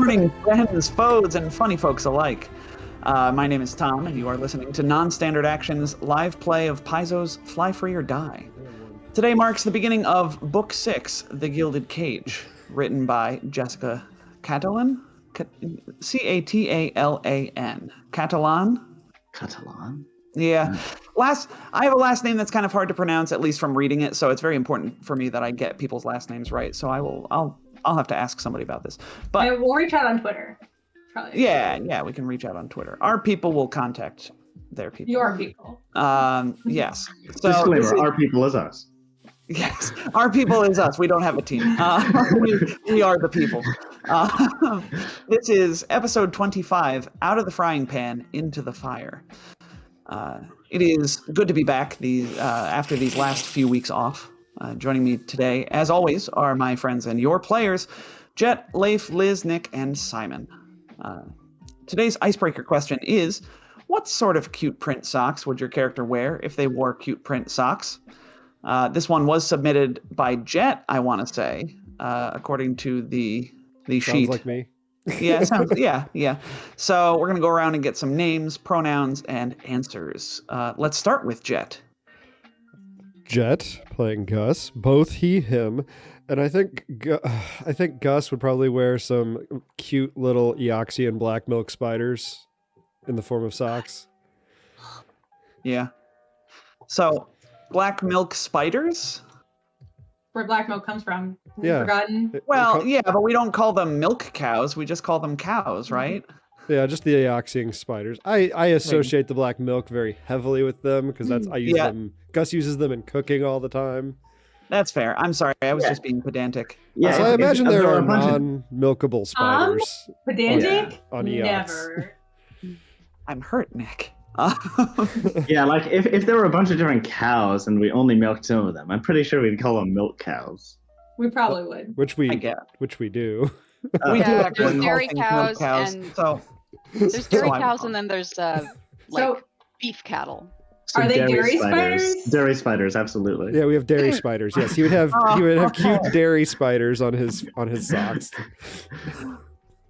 morning, friends, foes, and funny folks alike. My name is Tom, and you are listening to Non-Standard Action's live play of Paizo's Fly Free or Die. Today marks the beginning of Book 6, The Gilded Cage, written by Jessica Catalan? C-A-T-A-L-A-N. Catalan? Catalan? Yeah. I have a last name that's kind of hard to pronounce, at least from reading it, so it's very important for me that I get people's last names right. So I'll have to ask somebody about this. But we'll reach out on Twitter. Probably. Yeah, we can reach out on Twitter. Our people will contact their people. Your people. Yes. So disclaimer, our people is us. Yes, our people is us. We don't have a team. We are the people. This is episode 25, Out of the Frying Pan, Into the Fire. It is good to be back after these last few weeks off. Joining me today, as always, are my friends and your players, Jet, Leif, Liz, Nick, and Simon. Today's icebreaker question is, what sort of cute print socks would your character wear if they wore cute print socks? This one was submitted by Jet, I want to say, according to the sheet. Sounds like me. Yeah. So we're going to go around and get some names, pronouns, and answers. Let's start with Jet. Jet, playing Gus, both he, him, and I think Gus would probably wear some cute little Eoxian black milk spiders in the form of socks. Yeah. So, black milk spiders? Where black milk comes from. Yeah. Forgotten. Well, yeah, but we don't call them milk cows. We just call them cows, right? Yeah, just the Eoxian spiders. I associate the black milk very heavily with them because I use them. Gus uses them in cooking all the time. That's fair. I'm sorry. I was just being pedantic. Yeah, so I imagine there are non-milkable spiders. Pedantic? On Eox. Never. I'm hurt, Nick. Yeah, like if there were a bunch of different cows and we only milked some of them, I'm pretty sure we'd call them milk cows. We probably would. Which we do. We do there's actually dairy call cows, things milk cows. and So there's dairy cows, and then there's beef cattle. So are they dairy spiders? Dairy spiders, absolutely. Yeah, we have dairy spiders. Yes, he would have cute dairy spiders on his socks.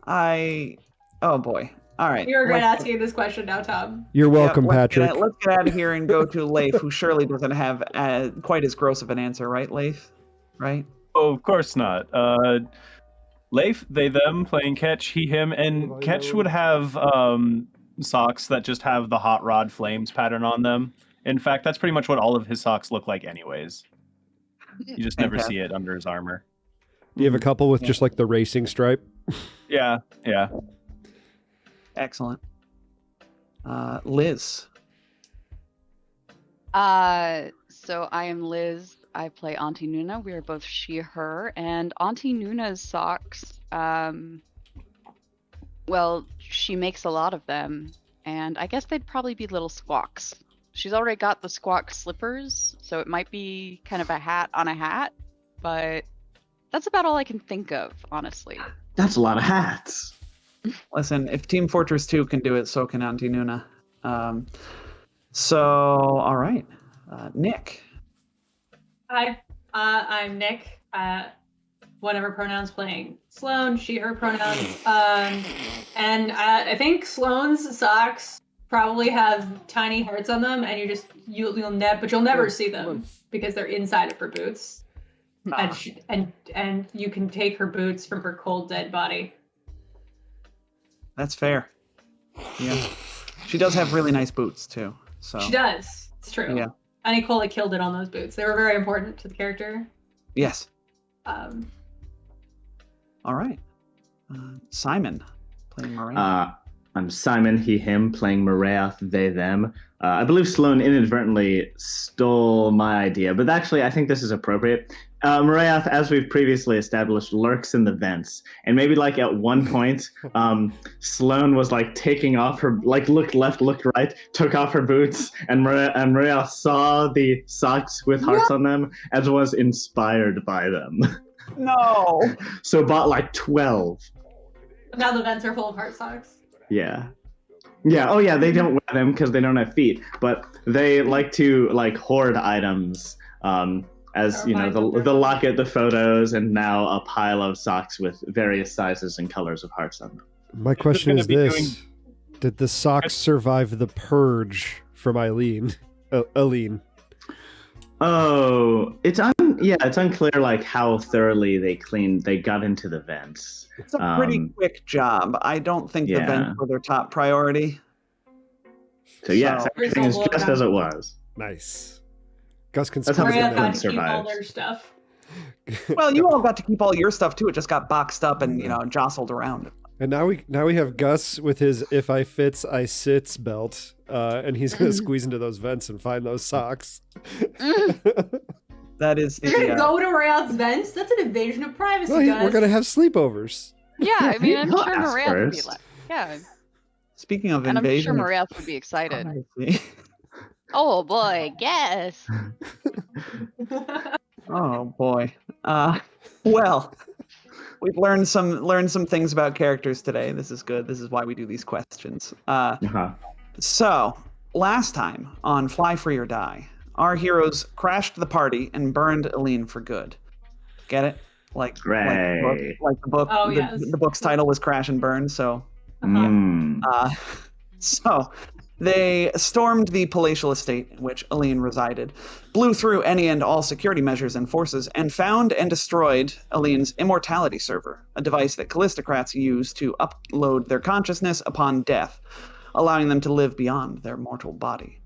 Oh boy. All right. You regret asking this question now, Tom. You're welcome, Patrick. Let's get out of here and go to Leif, who surely doesn't have quite as gross of an answer, right, Leif? Right? Oh, of course not. Leif, they, them, playing Ketch, he, him, and Ketch would have socks that just have the hot rod flames pattern on them. In fact, that's pretty much what all of his socks look like anyways. You just never see it under his armor. Do you have a couple with just like the racing stripe? Yeah. Excellent. Liz. So I am Liz. I play Auntie Nuna. We are both she, her, and Auntie Nuna's socks. Well, she makes a lot of them, and I guess they'd probably be little squawks. She's already got the squawk slippers, so it might be kind of a hat on a hat, but that's about all I can think of, honestly. That's a lot of hats. Listen, if Team Fortress 2 can do it, so can Auntie Nuna. All right. Nick. Hi, I'm Nick. One of her pronouns playing Sloan, she, her pronouns. And I think Sloan's socks probably have tiny hearts on them, and you'll never see them because they're inside of her boots. And you can take her boots from her cold, dead body. That's fair. Yeah. She does have really nice boots, too. So she does. It's true. Yeah. Annie Cola killed it on those boots. They were very important to the character. Yes. All right. Simon, playing Morath. I'm Simon, he, him, playing Morath, they, them. I believe Sloan inadvertently stole my idea, but actually I think this is appropriate. Morath, as we've previously established, lurks in the vents. And maybe like at one point, Sloan was like taking off her, like looked left, looked right, took off her boots, and Morath saw the socks with hearts on them and was inspired by them. No. So bought like 12. Now the vents are full of heart socks. Yeah. Oh yeah, they don't wear them because they don't have feet, but they like to like hoard items As Or you know, mine don't the locket, the photos, and now a pile of socks with various sizes and colors of hearts on them. My question gonna is be this: did the socks survive the purge from Eileen? Eileen. Oh, it's unclear like how thoroughly they got into the vents. It's a pretty quick job. I don't think the Yeah. vents were their top priority. So yes, So- everything is just as it was. Nice. Gus can That's how squeeze the in Maria there. got to keep all survives. their stuff. Well, you all got to keep all your stuff too. It just got boxed up and jostled around. And now we have Gus with his "if I fits, I sits" belt, and he's gonna squeeze into those vents and find those socks. That is You're gonna the go to Raya's vents? That's an invasion of privacy, Well, guys. we're gonna have sleepovers. Yeah, I mean, I'm He'll sure ask Morath would be first. like, yeah, speaking of and I'm invasion. sure Morath would be excited. privacy. Oh boy, guess. Oh boy. Well, we've learned some things about characters today. This is good. This is why we do these questions. So, last time on Fly Free or Die, our heroes crashed the party and burned Eileen for good. Get it? Like Right. the book. Oh, the, yes. the book's title was Crash and Burn. So, Mm. so they stormed the palatial estate in which Eileen resided, blew through any and all security measures and forces, and found and destroyed Eileen's immortality server, a device that Callistocrats use to upload their consciousness upon death, allowing them to live beyond their mortal body.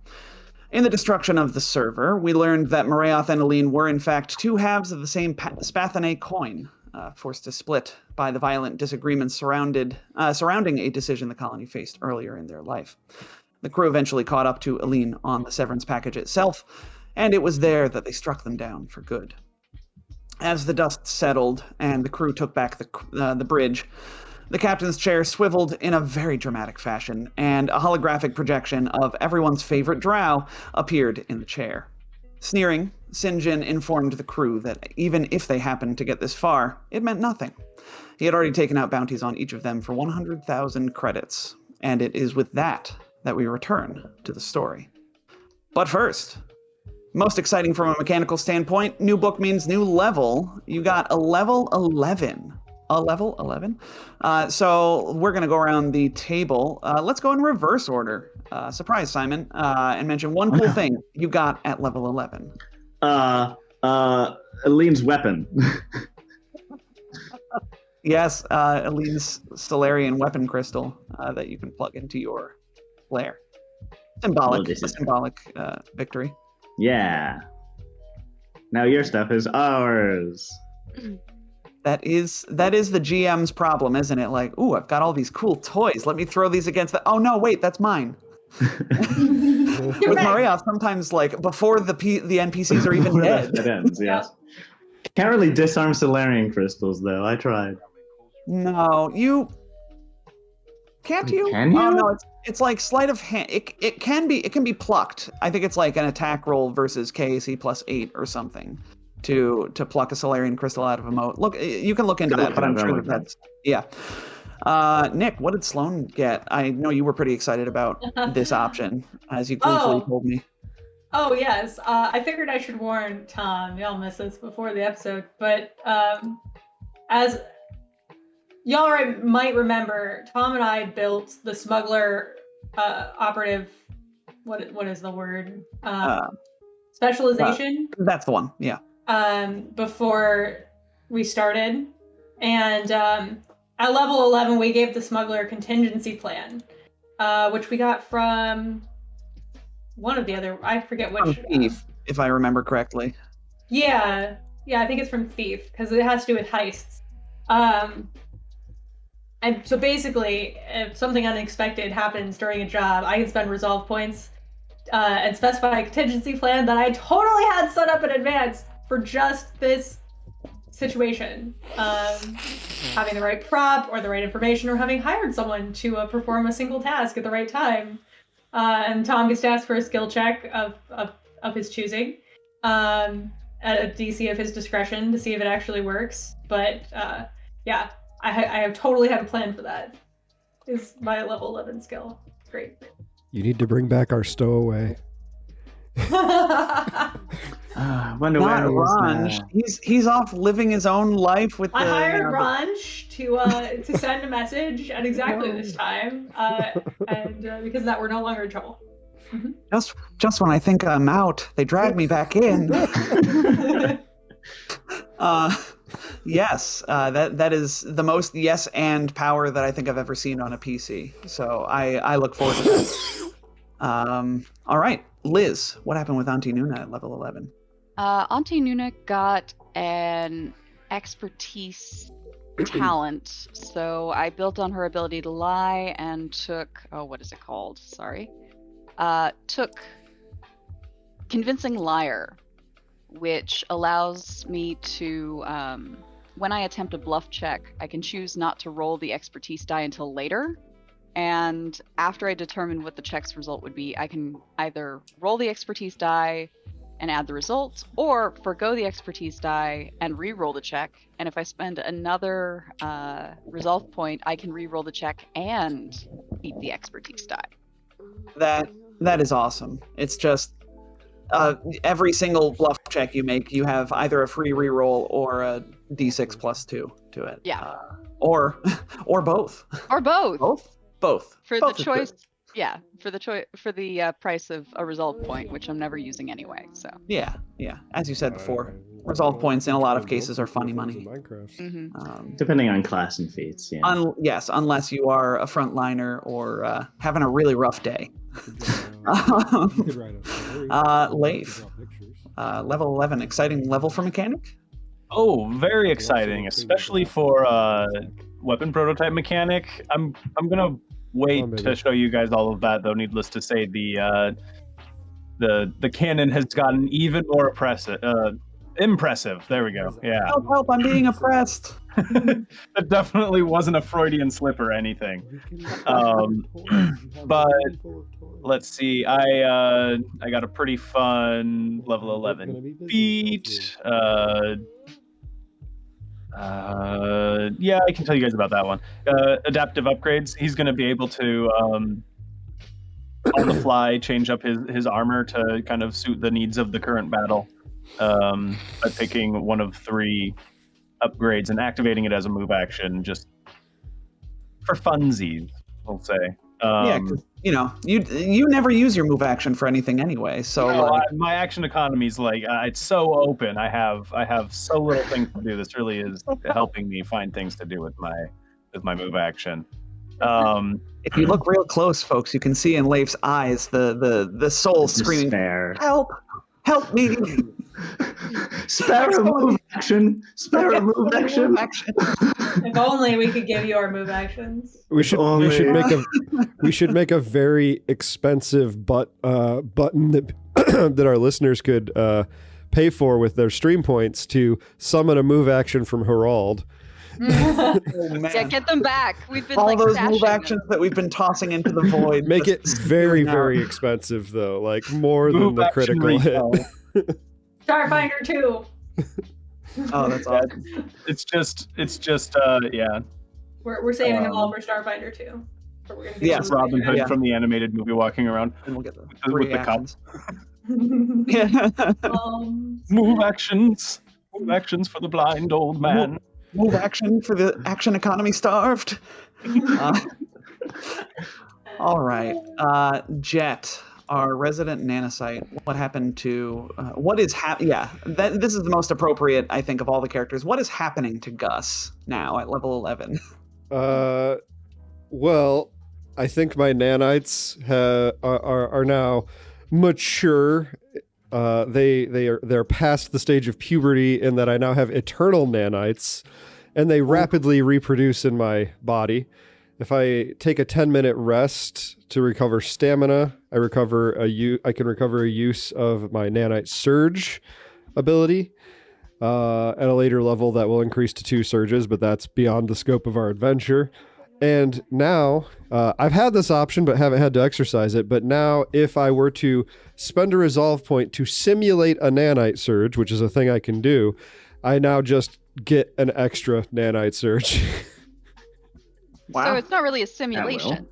In the destruction of the server, we learned that Morath and Eileen were in fact two halves of the same Spathane coin, forced to split by the violent disagreements surrounding a decision the colony faced earlier in their life. The crew eventually caught up to Eileen on the severance package itself, and it was there that they struck them down for good. As the dust settled and the crew took back the bridge, the captain's chair swiveled in a very dramatic fashion, and a holographic projection of everyone's favorite drow appeared in the chair. Sneering, Sinjin informed the crew that even if they happened to get this far, it meant nothing. He had already taken out bounties on each of them for 100,000 credits, and it is with that we return to the story. But first, most exciting from a mechanical standpoint, new book means new level. You got a level 11. A level 11? So we're going to go around the table. Let's go in reverse order. Surprise, Simon. And mention one cool thing you got at level 11. Eileen's weapon. Yes, Eileen's Solarian weapon crystal that you can plug into your flare. Symbolic victory. Yeah. Now your stuff is ours. That is the GM's problem, isn't it? Like, ooh, I've got all these cool toys. Let me throw these against the. Oh no, wait, that's mine. With Maria, sometimes like before the NPCs are even dead. It ends, yes. Can't really disarm Solarian crystals though. I tried. No, you can't. You? Can you? Oh no, it's like sleight of hand. It can be plucked. I think it's like an attack roll versus KAC +8 or something to pluck a Solarian crystal out of a moat. Look, you can look into that, but I'm sure that's yeah. Nick, what did Sloan get? I know you were pretty excited about this option, as you gleefully told me. Oh, yes. I figured I should warn Tom. Y'all missed this before the episode. But as y'all might remember, Tom and I built the Smuggler operative, what is the word? Specialization? That's the one, yeah. Before we started. And at level 11, we gave the Smuggler a contingency plan, which we got from one of the other, I forget which. From Thief, if I remember correctly. Yeah, I think it's from Thief, because it has to do with heists. And so basically, if something unexpected happens during a job, I can spend resolve points and specify a contingency plan that I totally had set up in advance for just this situation. Having the right prop or the right information, or having hired someone to perform a single task at the right time. And Tom gets to ask for a skill check of his choosing at a DC of his discretion to see if it actually works. But yeah, I have totally had a plan for that. Is my level 11 skill. Great. You need to bring back our stowaway. Wonder Not where Ranj. He's off living his own life with I the. hired you know, Ranj to send a message at exactly this time, and because of that, we're no longer in trouble. just when I think I'm out, they drag me back in. Yes, that is the most yes and power that I think I've ever seen on a PC. So I look forward to that. All right, Liz, what happened with Auntie Nuna at level 11? Auntie Nuna got an expertise talent, so I built on her ability to lie and took, what is it called? Sorry. Took Convincing Liar, which allows me to, when I attempt a bluff check, I can choose not to roll the expertise die until later. And after I determine what the check's result would be, I can either roll the expertise die and add the result, or forgo the expertise die and re-roll the check. And if I spend another resolve point, I can re-roll the check and keep the expertise die. That is awesome. It's just every single bluff check you make, you have either a free reroll or a d6 plus 2 to it. Yeah. Or both. Or both. Both. For Both the is choice. good. Yeah, for the price of a resolve point, which I'm never using anyway. So. Yeah. As you said before, resolve points in a lot of cases are funny money. Mm-hmm. Depending on class and feats, yeah. Yes, unless you are a frontliner or having a really rough day. Leif, level 11, exciting level for mechanic? Oh, very exciting, especially for weapon prototype mechanic. I'm gonna wait to show you guys all of that, though. Needless to say, the cannon has gotten even more impressive. There we go. Yeah. Help! I'm being oppressed. That definitely wasn't a Freudian slip or anything. But let's see. I got a pretty fun level 11 feat. Yeah, I can tell you guys about that one. Adaptive upgrades. He's going to be able to, on the fly, change up his armor to kind of suit the needs of the current battle. By picking one of 3 upgrades and activating it as a move action, just for funsies, we'll say. Yeah, 'cause, you never use your move action for anything anyway. So my action economy is it's so open. I have so little things to do. This really is helping me find things to do with my move action. If you look real close, folks, you can see in Leif's eyes the soul screaming, "Help! Help me!" Spare a move action. Spare a move action. If only we could give you our move actions. We should make a very expensive button that that our listeners could pay for with their stream points to summon a move action from Herald. Oh, Yeah, get them back. We've been all those stashing move them. actions that we've been tossing into the void. Make it just very, spewing out. very expensive though, like more than Move the action critical hit. retail. Starfinder 2. Oh, that's awesome. It's just yeah. We're saving them all for Starfinder 2. But we're gonna do Yes, them Robin Hood Yeah. from the animated movie walking around And we'll get the with free the cup. actions. Yeah. Move actions. Move actions for the blind old man. Move action for the action economy starved. All right. Jet, our resident nanocyte, what happened to what is this is the most appropriate, I think, of all the characters. What is happening to Gus now at level 11? Well, I think my nanites are now mature. They're past the stage of puberty in that I now have eternal nanites, and they rapidly reproduce in my body. If I take a 10-minute rest to recover stamina, I can recover a use of my nanite surge ability. At a later level, that will increase to 2 surges, but that's beyond the scope of our adventure. And now, I've had this option, but haven't had to exercise it. But now, if I were to spend a resolve point to simulate a nanite surge, which is a thing I can do, I now just get an extra nanite surge. Wow. So it's not really a simulation.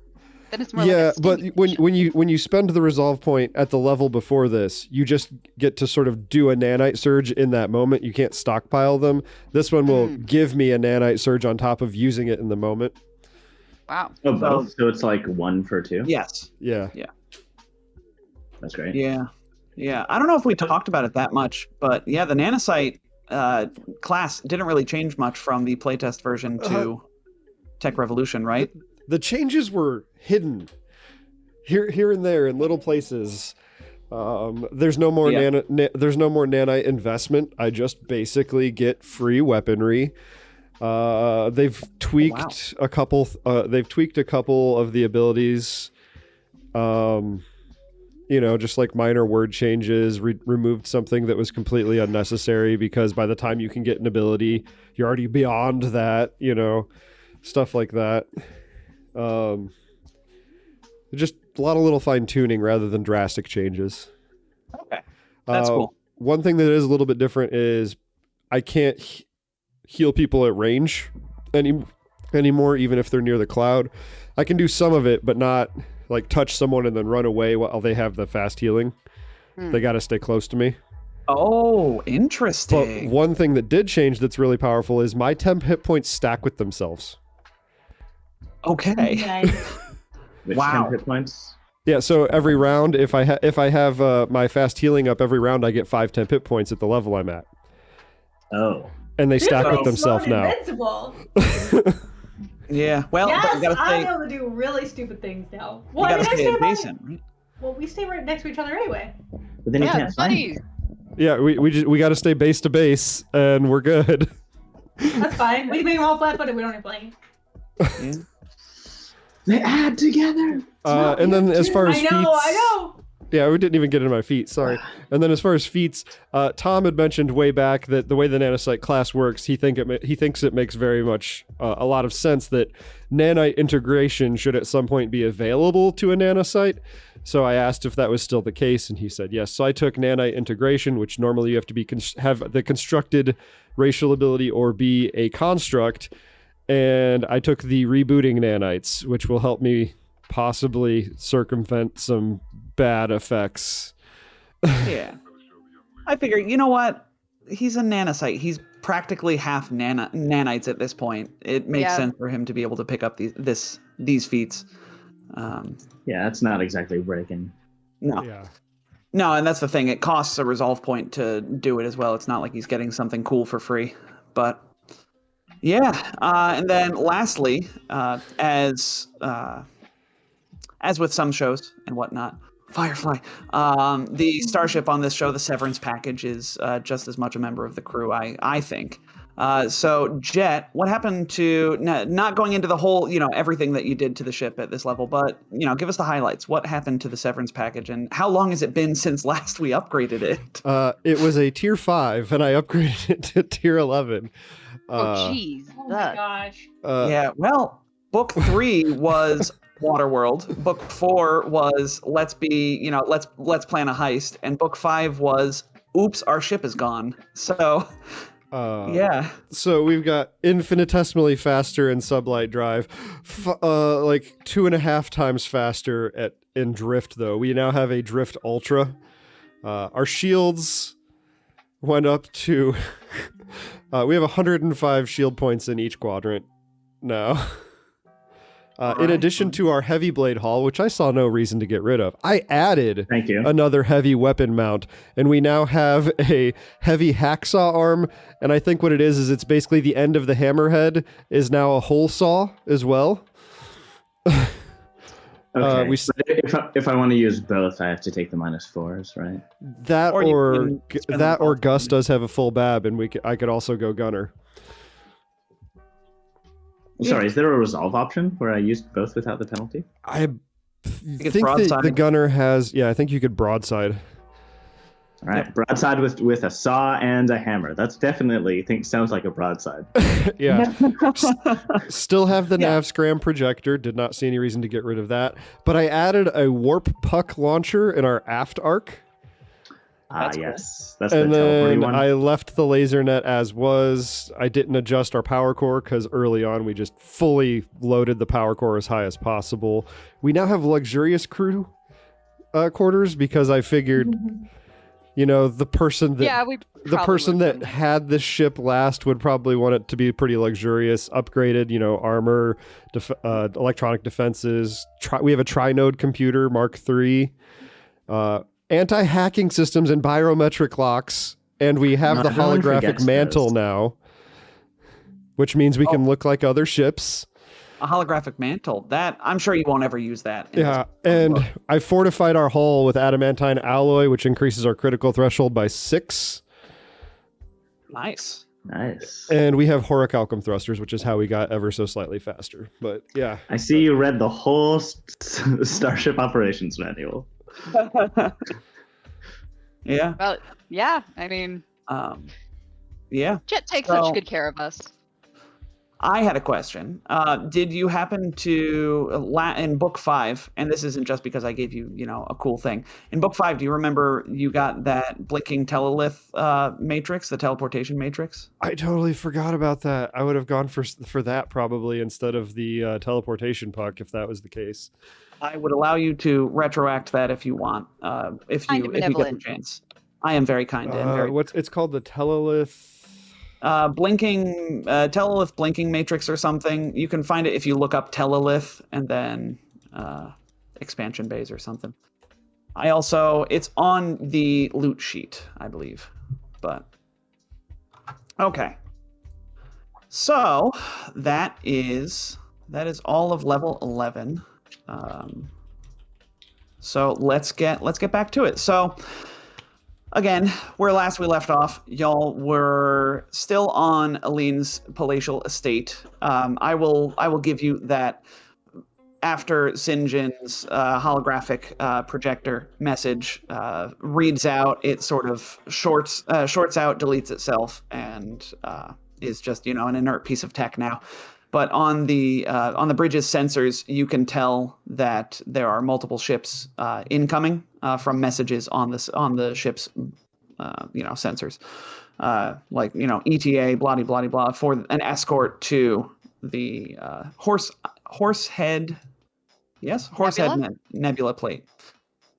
Then it's more Yeah, like a but stimulation. when you spend the resolve point at the level before this, you just get to sort of do a nanite surge in that moment. You can't stockpile them. This one will give me a nanite surge on top of using it in the moment. Wow. Oh, both. So it's like 1 for 2. Yes. Yeah. That's great. Yeah. I don't know if we talked about it that much, but yeah, the Nanocyte class didn't really change much from the playtest version to Tech Revolution, right? The changes were hidden here and there in little places. There's no more there's no more nanite investment. I just basically get free weaponry. They've tweaked a couple. They've tweaked a couple of the abilities. Just like minor word changes. Removed something that was completely unnecessary because by the time you can get an ability, you're already beyond that. Stuff like that. Just a lot of little fine tuning rather than drastic changes. Okay, that's cool. One thing that is a little bit different is I can't heal people at range anymore, even if they're near the cloud. I can do some of it, but not like touch someone and then run away while they have the fast healing. They got to stay close to me. Oh, interesting. But one thing that did change that's really powerful is my temp hit points stack with themselves. Okay. Which Wow. 10 hit points? Yeah, so every round, if I have my fast healing up every round, I get 5 temp hit points at the level I'm at. Oh. And they stack with Sloan themselves now. Invincible. Yeah. Well, but you Yes, gotta I'm stay. able to do really stupid things now. You Well, I gotta mean, I stay stay right. adjacent, right? Well, we stay right next to each other anyway. But then you Yeah, can't find buddies. it. Yeah, we got to stay base to base, and we're good. That's fine. We can make them all flat-footed. We don't need flanking. Yeah. They add together. And then as far as I know. feats, I know. yeah, we didn't even get into my feats. Sorry. And then as far as feats, Tom had mentioned way back that the way the nanocyte class works, he thinks it makes very much a lot of sense that nanite integration should at some point be available to a nanocyte. So I asked if that was still the case, and he said yes. So I took nanite integration, which normally you have to be have the constructed racial ability or be a construct, and I took the rebooting nanites, which will help me possibly circumvent some bad effects. Yeah. I figure, you know what? He's a nanocyte. He's practically half nanites at this point. It makes sense for him to be able to pick up these feats. Yeah, that's not exactly breaking. No. Yeah. No, and that's the thing. It costs a resolve point to do it as well. It's not like he's getting something cool for free. But yeah. And then lastly, as with some shows and whatnot, Firefly, the starship on this show, the Severance package, is just as much a member of the crew, I think. So Jet, what happened to not going into the whole, everything that you did to the ship at this level, but give us the highlights. What happened to the Severance package, and how long has it been since last we upgraded it? It was a tier 5, and I upgraded it to tier 11. Oh, jeez. Oh my gosh. Yeah, well, book 3 was Waterworld. Book 4 was let's plan a heist, and book 5 was oops, our ship is gone. So yeah. So we've got infinitesimally faster in sublight drive, like 2.5 times faster in drift though. We now have a drift ultra. Our shields went up to we have 105 shield points in each quadrant now. In addition to our heavy blade haul, which I saw no reason to get rid of, I added another heavy weapon mount, and we now have a heavy hacksaw arm, and I think what it is it's basically the end of the hammerhead is now a hole saw as well. Okay. If I want to use both, I have to take the -4s, right? That or Gus does have a full bab, and I could also go gunner. Sorry, is there a resolve option where I used both without the penalty? I it's think broadside. the gunner has. Yeah, I think you could broadside. All right, broadside with a saw and a hammer. That's definitely sounds like a broadside. Yeah. Still have the nav scram projector. Did not see any reason to get rid of that. But I added a warp puck launcher in our aft arc. That's cool. Yes. That's And the teleporting then one. I left the laser net as was. I didn't adjust our power core because early on we just fully loaded the power core as high as possible. We now have luxurious crew quarters because I figured, the person that Yeah, we the probably person would've that done had this ship last would probably want it to be pretty luxurious, upgraded, armor, electronic defenses. We have a tri-node computer, Mark III, anti-hacking systems and biometric locks, and we have No, the everyone holographic forgets mantle those. now, which means we can look like other ships. A holographic mantle. That I'm sure you won't ever use that. in Yeah, this and book. I fortified our hull with adamantine alloy, which increases our critical threshold by 6. Nice. Nice. And we have Horicalcum thrusters, which is how we got ever so slightly faster. But yeah. I see you read the whole Starship Operations Manual. Yeah. Well, yeah, I mean, Yeah. Jet takes So- such good care of us. I had a question. Did you happen to in book 5? And this isn't just because I gave you, a cool thing. In book 5, do you remember you got that blinking telelith matrix, the teleportation matrix? I totally forgot about that. I would have gone for that probably instead of the teleportation puck if that was the case. I would allow you to retroact that if you want. If Kind you of get the benevolent. chance. I am very kind and very It's called the telelith. blinking telelith blinking matrix or something. You can find it if you look up telelith and then expansion bays or something. It's on the loot sheet, I believe. But okay. So that is all of level 11. So let's get back to it. So again, where last we left off, y'all were still on Aline's palatial estate. I will give you that after Sinjin's holographic projector message reads out, it sort of shorts out, deletes itself, and is just an inert piece of tech now. But on the bridge's sensors, you can tell that there are multiple ships incoming from messages on the ship's sensors, like ETA, blah blah blah blah, for an escort to the Horsehead. Yes, Horsehead Nebula plate.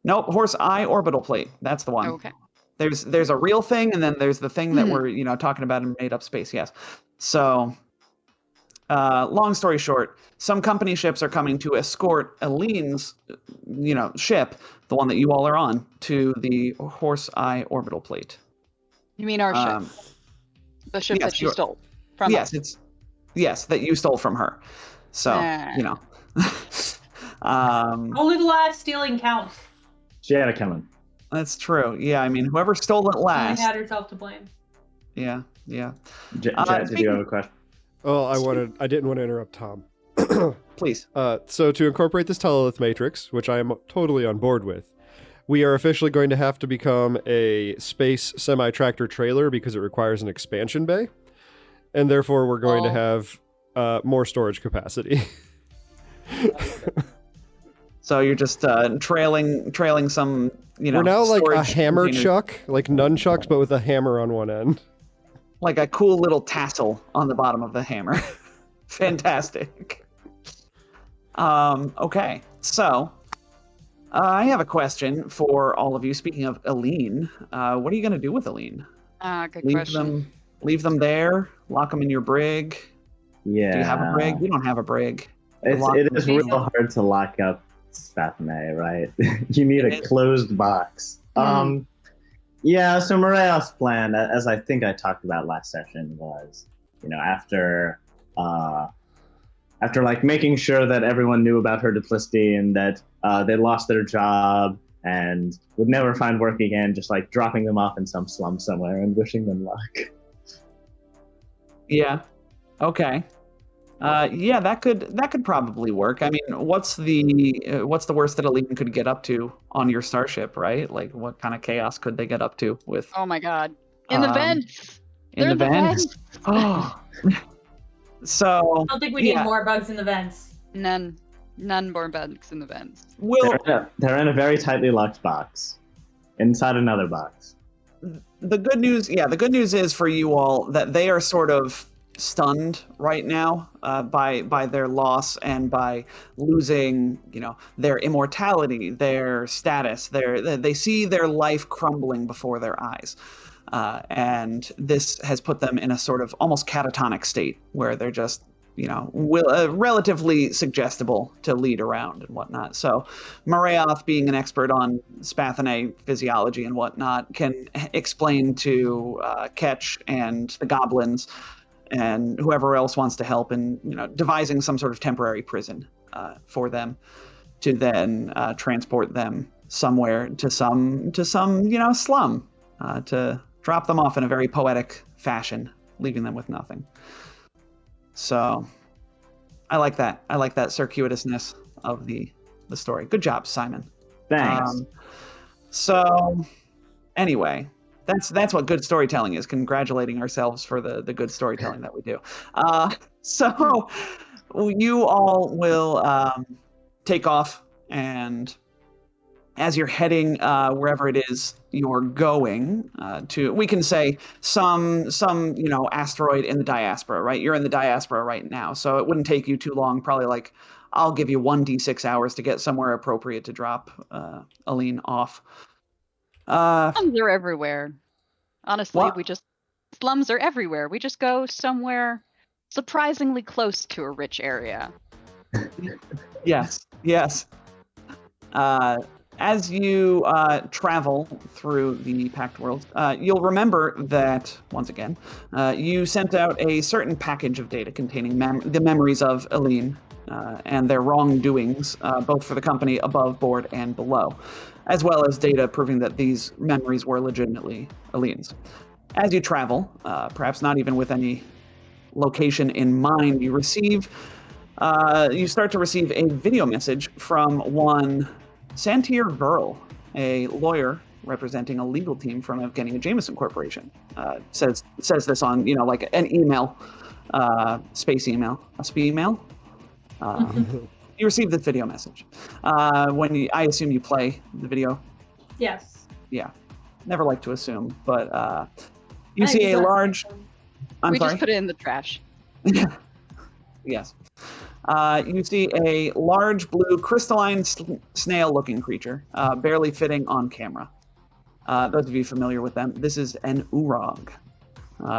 Nope, Horse Eye orbital plate. That's the one. Okay. There's a real thing, and then there's the thing that we're talking about in made up space. Yes. So. Long story short, some company ships are coming to escort Aline's, ship, the one that you all are on, to the Horse Eye orbital plate. You mean our ship? The ship yes, that she stole from us? Yes, that you stole from her. So, Only the last stealing counts. She had it coming. That's true. Yeah, I mean, whoever stole it She last. had herself to blame. Yeah. Jet, did you have a question? Oh, I didn't want to interrupt Tom. Please. So to incorporate this telelith matrix, which I am totally on board with, we are officially going to have to become a space semi-tractor trailer because it requires an expansion bay, and therefore we're going to have more storage capacity. So you're just trailing some, We're now like a storage hammer containers. chuck, like nunchucks, but with a hammer on one end. Like a cool little tassel on the bottom of the hammer. Fantastic. Okay, so I have a question for all of you. Speaking of Aline, what are you going to do with Aline? Good question. Leave them there? Lock them in your brig? Yeah. Do you have a brig? You don't have a brig. It is real hard to lock up Spathme, right? You need a closed box. Yeah, so Morea's plan, as I think I talked about last session, was, after like making sure that everyone knew about her duplicity and that they lost their job and would never find work again, just like dropping them off in some slum somewhere and wishing them luck. Yeah. Okay. Yeah, that could probably work. I mean, what's the worst that Aline could get up to on your starship, right? Like, what kind of chaos could they get up to with? Oh my god! In the vents. In the vents. Oh. So. I don't think we need more bugs in the vents. None more bugs in the vents. Will They're in a very tightly locked box, inside another box. the good news is for you all that they are sort of stunned right now by their loss and by losing, their immortality, their status. They see their life crumbling before their eyes. And this has put them in a sort of almost catatonic state where they're just, relatively suggestible to lead around and whatnot. So Marayoth, being an expert on Spathinae physiology and whatnot, can explain to Ketch and the goblins and whoever else wants to help in, devising some sort of temporary prison for them to then transport them somewhere to some slum to drop them off in a very poetic fashion, leaving them with nothing. So I like that. I like that circuitousness of the story. Good job, Simon. Thanks. So anyway, that's what good storytelling is. Congratulating ourselves for the good storytelling that we do. So you all will take off, and as you're heading wherever it is you're going to, we can say some asteroid in the diaspora, right? You're in the diaspora right now, so it wouldn't take you too long. Probably I'll give you 1d6 hours to get somewhere appropriate to drop Aline off. Slums are everywhere. Honestly, What? slums are everywhere. We just go somewhere surprisingly close to a rich area. Yes. As you travel through the Pact World, you'll remember that, once again, you sent out a certain package of data containing the memories of Aline and their wrongdoings, both for the company above board and below, as well as data proving that these memories were legitimately Aline's. As you travel, perhaps not even with any location in mind, you start to receive a video message from one Santir Verl, a lawyer representing a legal team from Evgenia Jameson Corporation. Says this on, like an email, space email, a spee email. You receive this video message. I assume you play the video. Yes. Yeah. Never like to assume, but you see a large... We just put it in the trash. Yes. You see a large blue crystalline snail-looking creature, barely fitting on camera. Those of you familiar with them, this is an Urog.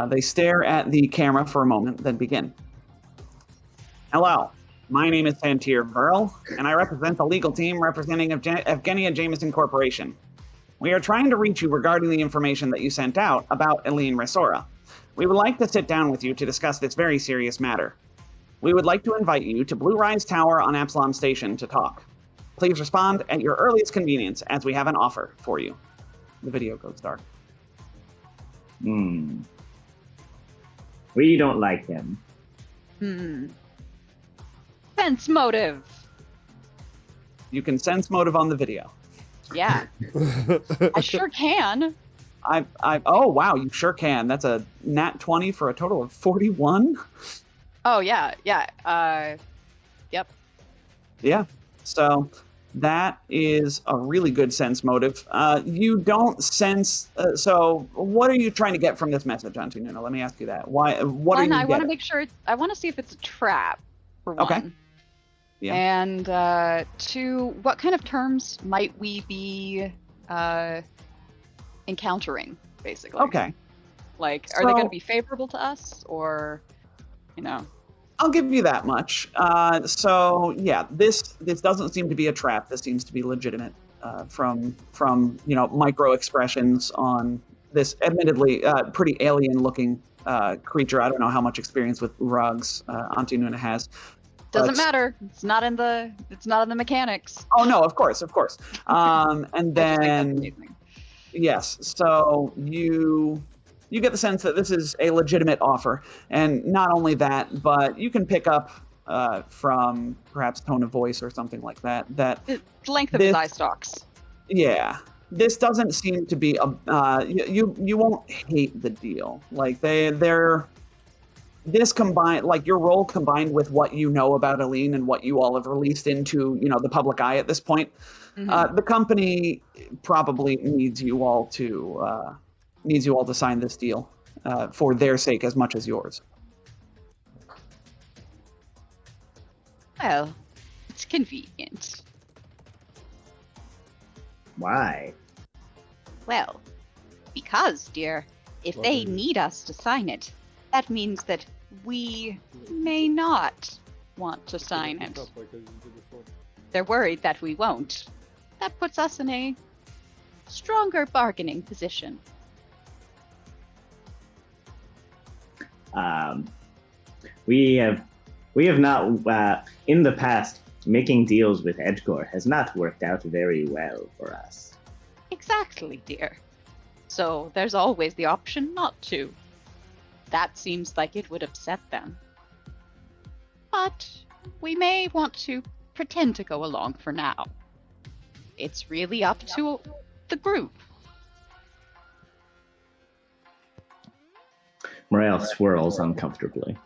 They stare at the camera for a moment, then begin. Hello, my name is Santir Verl, and I represent the legal team representing Evgenia Jameson Corporation. We are trying to reach you regarding the information that you sent out about Aline Resora. We would like to sit down with you to discuss this very serious matter. We would like to invite you to Blue Rise Tower on Absalom Station to talk. Please respond at your earliest convenience, as we have an offer for you. The video goes dark. We don't like him. Sense motive. You can sense motive on the video. Yeah. I sure can. Oh, wow, you sure can. That's a nat 20 for a total of 41. Oh, yeah. Yep. Yeah. So that is a really good sense motive. You don't sense... so what are you trying to get from this message, Auntie Nuna? Let me ask you that. What are you getting? I want to make sure... I want to see if it's a trap, for one. Okay. Yeah. And two, what kind of terms might we be encountering, basically? Okay. Like, are they going to be favorable to us, or, I'll give you that much. So yeah, this doesn't seem to be a trap. This seems to be legitimate from micro expressions on this admittedly pretty alien looking creature. I don't know how much experience with Urogs Auntie Nuna has. Doesn't matter. It's not in the mechanics. Oh no, of course. And then yes, so you get the sense that this is a legitimate offer, and not only that, but you can pick up from perhaps tone of voice or something like that The length of his eye stalks. Yeah, this doesn't seem to be a you won't hate the deal. Like they're this combined, like your role combined with what you know about Aline and what you all have released into the public eye at this point. The company probably needs you all to needs you all to sign this deal for their sake as much as yours. Well, it's convenient. Why? Well, because, dear, if they need us to sign it, that means that we may not want to sign it. They're worried that we won't. That puts us in a stronger bargaining position. We have not in the past. Making deals with Edgore has not worked out very well for us. Exactly, dear. So there's always the option not to. That seems like it would upset them. But we may want to pretend to go along for now. It's really up to the group. Morale swirls uncomfortably.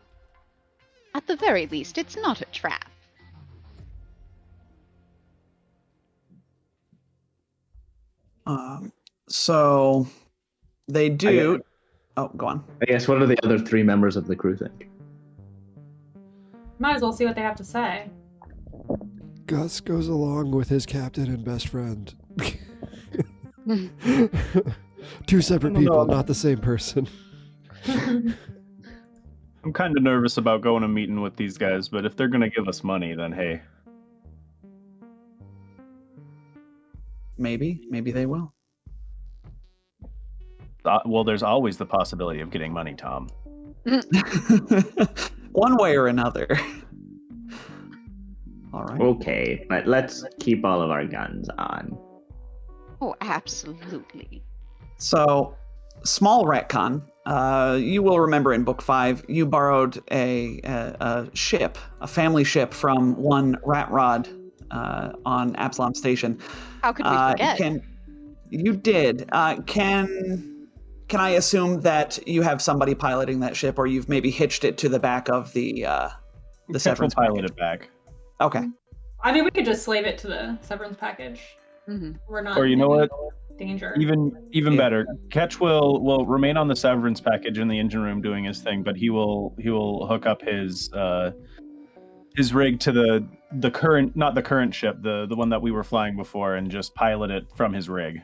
At the very least, it's not a trap. So they do. Oh, go on. I guess, what do the other 3 members of the crew think? Might as well see what they have to say. Gus goes along with his captain and best friend. 2 separate people, not the same person. I'm kind of nervous about going and meeting with these guys, but if they're going to give us money, then hey. Maybe they will. Well, there's always the possibility of getting money, Tom. One way or another. All right. Okay, but let's keep all of our guns on. Oh, absolutely. So, small retcon. You will remember in Book 5, you borrowed a ship, a family ship from one Rat Rod on Absalom Station. How could we forget? You did. Can I assume that you have somebody piloting that ship, or you've maybe hitched it to the back of the severance pilot package? it back. Okay. I mean, we could just slave it to the severance package. Mm-hmm. We're not. Or you know what? Danger. Even better. Ketch will remain on the severance package in the engine room doing his thing, but he will hook up his rig to the current, not the current ship, the one that we were flying before, and just pilot it from his rig.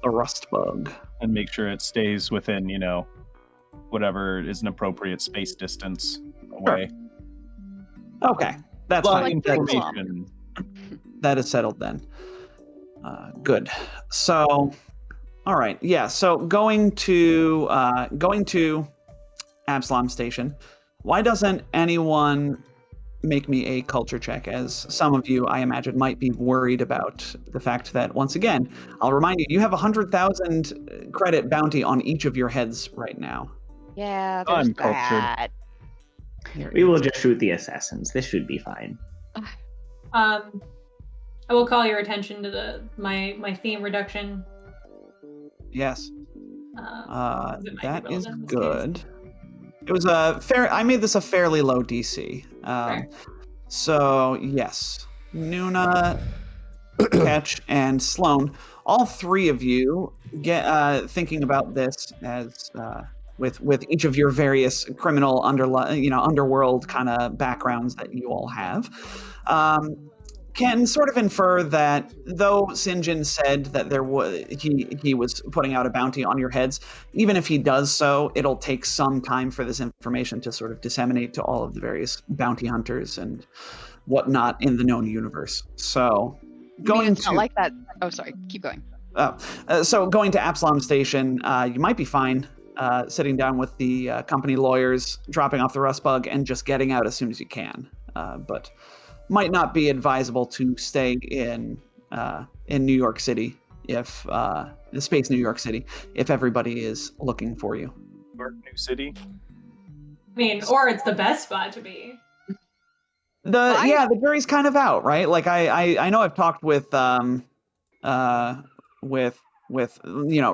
The rust bug. And make sure it stays within, whatever is an appropriate space distance away. Sure. Okay, that's fine. Information. That is settled then. Good. So, all right. Yeah. So going to Absalom Station. Why doesn't anyone make me a culture check? As some of you, I imagine, might be worried about the fact that, once again, I'll remind you, you have 100,000 credit bounty on each of your heads right now. Yeah, there's I'm cultured. that. We will just shoot the assassins. This should be fine. I will call your attention to my theme reduction. Yes. That is in this good. It was a fair. I made this a fairly low DC. So yes, Nuna, Ketch, and Sloan, all 3 of you get thinking about this as with each of your various criminal underworld kind of backgrounds that you all have. Can sort of infer that though St. John said that he was putting out a bounty on your heads, even if he does so, it'll take some time for this information to sort of disseminate to all of the various bounty hunters and whatnot in the known universe. So It's not like that. Oh, sorry. Keep going. So going to Absalom Station, you might be fine sitting down with the company lawyers, dropping off the rust bug, and just getting out as soon as you can. But might not be advisable to stay in New York City if Space New York City if everybody is looking for you. New City. I mean, or it's the best spot to be. The jury's kind of out, right? Like I know I've talked with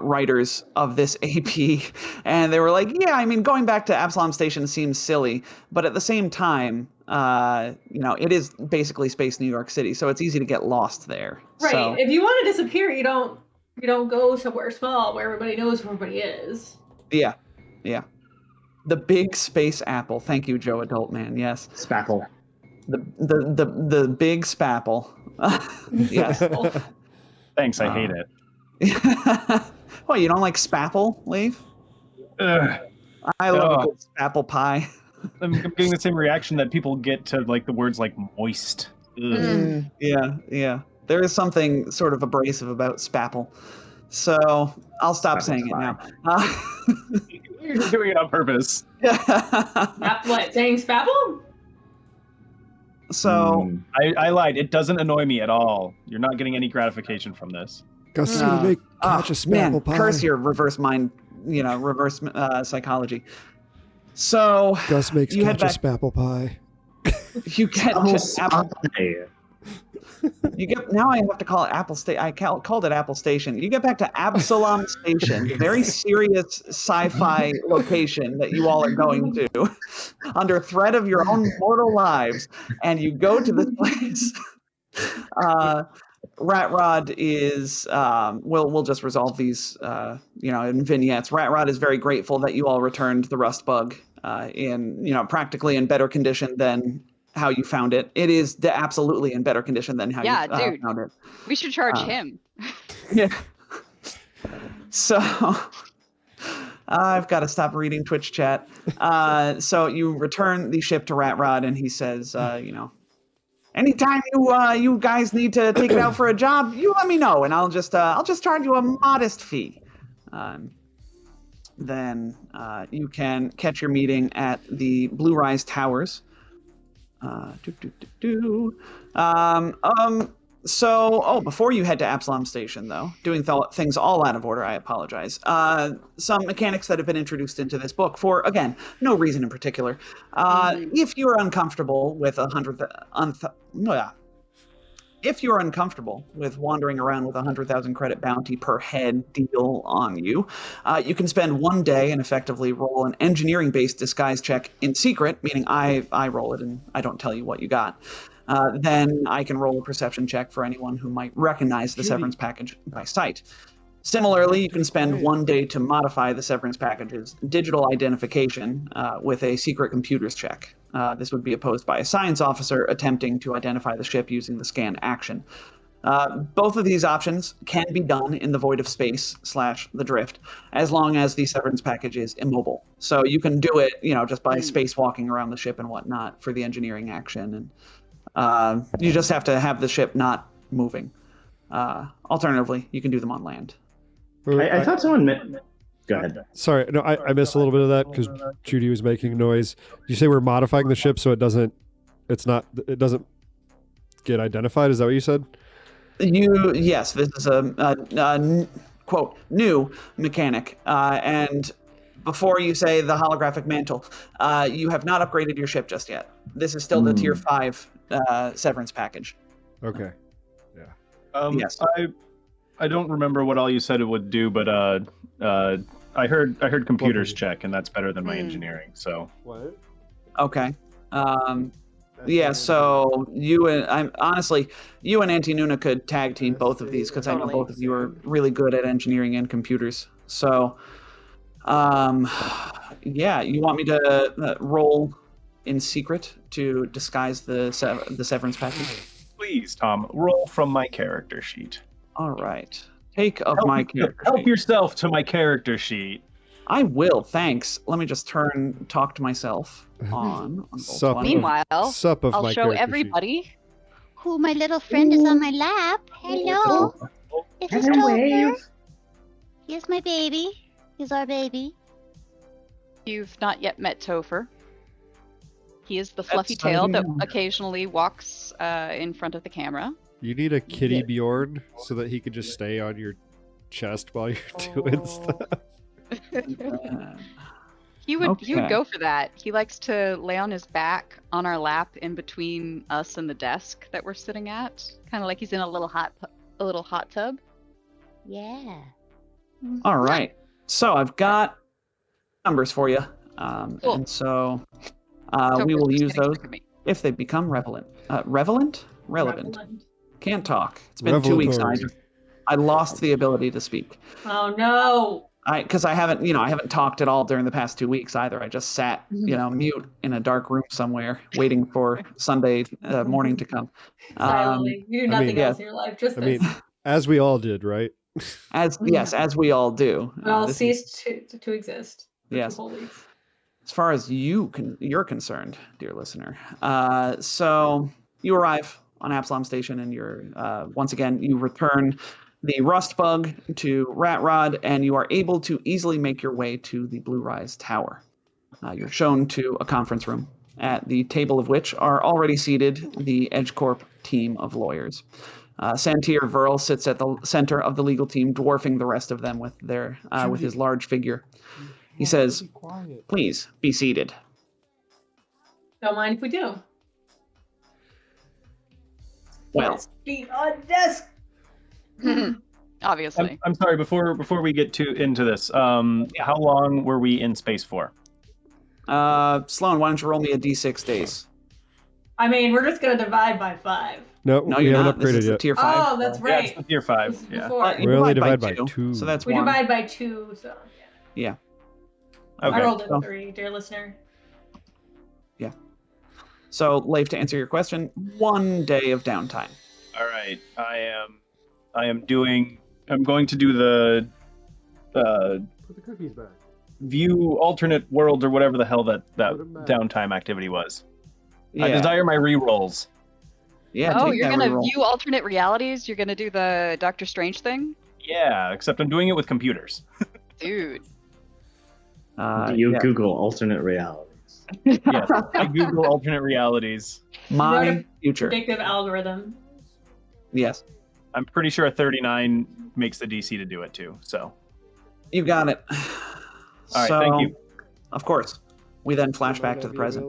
writers of this AP, and they were like, yeah, I mean, going back to Absalom Station seems silly, but at the same time, it is basically Space New York City, so it's easy to get lost there. Right. So, If you want to disappear, you don't we don't go somewhere small where everybody knows where everybody is. Yeah. The big space apple. Thank you, Joe Adult Man. Yes. Spackle. The big spapple. Yes. Thanks, I hate it. Well, you don't like spapple, Leaf? Ugh. I love a Ugh. good spapple pie. I'm getting the same reaction that people get to like the words like moist. Ugh. Yeah. There is something sort of abrasive about spapple. So I'll stop Spapple's saying it now. You're doing it on purpose. Not what, saying spapple? So I lied. It doesn't annoy me at all. You're not getting any gratification from this. Gus is gonna make catch a spapple pie. curse your reverse mind, reverse psychology. So Gus makes you head catch a back- spapple pie. you get you get now. I have to call it Apple Station. I called it Apple Station. You get back to Absalom Station, the very serious sci-fi location that you all are going to, under threat of your own mortal lives, and you go to this place. Rat Rod is we'll just resolve these in vignettes. Rat Rod is very grateful that you all returned the rust bug in practically in better condition than how you found it. It is absolutely in better condition than how you dude. found it. We should charge him. Yeah. So I've got to stop reading Twitch chat. So you return the ship to Rat Rod, and he says, anytime you guys need to take it out for a job, you let me know, and I'll just charge you a modest fee. Then you can catch your meeting at the Blue Rise Towers. So, before you head to Absalom Station, though, doing things all out of order, I apologize. Some mechanics that have been introduced into this book for, again, no reason in particular. If you're uncomfortable with if you're uncomfortable with wandering around with 100,000 credit bounty per head deal on you, you can spend one day and effectively roll an engineering-based disguise check in secret, meaning I roll it and I don't tell you what you got. Then I can roll a perception check for anyone who might recognize the severance package by sight. Similarly, you can spend one day to modify the severance package's digital identification with a secret computers check. This would be opposed by a science officer attempting to identify the ship using the scan action. Both of these options can be done in the void of space / the drift, as long as the severance package is immobile. So you can do it, just by spacewalking around the ship and whatnot for the engineering action. And you just have to have the ship not moving. Alternatively, you can do them on land. I thought someone meant... Go ahead. Sorry, no, I missed a little bit of that because Judy was making noise. You say we're modifying the ship so it doesn't get identified. Is that what you said? Yes, this is a quote new mechanic. And before you say the holographic mantle, you have not upgraded your ship just yet. This is still the tier 5 severance package. Okay. Yes. I don't remember what all you said it would do, but I heard computers check, and that's better than my engineering. So What? Okay. Yeah. So you and you and Auntie Nuna could tag team both of these because I know Totally. both of you are really good at engineering and computers. So, yeah, you want me to roll in secret to disguise the severance package? please, Tom, roll from my character sheet. All right. Take of my character Help sheet. yourself to my character sheet. I will, thanks. Let me just talk to myself on Sup. Roll20. Meanwhile, Sup of I'll my show character sheet. everybody. Who, my little friend is on my lap. Hello. This is Topher. Here's my baby. Here's our baby. You've not yet met Topher. He is the That's fluffy tail that unknown. occasionally walks in front of the camera. You need a kitty Bjorn so that he could just stay on your chest while you're doing stuff. He would Okay. go for that. He likes to lay on his back on our lap in between us and the desk that we're sitting at, kind of like he's in a little hot tub. Yeah. All right. So I've got numbers for you. Cool. And so we Topher's will just use getting those sick of me. if they become relevant. Relevant? Relevant. Can't talk. It's been 2 weeks. Revelatory. I lost the ability to speak. Oh no. Because I haven't talked at all during the past 2 weeks either. I just sat, mute in a dark room somewhere, waiting for Sunday morning to come. Silently. You do nothing else in your life, just this. As we all did, right? As we all do. Well, ceased to exist. For Yes. 2 whole weeks. As far as you're concerned, dear listener. So you arrive on Absalom Station, and you're once again you return the Rust Bug to Rat Rod, and you are able to easily make your way to the Blue Rise Tower. You're shown to a conference room, at the table of which are already seated the EdgeCorp team of lawyers. Santir Verl sits at the center of the legal team, dwarfing the rest of them with his large figure. He says, "Please be seated." Don't mind if we do. Well, Let's be on desk. Obviously. I'm sorry. Before we get into this, how long were we in space for? Sloan, why don't you roll me a d6 days? I mean, we're just gonna divide by 5. No, No, we you're haven't not. This upgraded is a yet. tier 5. Oh, that's Yeah, right. it's the tier 5. This is Yeah. before. You We only divide divide by 2. so that's We 1. divide by 2, so Yeah. Okay. I rolled a So- 3, dear listener. So, Leif, to answer your question, 1 day of downtime. All right. I'm going to do the Put the cookies back. view alternate worlds or whatever the hell that downtime activity was. Yeah. I desire my rerolls. Yeah. Oh, take you're that gonna reroll. view alternate realities? You're gonna do the Doctor Strange thing? Yeah, except I'm doing it with computers. Dude. You yeah. Google alternate realities. Yes, I Google alternate realities. Wrote My a future. Predictive algorithm. Yes. I'm pretty sure a 39 makes the DC to do it too. So, You got it. all right, thank you. Of course. We then flash back to the present.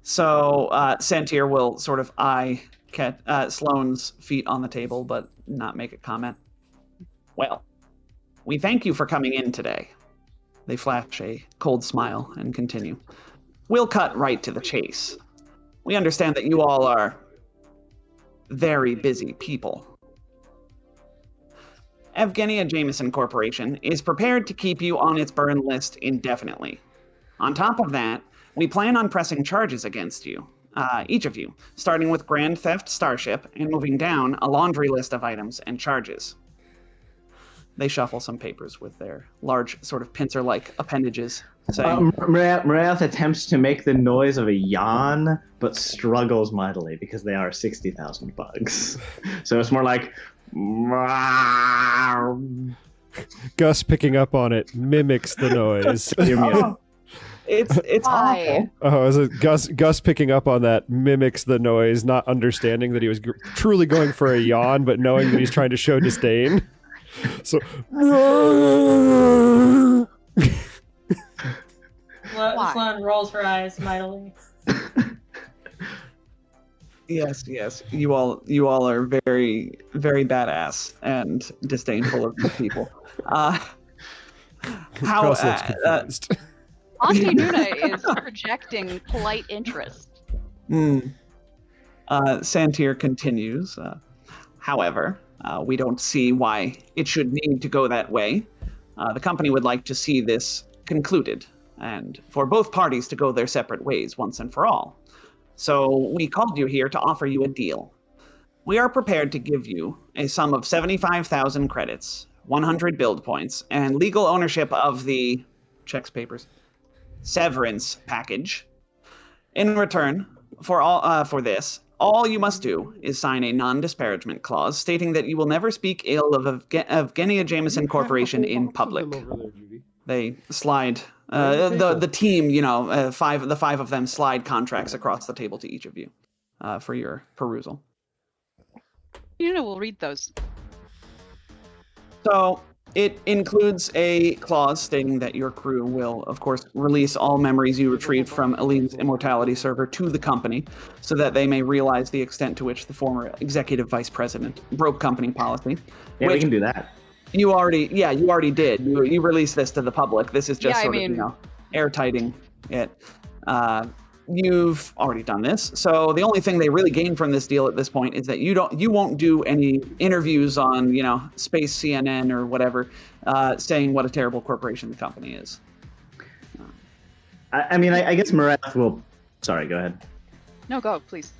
So Santir will sort of eye Sloane's feet on the table, but not make a comment. Well, we thank you for coming in today. They flash a cold smile and continue. We'll cut right to the chase. We understand that you all are very busy people. Evgenia Jameson Corporation is prepared to keep you on its burn list indefinitely. On top of that, we plan on pressing charges against you, each of you, starting with Grand Theft Starship and moving down a laundry list of items and charges. They shuffle some papers with their large, sort of pincer-like appendages, saying, Marath attempts to make the noise of a yawn, but struggles mightily because they are 60,000 bugs. So it's more like... Gus picking up on it mimics the noise. It's Why? awful. Oh, is it Gus picking up on that mimics the noise, not understanding that he was truly going for a yawn, but knowing that he's trying to show disdain. So, Why? Sloan rolls her eyes mightily. Yes. You all are very, very badass and disdainful of the people. Gus looks confused. Auntie Nuna is projecting polite interest. Santir continues. However, we don't see why it should need to go that way. The company would like to see this concluded, and for both parties to go their separate ways once and for all. So we called you here to offer you a deal. We are prepared to give you a sum of 75,000 credits, 100 build points, and legal ownership of the checks papers severance package. In return for this, all you must do is sign a non-disparagement clause stating that you will never speak ill of Evgenia Jameson Corporation in public. They slide the team, the five of them slide contracts across the table to each of you for your perusal. Nuna will read those. So it includes a clause stating that your crew will, of course, release all memories you retrieved from Eline's Immortality server to the company so that they may realize the extent to which the former executive vice president broke company policy. Yeah, we can do that. You already did. You released this to the public. This is just Yeah, airtighting it. you've already done this, so the only thing they really gain from this deal at this point is that you won't do any interviews on, Space CNN or whatever, saying what a terrible corporation the company is. I guess Marath will. Sorry, go ahead. No, go, please.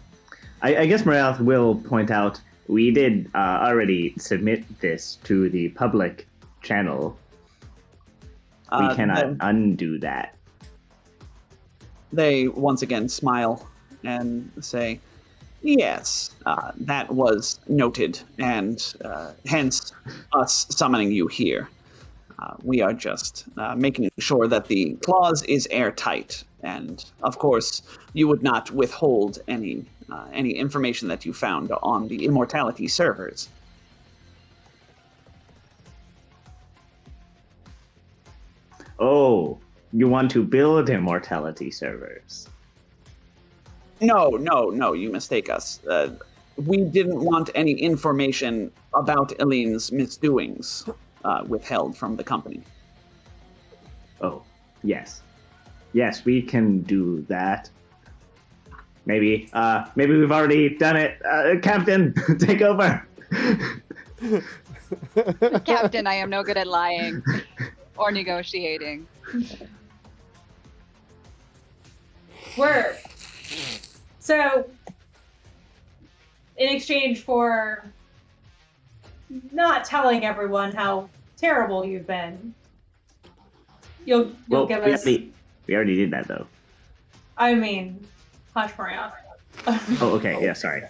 I guess Marath will point out we did already submit this to the public channel. We cannot undo that. They once again smile and say, yes, that was noted, and hence us summoning you here. We are just making sure that the clause is airtight, and of course, you would not withhold any information that you found on the Immortality servers. Oh, you want to build Immortality servers? No, you mistake us. We didn't want any information about Eileen's misdoings withheld from the company. Oh, yes. Yes, we can do that. Maybe we've already done it. Captain, take over. Captain, I am no good at lying or negotiating. So, in exchange for not telling everyone how terrible you've been, you'll give us. We already did that, though. I mean, hush, Maria. Oh, okay. Yeah, sorry.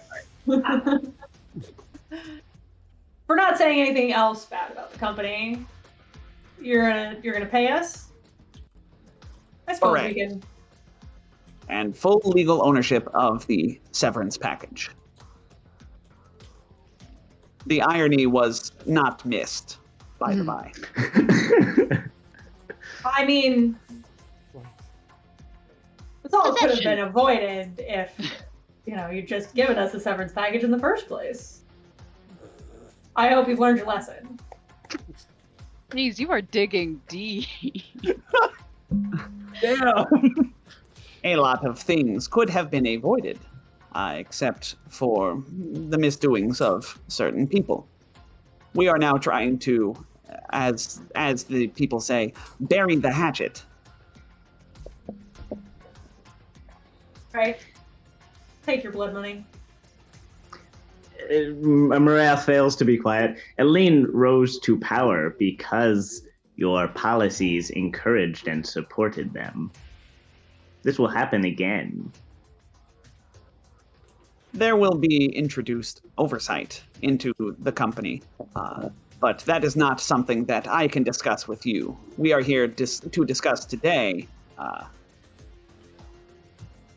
For not saying anything else bad about the company, you're gonna pay us. I suppose Correct. we can. And full legal ownership of the severance package. The irony was not missed, by the by. I mean, this all could have been avoided if, you'd just given us a severance package in the first place. I hope you've learned your lesson. Jeez, you are digging deep. Damn. A lot of things could have been avoided, except for the misdoings of certain people. We are now trying to, as the people say, bury the hatchet. Right? Take your blood money. Marath fails to be quiet. Eileen rose to power because your policies encouraged and supported them. This will happen again. There will be introduced oversight into the company, but that is not something that I can discuss with you. We are here to discuss today.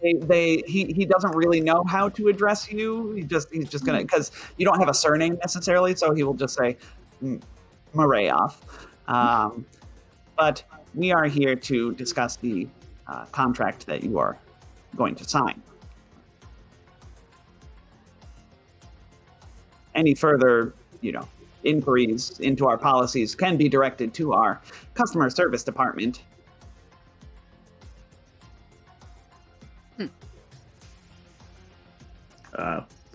He doesn't really know how to address you. He's just gonna, because you don't have a surname necessarily, so he will just say Marayoff. But we are here to discuss the contract that you are going to sign. Any further, inquiries into our policies can be directed to our customer service department.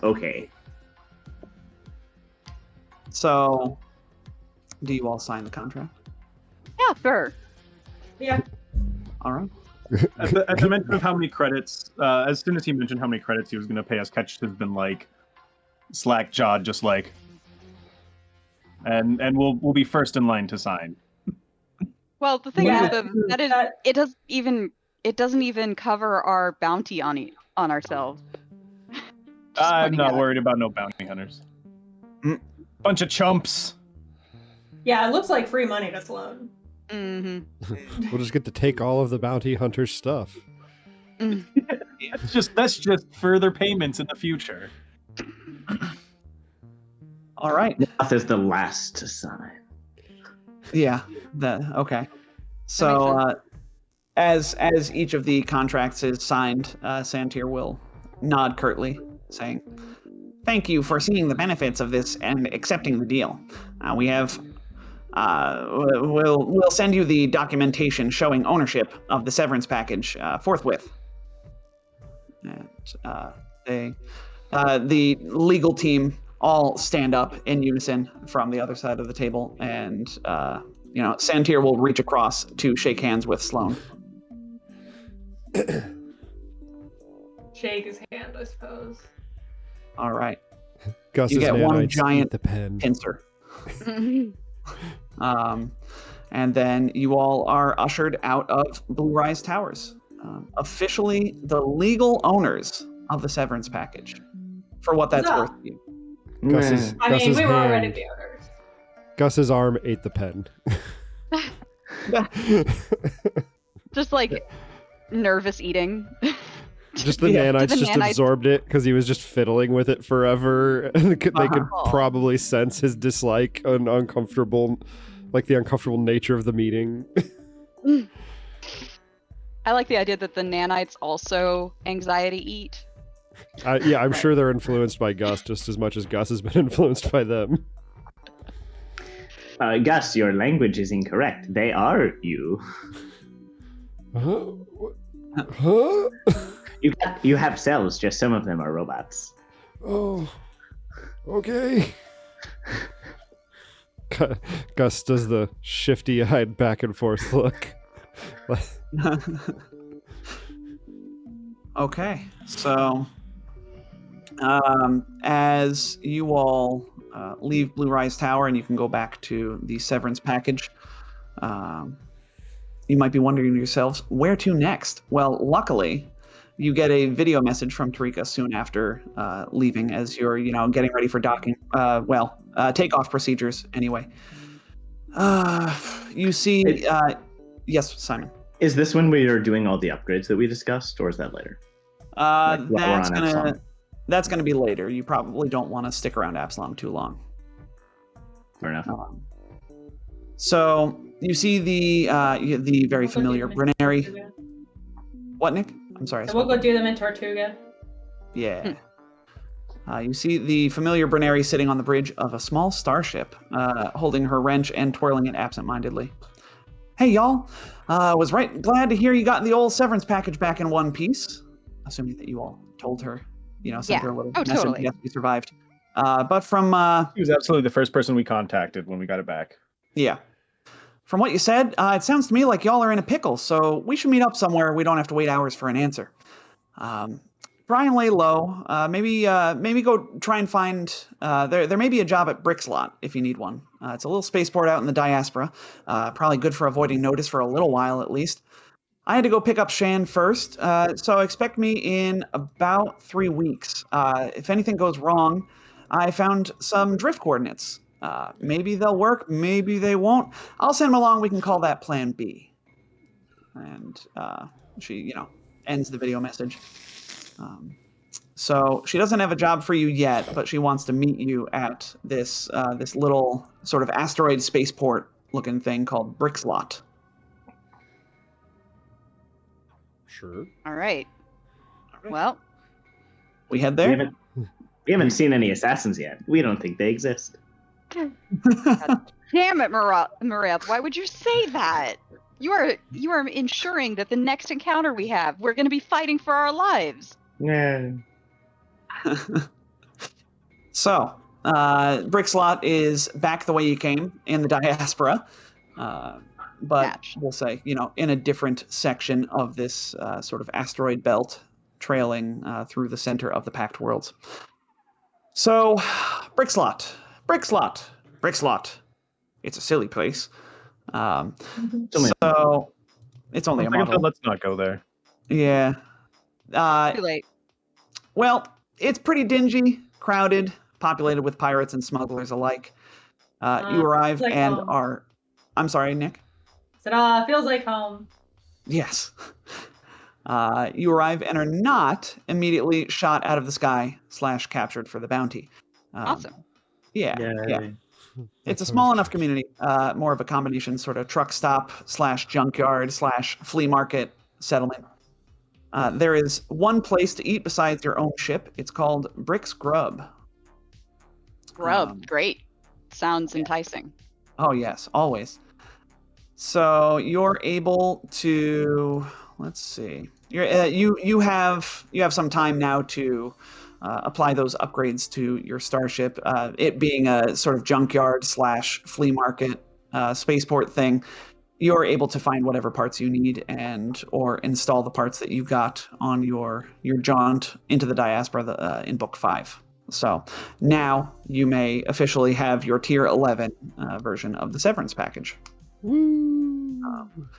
Okay. So, do you all sign the contract? Yeah, sure. Yeah. All right. At the mention of how many credits, as soon as he mentioned how many credits he was going to pay us, Ketch has been slack-jawed, just and we'll be first in line to sign. Well, the thing Yeah. is that is it doesn't even cover our bounty on ourselves. I'm not worried about no bounty hunters. Bunch of chumps. Yeah, it looks like free money to Sloan. Mm-hmm. We'll just get to take all of the bounty hunter's stuff. That's just further payments in the future. All right. Marath is the last to sign. Yeah. Okay. So, as each of the contracts is signed, Santir will nod curtly, saying, "Thank you for seeing the benefits of this and accepting the deal. We have. We'll send you the documentation showing ownership of the severance package forthwith." And the legal team all stand up in unison from the other side of the table, and Santir will reach across to shake hands with Sloane. Shake his hand, I suppose. All right. Gus's You get one nanites giant eat the pen. pincer. And then you all are ushered out of Blue Rise Towers, officially the legal owners of the severance package, for what that's Huzzah. worth to you. Gus's, I mean, Gus's we were hand, already the owners. Gus's arm ate the pen. Just like nervous eating. Just the Yeah. nanites The just nanites- absorbed it because he was just fiddling with it forever. And they could Uh-huh. probably sense his dislike and the uncomfortable nature of the meeting. I like the idea that the nanites also anxiety eat. Yeah, I'm sure they're influenced by Gus just as much as Gus has been influenced by them. Gus, your language is incorrect. They are you. Huh? Huh? You have cells, just some of them are robots. Oh, okay. Gus does the shifty-eyed back and forth look. Okay, so as you all leave Blue Rise Tower and you can go back to the severance package, you might be wondering to yourselves, where to next? Well, luckily, you get a video message from Tarika soon after leaving, as you're, getting ready for docking. Takeoff procedures, anyway. You see, yes, Simon. Is this when we are doing all the upgrades that we discussed, or is that later? Like, while we're That's on gonna Absalom? that's gonna be later. You probably don't want to stick around Absalom too long. Fair enough. So you see the very familiar Bruneri. What, Nick? I'm sorry. I So we'll spoke. go do them in Tortuga. Yeah. You see the familiar Bruneri sitting on the bridge of a small starship, holding her wrench and twirling it absentmindedly. Hey, y'all. Was glad to hear you got the old severance package back in one piece. Assuming that you all told her, sent Yeah. her a little Oh, message. totally. Yes, we survived. But from He was absolutely the first person we contacted when we got it back. yeah. From what you said, it sounds to me like y'all are in a pickle, so we should meet up somewhere we don't have to wait hours for an answer. Brian, lay low. Maybe go try and find. There may be a job at Brickslot if you need one. It's a little spaceport out in the diaspora. Probably good for avoiding notice for a little while at least. I had to go pick up Shan first, so expect me in about 3 weeks. If anything goes wrong, I found some drift coordinates. Maybe they'll work, maybe they won't. I'll send them along. We can call that Plan B. And she, ends the video message. So she doesn't have a job for you yet, but she wants to meet you at this little sort of asteroid spaceport looking thing called Brickslot. Sure. All right. Well, We head We there. haven't seen any assassins yet. We don't think they exist. damn it, Marath. Why would you say that? You are ensuring that the next encounter we have, we're going to be fighting for our lives. Yeah. So, Brickslot is back the way you came in the diaspora, but Match. we'll say, in a different section of this sort of asteroid belt trailing through the center of the Packed Worlds. So, Brickslot. It's a silly place. So, it's only a model. Let's not go there. Yeah. Too late. Well, it's pretty dingy, crowded, populated with pirates and smugglers alike. You arrive like and home. are... I'm sorry, Nick? Said, feels like home. Yes. You arrive and are not immediately shot out of the sky / captured for the bounty. Awesome. Yeah. It's a That small sounds enough community, more of a combination sort of truck stop / junkyard / flea market settlement. There is one place to eat besides your own ship. It's called Brick's Grub. Grub. Great. Sounds enticing. Oh, yes, always. So you're able to, let's see. You have some time now to apply those upgrades to your starship. It being a sort of junkyard / flea market spaceport thing, you're able to find whatever parts you need or install the parts that you got on your jaunt into the diaspora in Book 5. So now you may officially have your Tier 11 version of the Severance package. Woo!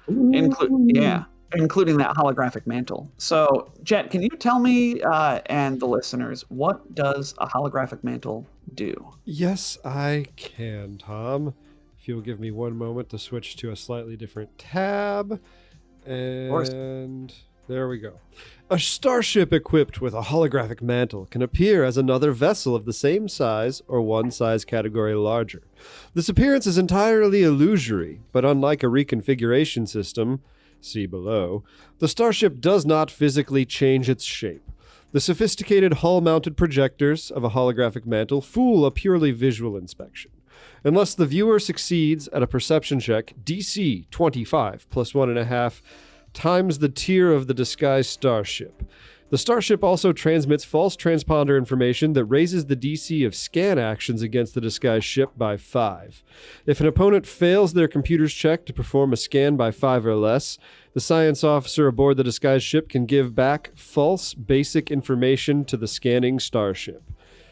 Including that holographic mantle. So, Jet, can you tell me and the listeners, what does a holographic mantle do? Yes, I can, Tom. If you'll give me one moment to switch to a slightly different tab. And there we go. A starship equipped with a holographic mantle can appear as another vessel of the same size or one size category larger. This appearance is entirely illusory, but unlike a reconfiguration system, see below, the starship does not physically change its shape. The sophisticated hull-mounted projectors of a holographic mantle fool a purely visual inspection. Unless the viewer succeeds at a perception check, DC 25 plus 1.5 times the tier of the disguised starship. The starship also transmits false transponder information that raises the DC of scan actions against the disguised ship by 5. If an opponent fails their computer's check to perform a scan by 5 or less, the science officer aboard the disguised ship can give back false basic information to the scanning starship.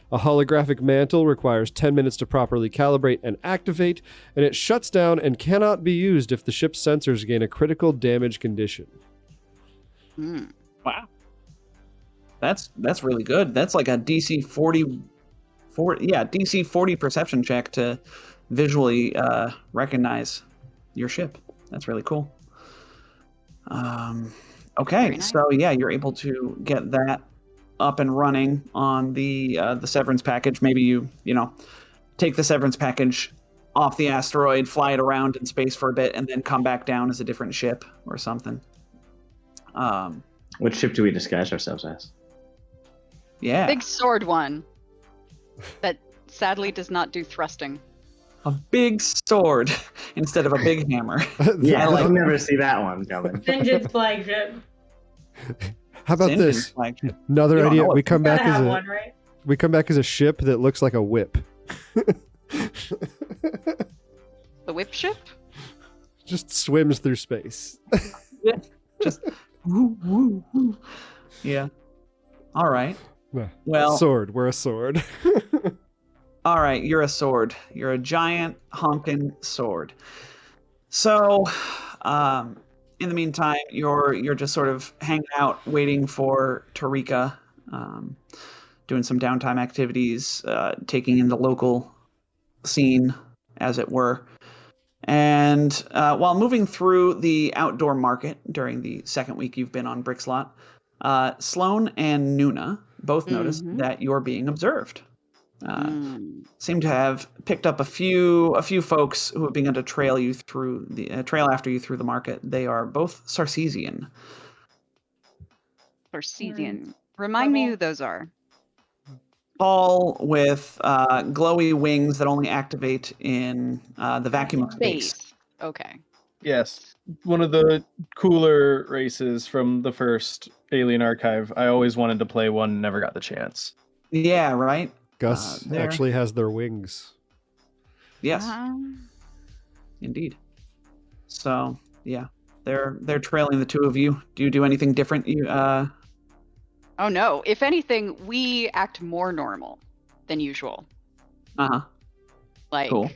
A holographic mantle requires 10 minutes to properly calibrate and activate, and it shuts down and cannot be used if the ship's sensors gain a critical damage condition. Wow. That's really good. That's like a DC 40 perception check to visually recognize your ship. That's really cool. Okay, nice. so yeah, you're able to get that up and running on the Severance package. Maybe you take the Severance package off the asteroid, fly it around in space for a bit, and then come back down as a different ship or something. What ship do we disguise ourselves as? Yeah. Big sword one that sadly does not do thrusting. A big sword instead of a big hammer. Yeah, I like- I'll never see that one coming. Sinjin's flagship. How about Sinjin's this? flagship. Another You don't idea. know We it. come Gotta back as have a one, right? a ship that looks like a whip. The whip ship? Just swims through space. Just woo, woo, woo. Yeah. All right. Well, Sword. We're a sword. all right, you're a sword. You're a giant honking sword. So, in the meantime, you're just sort of hanging out, waiting for Tarika, doing some downtime activities, taking in the local scene, as it were. And while moving through the outdoor market during the second week you've been on Brickslot, Sloan and Nuna both noticed that you're being observed. Seem to have picked up a few folks who have begun to trail after you through the market. They are both Sarcesian. Sarcesian. Remind me who those are. All with glowy wings that only activate in the vacuum of space. Okay. Yes, one of the cooler races from the first Alien Archive. I always wanted to play one, never got the chance. Yeah, right? Gus they're- actually has their wings. Yes, indeed. So, yeah, they're trailing the two of you. Do you do anything different? Oh no. If anything, we act more normal than usual. Uh-huh. Like, Cool.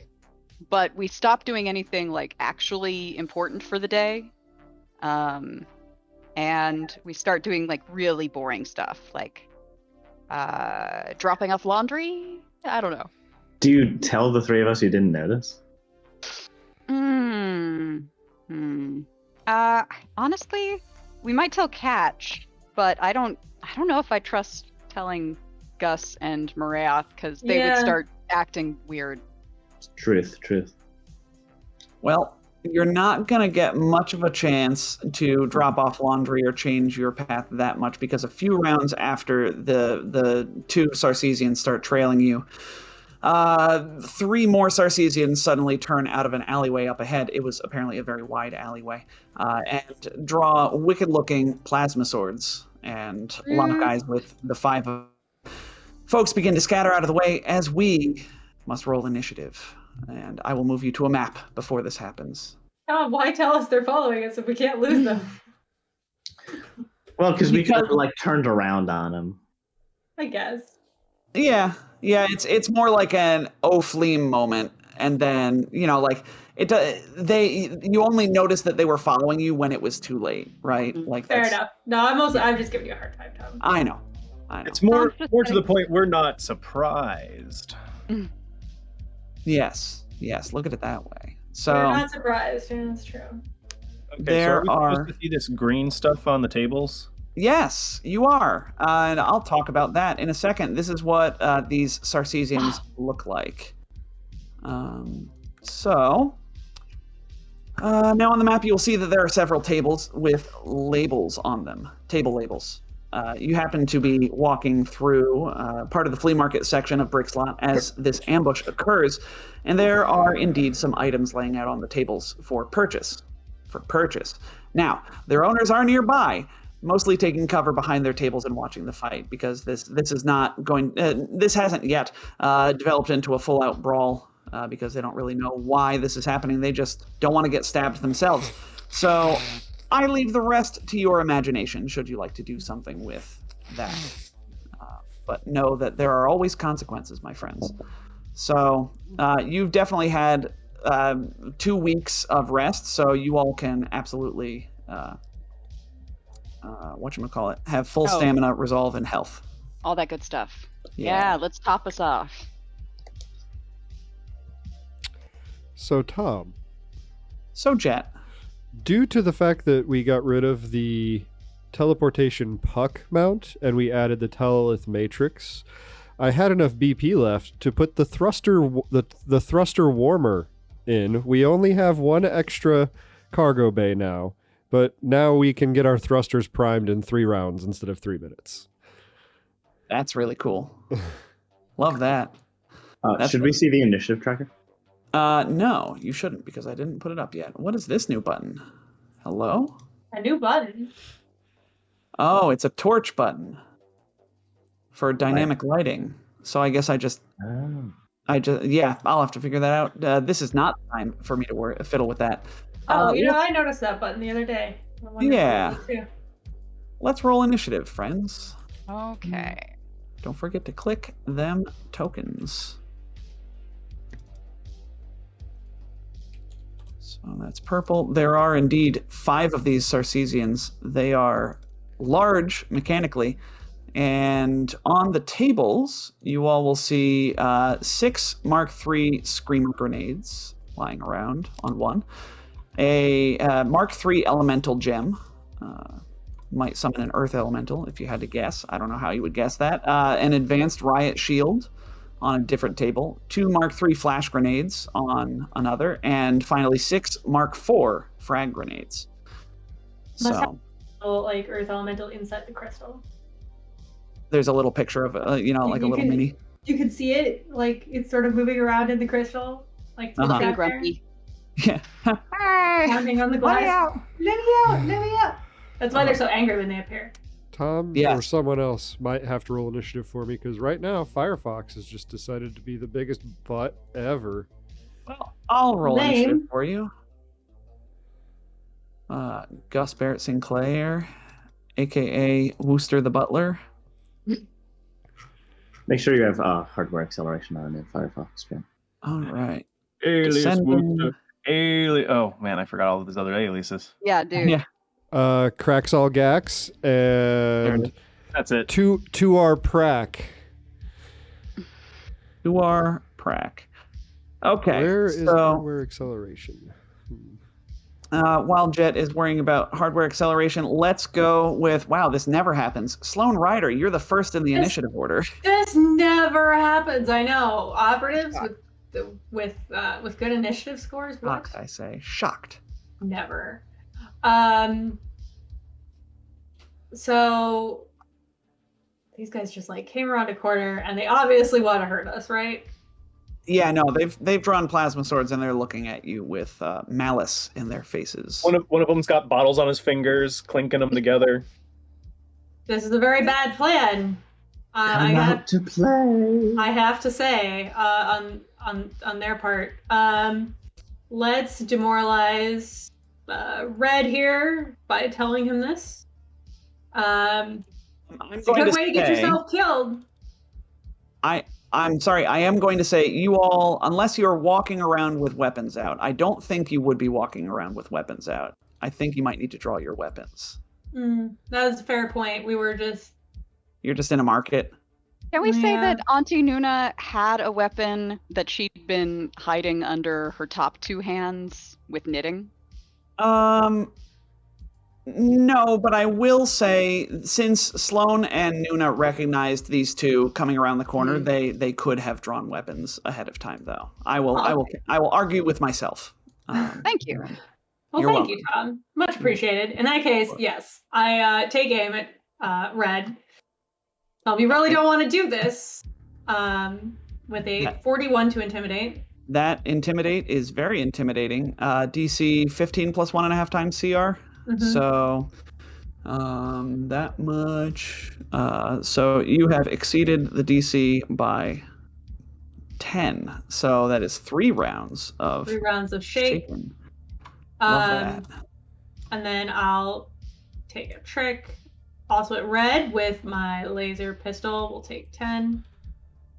but we stopped doing anything like actually important for the day. And we start doing like really boring stuff, like dropping off laundry. I don't know. Do you tell the three of us you didn't notice? Honestly, we might tell Catch, but I don't know if I trust telling Gus and Marath because they would Yeah. start acting weird. Truth. Well, you're not going to get much of a chance to drop off laundry or change your path that much because a few rounds after the two Sarcesians start trailing you, Three more Sarcesians suddenly turn out of an alleyway up ahead. It was apparently a very wide alleyway, and draw wicked-looking plasma swords and lock eyes with the five of folks. Begin to scatter out of the way as we must roll initiative. And I will move you to a map before this happens. Why tell us they're following us if we can't lose them? Well, because we kind of like turned around on him. I guess. Yeah, it's more like an O'Fleem moment, and then you only noticed that they were following you when it was too late, right? Like fair enough. No, I'm just giving you a hard time, Tom. I know. It's more to the point we're not surprised. Yes, look at it that way. So we're not surprised. Yeah, that's true. Okay, so are we supposed to see this green stuff on the tables? Yes, you are. And I'll talk about that in a second. This is what these Sarcesians look like. Now on the map, you'll see that there are several tables with labels on them. Table labels. You happen to be walking through part of the flea market section of Brickslot as this ambush occurs, and there are indeed some items laying out on the tables for purchase. Now, their owners are nearby, mostly taking cover behind their tables and watching the fight, because this is not going. This hasn't yet developed into a full-out brawl, because they don't really know why this is happening. They just don't want to get stabbed themselves. So I leave the rest to your imagination, should you like to do something with that. But know that there are always consequences, my friends. So you've definitely had 2 weeks of rest, so you all can absolutely have full stamina, resolve, and health. All that good stuff. Yeah, let's top us off. So, Tom. So, Jet. Due to the fact that we got rid of the teleportation puck mount and we added the Telelith matrix, I had enough BP left to put the thruster warmer in. We only have one extra cargo bay now, but now we can get our thrusters primed in 3 rounds instead of 3 minutes. That's really cool. Love that. Should we see the initiative tracker? No, you shouldn't, because I didn't put it up yet. What is this new button? Hello? A new button? Oh, it's a torch button for dynamic lighting. So I guess I'll have to figure that out. This is not the time for me to fiddle with that. I noticed that button the other day. Yeah. Let's roll initiative, friends. Okay. Don't forget to click them tokens. So that's purple. There are indeed 5 of these Sarcesians. They are large mechanically. And on the tables, you all will see 6 Mark III Screamer grenades lying around on one. A Mark III Elemental Gem. Might summon an Earth Elemental if you had to guess. I don't know how you would guess that. An Advanced Riot Shield on a different table. 2 Mark III Flash Grenades on another. And finally 6 Mark IV Frag Grenades. Must have like Earth Elemental inside the crystal. There's a little picture of like a little mini. You can see it, like it's sort of moving around in the crystal, like Looking grumpy. Yeah. Pounding on the glass. Let me out! That's why they're so angry when they appear. Tom or someone else might have to roll initiative for me, because right now Firefox has just decided to be the biggest butt ever. Well, I'll roll initiative for you. Gus Barrett Sinclair, aka Wooster the Butler. Make sure you have hardware acceleration on in Firefox, Jim. All right. Alias Wooster. Oh man, I forgot all of these other aliases. Yeah, dude. Yeah. Cracks all Gax and that's it. To our Prack. To our Prack. Okay. Where is hardware acceleration? While Jet is worrying about hardware acceleration, let's go with, wow, this never happens. Sloan Ryder, you're the first in the initiative order. This never happens. I know. Operatives with good initiative scores. Shocked, I say. Shocked. Never. So these guys just like came around a corner and they obviously want to hurt us, right? Yeah, no, they've drawn plasma swords and they're looking at you with malice in their faces. One of them's got bottles on his fingers, clinking them together. This is a very bad plan. Come out to play. I have to say, on their part, let's demoralize Red here by telling him this. It's a good way to get yourself killed. I'm sorry, I am going to say you all, unless you're walking around with weapons out, I don't think you would be walking around with weapons out. I think you might need to draw your weapons. That was a fair point. You're just in a market. Can we say that Auntie Nuna had a weapon that she'd been hiding under her top two hands with knitting? No, but I will say, since Sloane and Nuna recognized these two coming around the corner, they could have drawn weapons ahead of time. Though I will argue with myself. Thank you. Well, thank you, Tom. Much appreciated. In that case, yes, I take aim at Red. You really don't want to do this with a 41 to intimidate. That intimidate is very intimidating. DC 15 plus 1.5 times CR. So that much. So you have exceeded the DC by 10. So that is 3 rounds of shaking. Love that. And then I'll take a trick. Also at Red with my laser pistol. We'll take 10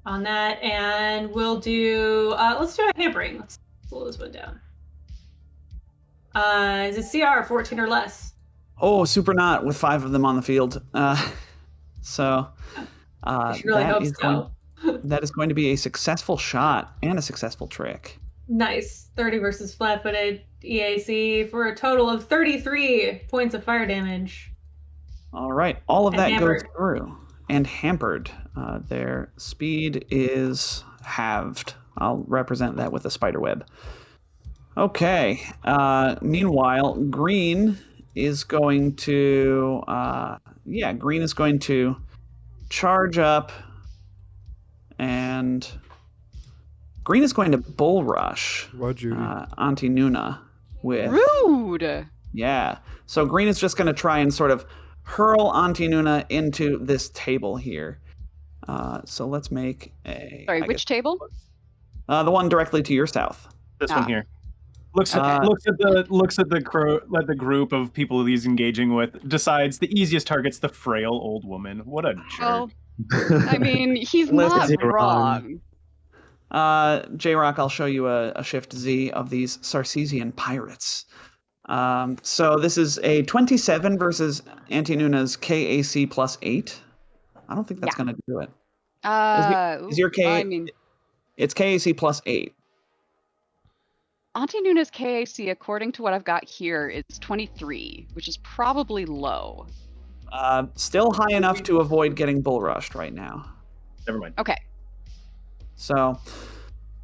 on that. And we'll do, let's do a hampering. Let's slow this one down. Is it CR 14 or less? Oh, super not with 5 of them on the field. So really hope so. That is going to be a successful shot and a successful trick. Nice. 30 versus flat-footed EAC for a total of 33 points of fire damage. All right. All of that goes through. And hampered. Their speed is halved. I'll represent that with a spider web. Okay. Meanwhile, Green is going to charge up, and Green is going to bull rush Auntie Nuna with rude. Yeah. So Green is just going to try and sort of hurl Auntie Nuna into this table here. So let's make a. Sorry, which table? The one directly to your south. This one here. Looks at the group of people he's engaging with. Decides the easiest target's the frail old woman. What a jerk! Well, I mean, he's not wrong. J-Rock, I'll show you a Shift Z of these Sarcesian pirates. So this is a 27 versus Auntie Nuna's KAC plus 8. I don't think that's going to do it. Is your K? I mean, it's KAC plus 8. Auntie Nuna's KAC, according to what I've got here, is 23, which is probably low. Still high enough to avoid getting bull rushed right now. Never mind. Okay. So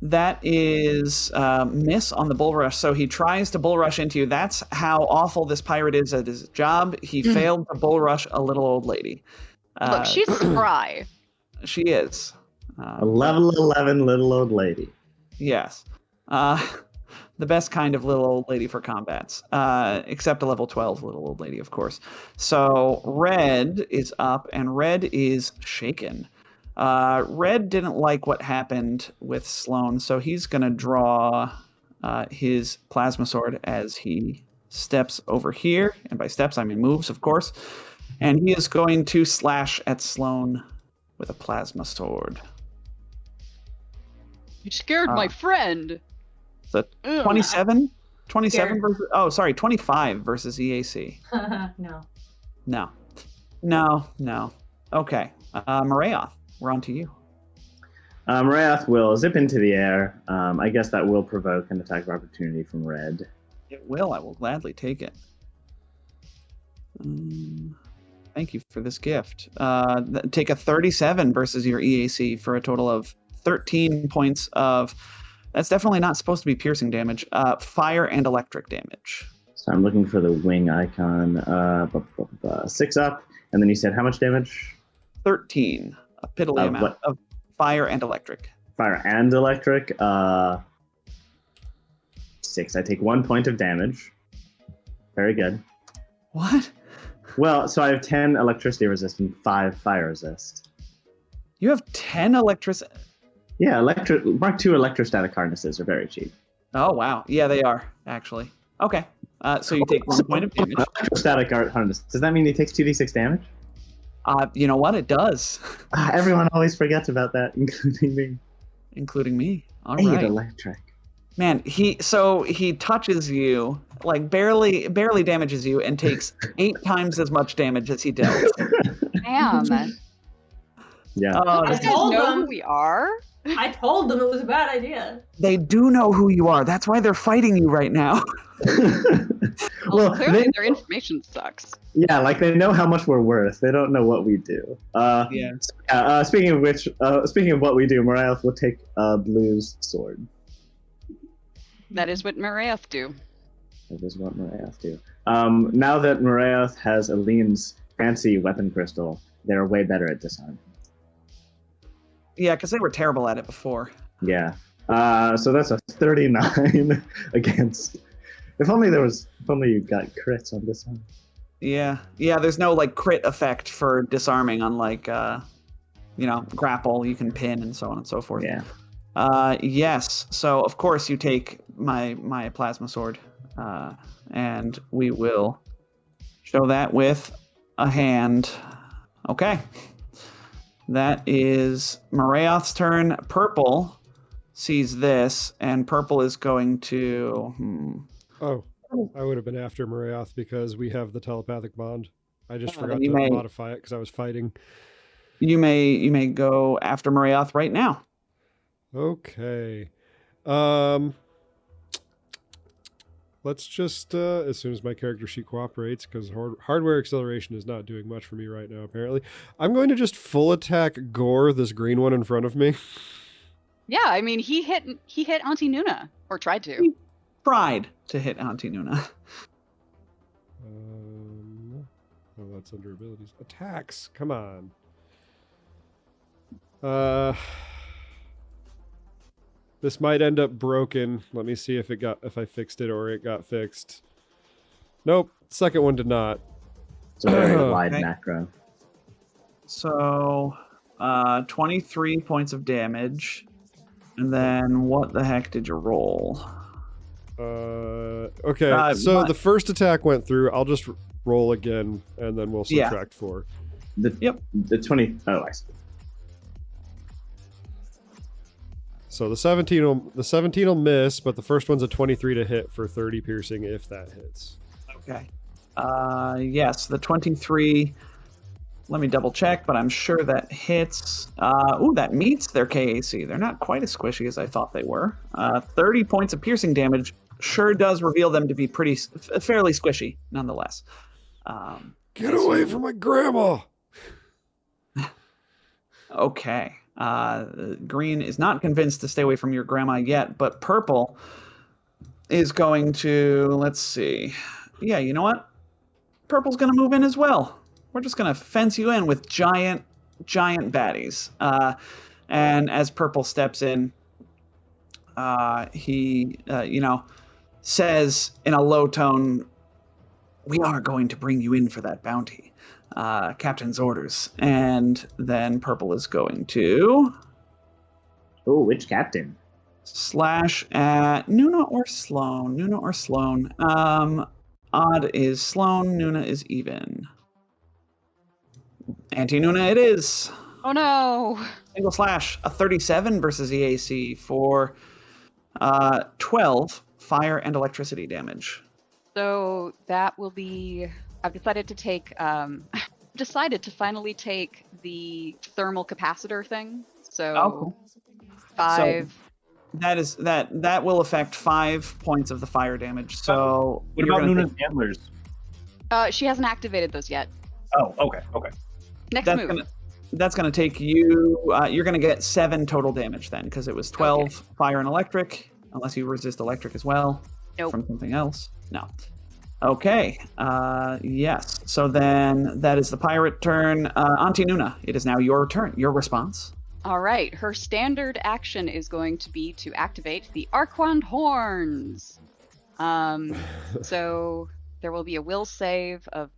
that is miss on the bull rush. So he tries to bull rush into you. That's how awful this pirate is at his job. He failed to bull rush a little old lady. Look, she's spry. She is. A level 11 little old lady. Yes. The best kind of little old lady for combats, except a level 12 little old lady, of course. So Red is up, and Red is shaken. Red didn't like what happened with Sloane, so he's going to draw his plasma sword as he steps over here. And by steps, I mean moves, of course. And he is going to slash at Sloane with a plasma sword. You scared my friend. So 27? 27 versus... Oh, sorry, 25 versus EAC. No. Okay. Marayoth, we're on to you. Marayoth will zip into the air. I guess that will provoke an attack of opportunity from Red. It will. I will gladly take it. Thank you for this gift. Take a 37 versus your EAC for a total of 13 points of... That's definitely not supposed to be piercing damage. Fire and electric damage. So I'm looking for the wing icon. 6 up. And then you said how much damage? 13. A piddly amount of fire and electric. fire and electric. 6. I take 1 point of damage. Very good. What? Well, so I have 10 electricity resist and 5 fire resist. You have 10 electricity. Yeah, Mark II electrostatic harnesses are very cheap. Oh, wow. Yeah, they are, actually. Okay. So you take 1 point of damage. Electrostatic harness. Does that mean he takes 2d6 damage? You know what? It does. Everyone always forgets about that, including me. Including me. All 8 right. electric. Man, he touches you, like barely damages you, and takes 8 times as much damage as he dealt. Damn. Yeah. Oh, I Does he told know them. who we are? I told them it was a bad idea. they do know who you are. That's why they're fighting you right now. Well, clearly their information sucks. Yeah, like they know how much we're worth. They don't know what we do. Yeah. Speaking of which, speaking of what we do, Mariah will take Blue's sword. That is what Maraeth do. That is what Mariah do. Now that Mariah has Aline's fancy weapon crystal, they're way better at disarm. Yeah, because they were terrible at it before. Yeah. So that's a 39 against. If only you got crits on this one. Yeah. Yeah, there's no like crit effect for disarming, unlike grapple, you can pin and so on and so forth. Yeah. Yes. So of course you take my plasma sword, and we will show that with a hand. Okay. That is Marath's turn. Purple sees this, and Purple is going to. Oh, I would have been after Marath because we have the telepathic bond. I just forgot you to may- modify it because I was fighting. You may go after Marath right now. Okay. Let's just, as soon as my character sheet cooperates, because hardware acceleration is not doing much for me right now, apparently. I'm going to just full attack Gore, this green one in front of me. Yeah, I mean, he hit Auntie Nuna, or tried to. Tried to hit Auntie Nuna. Oh, that's under abilities. Attacks, come on. This might end up broken. Let me see if I fixed it or it got fixed. Nope, second one did not. It's a very wide Okay. macro. So, 23 points of damage. And then what the heck did you roll? Okay, so my- the first attack went through. I'll just roll again, and then we'll Yeah. subtract 4. The 20. Oh, I see. So the 17 will miss, but the first one's a 23 to hit for 30 piercing if that hits. Okay. Yes, the 23. Let me double check, but I'm sure that hits. That meets their KAC. They're not quite as squishy as I thought they were. 30 points of piercing damage sure does reveal them to be fairly squishy, nonetheless. Get away from my grandma! Okay. Green is not convinced to stay away from your grandma yet, but Purple is going to, let's see. Yeah, you know what? Purple's going to move in as well. We're just going to fence you in with giant baddies. And as Purple steps in, he, says in a low tone, "We are going to bring you in for that bounty. Captain's orders." And then Purple is going to Oh, which captain? slash at Nuna or Sloan. Odd is Sloan, Nuna is even. Anti-Nuna it is. Oh no! Single slash, a 37 versus EAC for 12 fire and electricity damage. So that will be. I've decided to take. Decided to finally take the thermal capacitor thing. So cool. 5. That will affect 5 points of the fire damage. So What you're about gonna Nuna's antlers? She hasn't activated those yet. Oh, okay. Next that's move. That's gonna take you. You're gonna get 7 total damage then, because it was 12 fire and electric, unless you resist electric as well. Nope. From something else. No. Okay. Yes. So then that is the pirate turn. Auntie Nuna, it is now your turn. Your response. All right, her standard action is going to be to activate the Arquand Horns. So there will be a will save of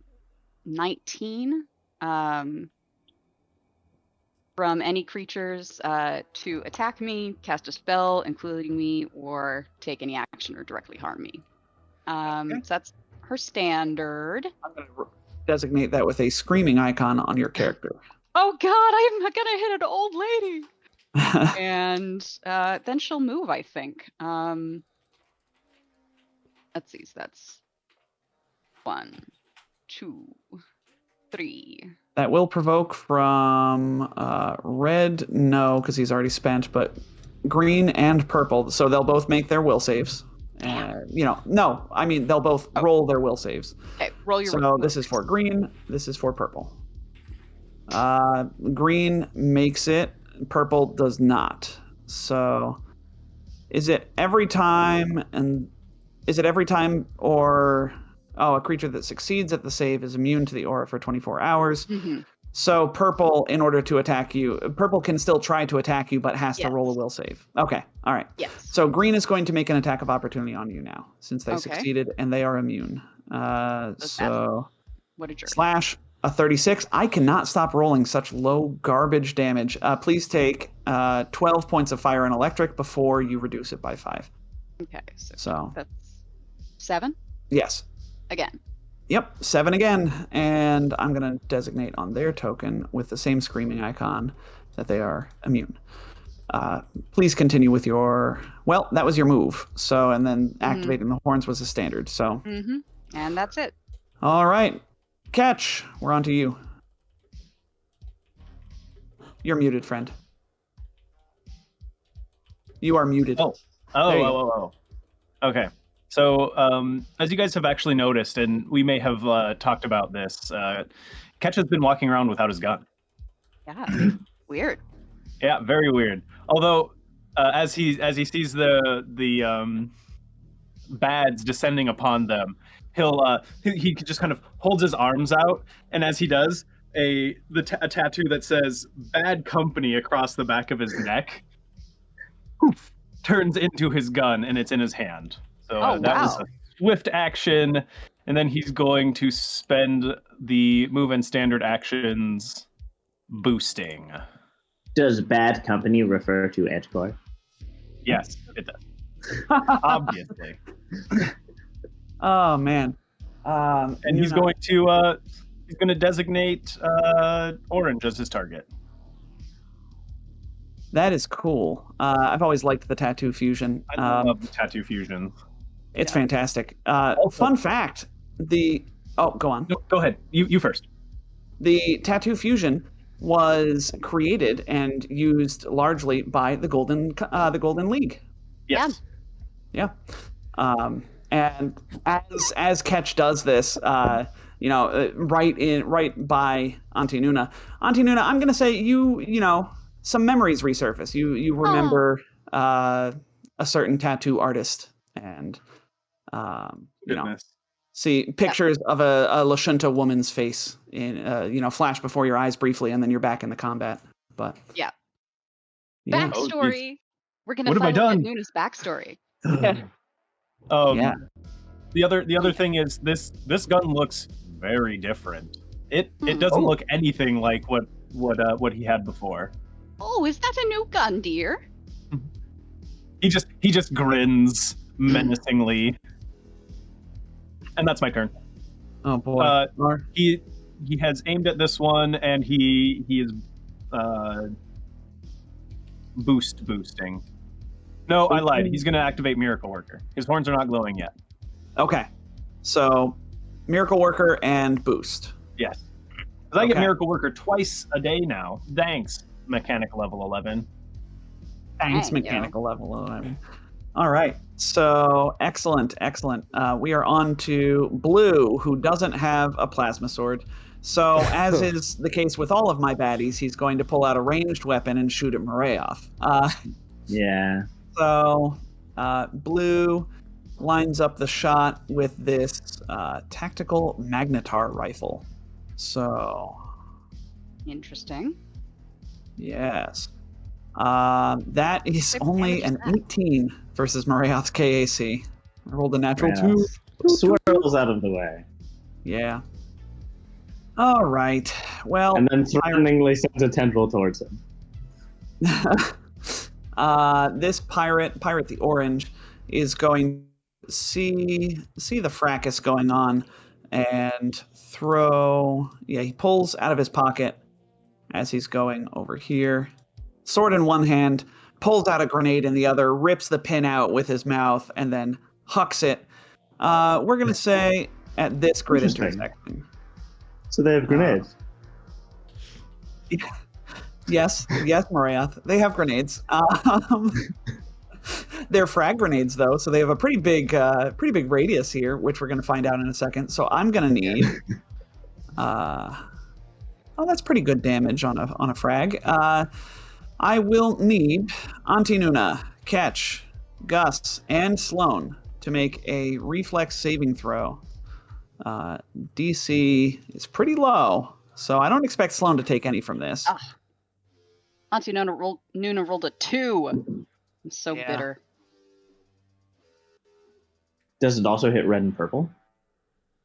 19 from any creatures to attack me, cast a spell, including me, or take any action or directly harm me. So that's her standard. I'm going to designate that with a screaming icon on your character. Oh God, I'm gonna hit an old lady. And then she'll move, I think. Let's see, so that's 1, 2, 3. That will provoke from red, no, because he's already spent, but green and purple. So they'll both make their will saves. No, I mean, they'll both roll their will saves. Okay, roll your So this is for green, this is for purple. Green makes it, purple does not. So is it every time or a creature that succeeds at the save is immune to the aura for 24 hours. Mm-hmm. So purple, in order to attack you, purple can still try to attack you, but has to roll a will save. Okay, all right. Yes. So green is going to make an attack of opportunity on you now, since they Okay. succeeded and they are immune. So What a jerk. slash a 36. I cannot stop rolling such low garbage damage. Please take 12 points of fire and electric before you reduce it by 5. Okay, So that's 7 yes. again. Yep, 7 again, and I'm going to designate on their token with the same screaming icon that they are immune. Please continue with your... Well, that was your move, so, and then activating the horns was a standard, so... Mm-hmm. And that's it. All right, Catch, we're on to you. You're muted, friend. You are muted. Oh. Okay. So, as you guys have actually noticed, and we may have talked about this, Ketch has been walking around without his gun. Yeah. Weird. Yeah, very weird. Although, as he sees the bads descending upon them, he just kind of holds his arms out, and as he does, a tattoo that says "Bad Company" across the back of his neck, poof, turns into his gun, and it's in his hand. So that was a swift action, and then he's going to spend the move and standard actions boosting. Does Bad Company refer to Edgecore? Yes, it does. Obviously. Oh, man. And he's going to designate orange as his target. That is cool. I've always liked the tattoo fusion. I love the tattoo fusion. It's fantastic. Fun fact, go on. No, go ahead. You first. The tattoo fusion was created and used largely by the Golden League. Yes. Yeah. And as Ketch does this, right by Auntie Nuna. Auntie Nuna, I'm gonna say some memories resurface. You remember a certain tattoo artist, and see pictures of a Lashunta woman's face in flash before your eyes briefly, and then you're back in the combat. But yeah. Yeah. Backstory. We're gonna What have I finally done? get Nuna's backstory. Yeah. The other thing is this gun looks very different. It doesn't look anything like what he had before. Oh, is that a new gun, dear? He just grins menacingly. And that's my turn. Oh boy. He has aimed at this one, and he is boosting. No, I lied. He's going to activate Miracle Worker. His horns are not glowing yet. Okay. So, Miracle Worker and boost. Yes. Because I get Miracle Worker twice a day now. Thanks, Mechanical level 11. Thanks, Mechanical level 11. All right. So, excellent. We are on to Blue, who doesn't have a plasma sword. So, as is the case with all of my baddies, he's going to pull out a ranged weapon and shoot at Marayoth. Yeah. So, Blue lines up the shot with this tactical magnetar rifle. So, Interesting. yes. That is What only damage an is that? 18 versus Marayoth's KAC. I rolled a natural Marayoth 2. swirls out of the way, Yeah. All right. Well, and then threateningly sends a tendril towards him. this Pirate the Orange, is going to see the fracas going on and throw. Yeah, he pulls out of his pocket as he's going over here. Sword in one hand, pulls out a grenade in the other, rips the pin out with his mouth, and then hucks it. We're going to say at this grid Interesting. intersection. So they have grenades. Yes, Marayoth. They have grenades. They're frag grenades, though, so they have a pretty big radius here, which we're going to find out in a second. So I'm going to need. That's pretty good damage on a frag. I will need Auntie Nuna, Ketch, Gus, and Sloan to make a reflex saving throw. DC is pretty low, so I don't expect Sloan to take any from this. Auntie Nuna rolled a 2. I'm so Yeah. bitter. Does it also hit red and purple?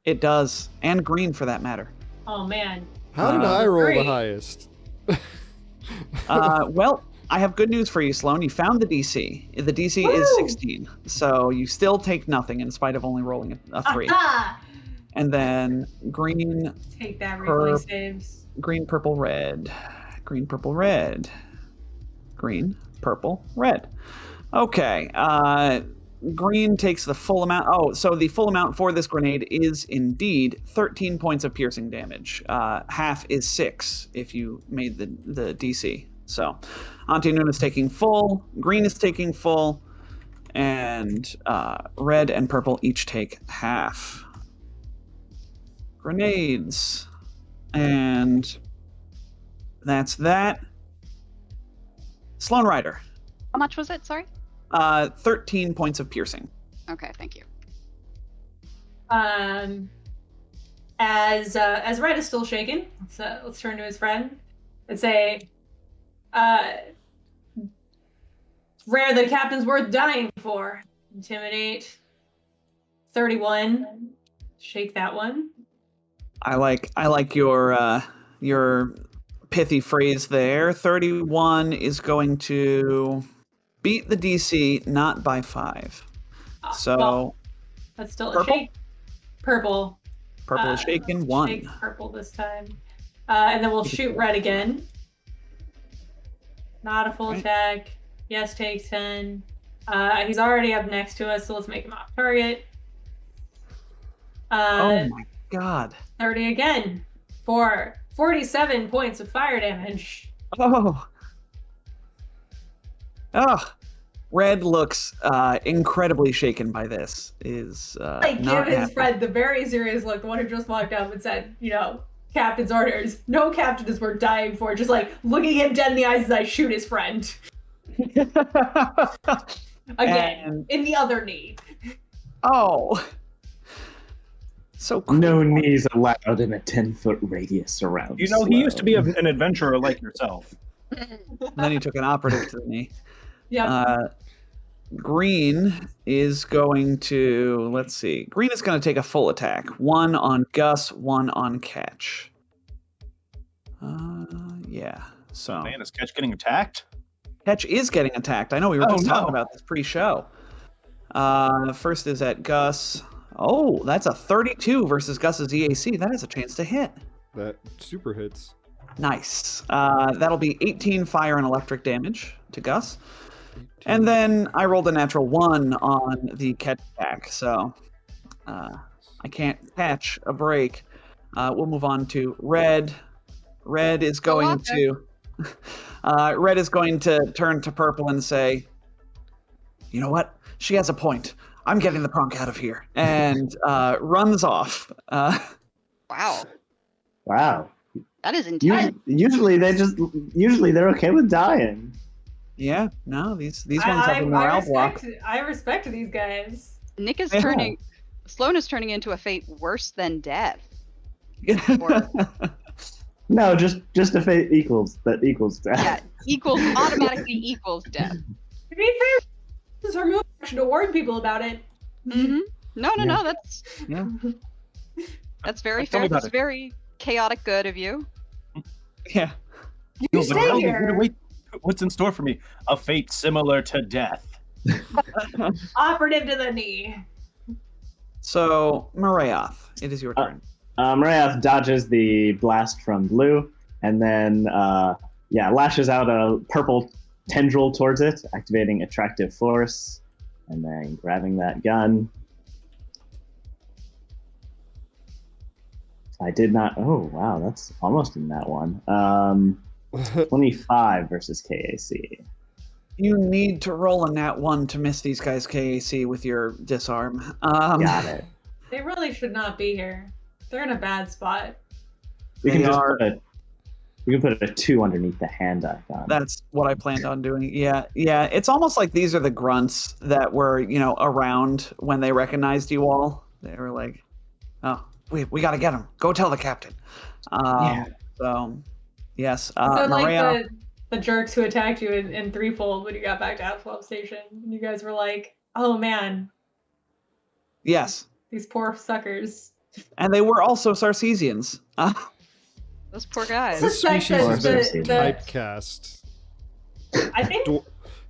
It does, and green for that matter. Oh man. How did I roll the Great. highest? Well, I have good news for you, Sloan. You found the DC. The DC is Woo! 16, so you still take nothing in spite of only rolling a 3. Ah! And then green, Take that Herb. reflex saves. green, purple, red. Green, purple, red. Green, purple, red. Okay. Green takes the full amount. Oh, so the full amount for this grenade is indeed 13 points of piercing damage. Half is 6 if you made the DC. So Auntie Nuna's taking full, green is taking full, and red and purple each take half. Grenades. And that's that. Sloan Rider. How much was it? Sorry? 13 points of piercing. Okay, thank you. As Red is still shaken, let's turn to his friend and say, rare that a captain's worth dying for. Intimidate. 31. Shake that one. I like your pithy phrase there. 31 is going to beat the DC, not by 5. So Well, that's still a purple? shake. Purple. purple is shaken 1. Shake purple this time. And then we'll shoot red again. Not a full Okay. attack. Yes, takes 10. He's already up next to us, so let's make him off target. Oh my god. 30 again for 47 points of fire damage. Oh. Oh. Red looks incredibly shaken by this. I give not his happy. friend the very serious look, the one who just walked up and said, captain's orders. No captain is worth dying for. Just like looking him dead in the eyes as I shoot his friend. Again, And- in the other knee. Oh. So cool. No knees allowed in a 10-foot radius around. He used to be an adventurer like yourself. And then he took an operative to the knee. Yep. Green is going to, let's see. Green is going to take a full attack. 1 on Gus, 1 on Catch. Yeah. So Man, is Catch getting attacked? Catch is getting attacked. I know we were Oh, just no. talking about this pre-show. First is at Gus. Oh, that's a 32 versus Gus's EAC. That has a chance to hit. That super hits. Nice. That'll be 18 fire and electric damage to Gus. And then I rolled a natural 1 on the catch attack, so I can't catch a break. We'll move on to Red. Red is going to Red is going to turn to Purple and say, "You know what? She has a point. I'm getting the pronk out of here," and runs off. Wow. Wow. That is intense. Usually they're okay with dying. Yeah, no, these ones have a I morale block. respect these guys. Nick is Yeah. Sloan is turning into a fate worse than death. No, just a fate equals death. Yeah, automatically equals death. To be fair, this is her move action to warn people about it. Mm-hmm. No, Yeah. That's very Tell me fair. about That's it. very chaotic good of you. Yeah. You stay here. Wait, what's in store for me? A fate similar to death. Operative to the knee. So, Marayoth, it is your turn. Marayoth dodges the blast from blue, and then lashes out a purple tendril towards it, activating Attractive Force, and then grabbing that gun. I did not. Oh wow, that's almost in that one. 25 versus KAC. You need to roll a nat 1 to miss these guys' KAC with your disarm. Got it. They really should not be here. They're in a bad spot. We can They just are- put a 2 underneath the hand icon. That's what I planned on doing. Yeah. It's almost like these are the grunts that were, around when they recognized you all. They were like, "Oh, we got to get him. Go tell the captain." So, yes, So Maria. like the jerks who attacked you in threefold when you got back to Outflow Station. You guys were like, "Oh man, Yes, these poor suckers." and they were also Sarcesians. Those poor guys. This Suspect species that has been the- typecast. I think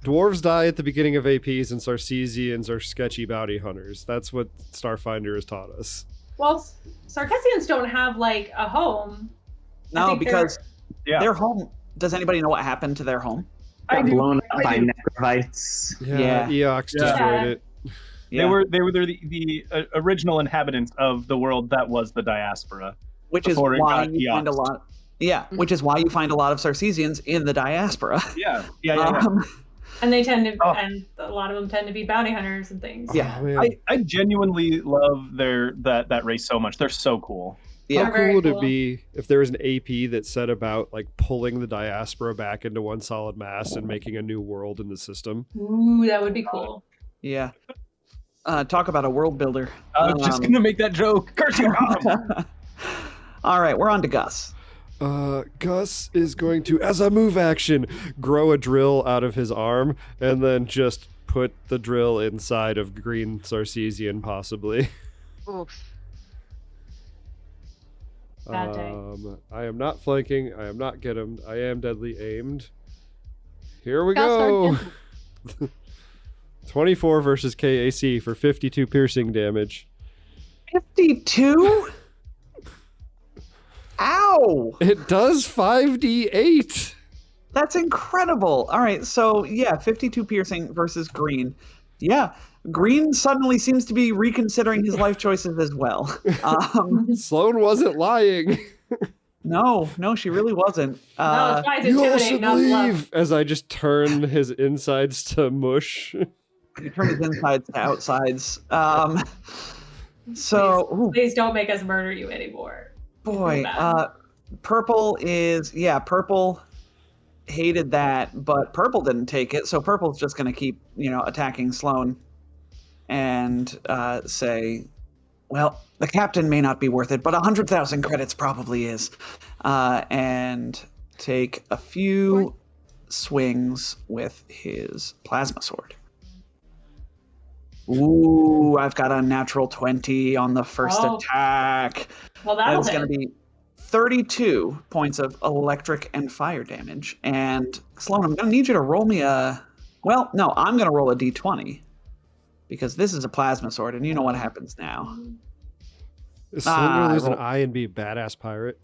Dwarves die at the beginning of APs, and Sarcesians are sketchy bounty hunters. That's what Starfinder has taught us. well, Sarkessians don't have like a home. I No, think because Yeah. their home. Does anybody know what happened to their home? I Got do. blown up I by do. necrovites. Yeah. Eox Yeah. destroyed it. Yeah. They were the original inhabitants of the world that was the diaspora. Which is before it why got you find a Eoxed. lot. Yeah, which is why you find a lot of Sarcesians in the diaspora. Yeah. And they tend to, Oh. and a lot of them tend to be bounty hunters and things. Yeah. Oh, man. I genuinely love that race so much. They're so cool. Yeah. How Very cool would cool. it be if there was an AP that set about like pulling the diaspora back into one solid mass and making a new world in the system? Ooh, that would be cool. Yeah. Talk about a world builder. Just gonna make that joke. Cartoon Rob. All right, we're on to Gus. Gus is going to, as a move action, grow a drill out of his arm and then just put the drill inside of Green Sarcesian, possibly. Oof. Bad day. I am not flanking. I am not get him. I am deadly aimed. Here we Gus, go. Sergeant. 24 versus KAC for 52 piercing damage. 52? Ow! It does 5d8. That's incredible. All right, so yeah, 52 piercing versus Green. Yeah, Green suddenly seems to be reconsidering his life choices as well. Sloane wasn't lying. No, she really wasn't. No, it's fine. It's You all intimidating, should not bluff. leave. As I just turn his insides to mush. You turn his insides to outsides. So, ooh, Please don't make us murder you anymore. boy, bad. Purple Purple hated that, but Purple didn't take it, so Purple's just going to keep, attacking Sloane and say, well, the captain may not be worth it, but 100,000 credits probably is. And take a few swings with his plasma sword. Ooh, I've got a natural 20 on the first Oh. attack. Well, that'll That's going to hit. be 32 points of electric and fire damage. And Sloane, I'm going to need you to roll me a... Well, no, I'm going to roll a d20. Because this is a plasma sword, and you know what happens now. Is Sloane gonna lose an roll- eye and be a badass pirate?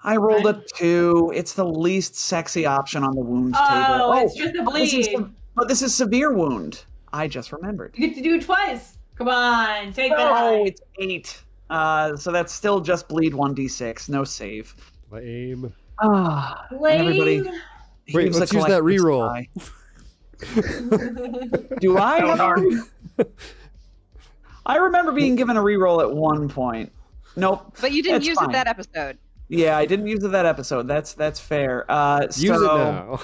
I rolled a 2. It's the least sexy option on the wounds table. Oh, it's just a bleed. But this is severe wound. I just remembered. You get to do it twice. Come on, take that. Oh, it's 8. So that's still just bleed 1d6. No save. Lame. Ah, and Lame. everybody. Wait, heaves a let's use that collective reroll. sigh. Do I? have a- I remember being given a reroll at one point. Nope. But you didn't That's use fine. it that episode. Yeah, I didn't use it that episode. That's fair. Use it now.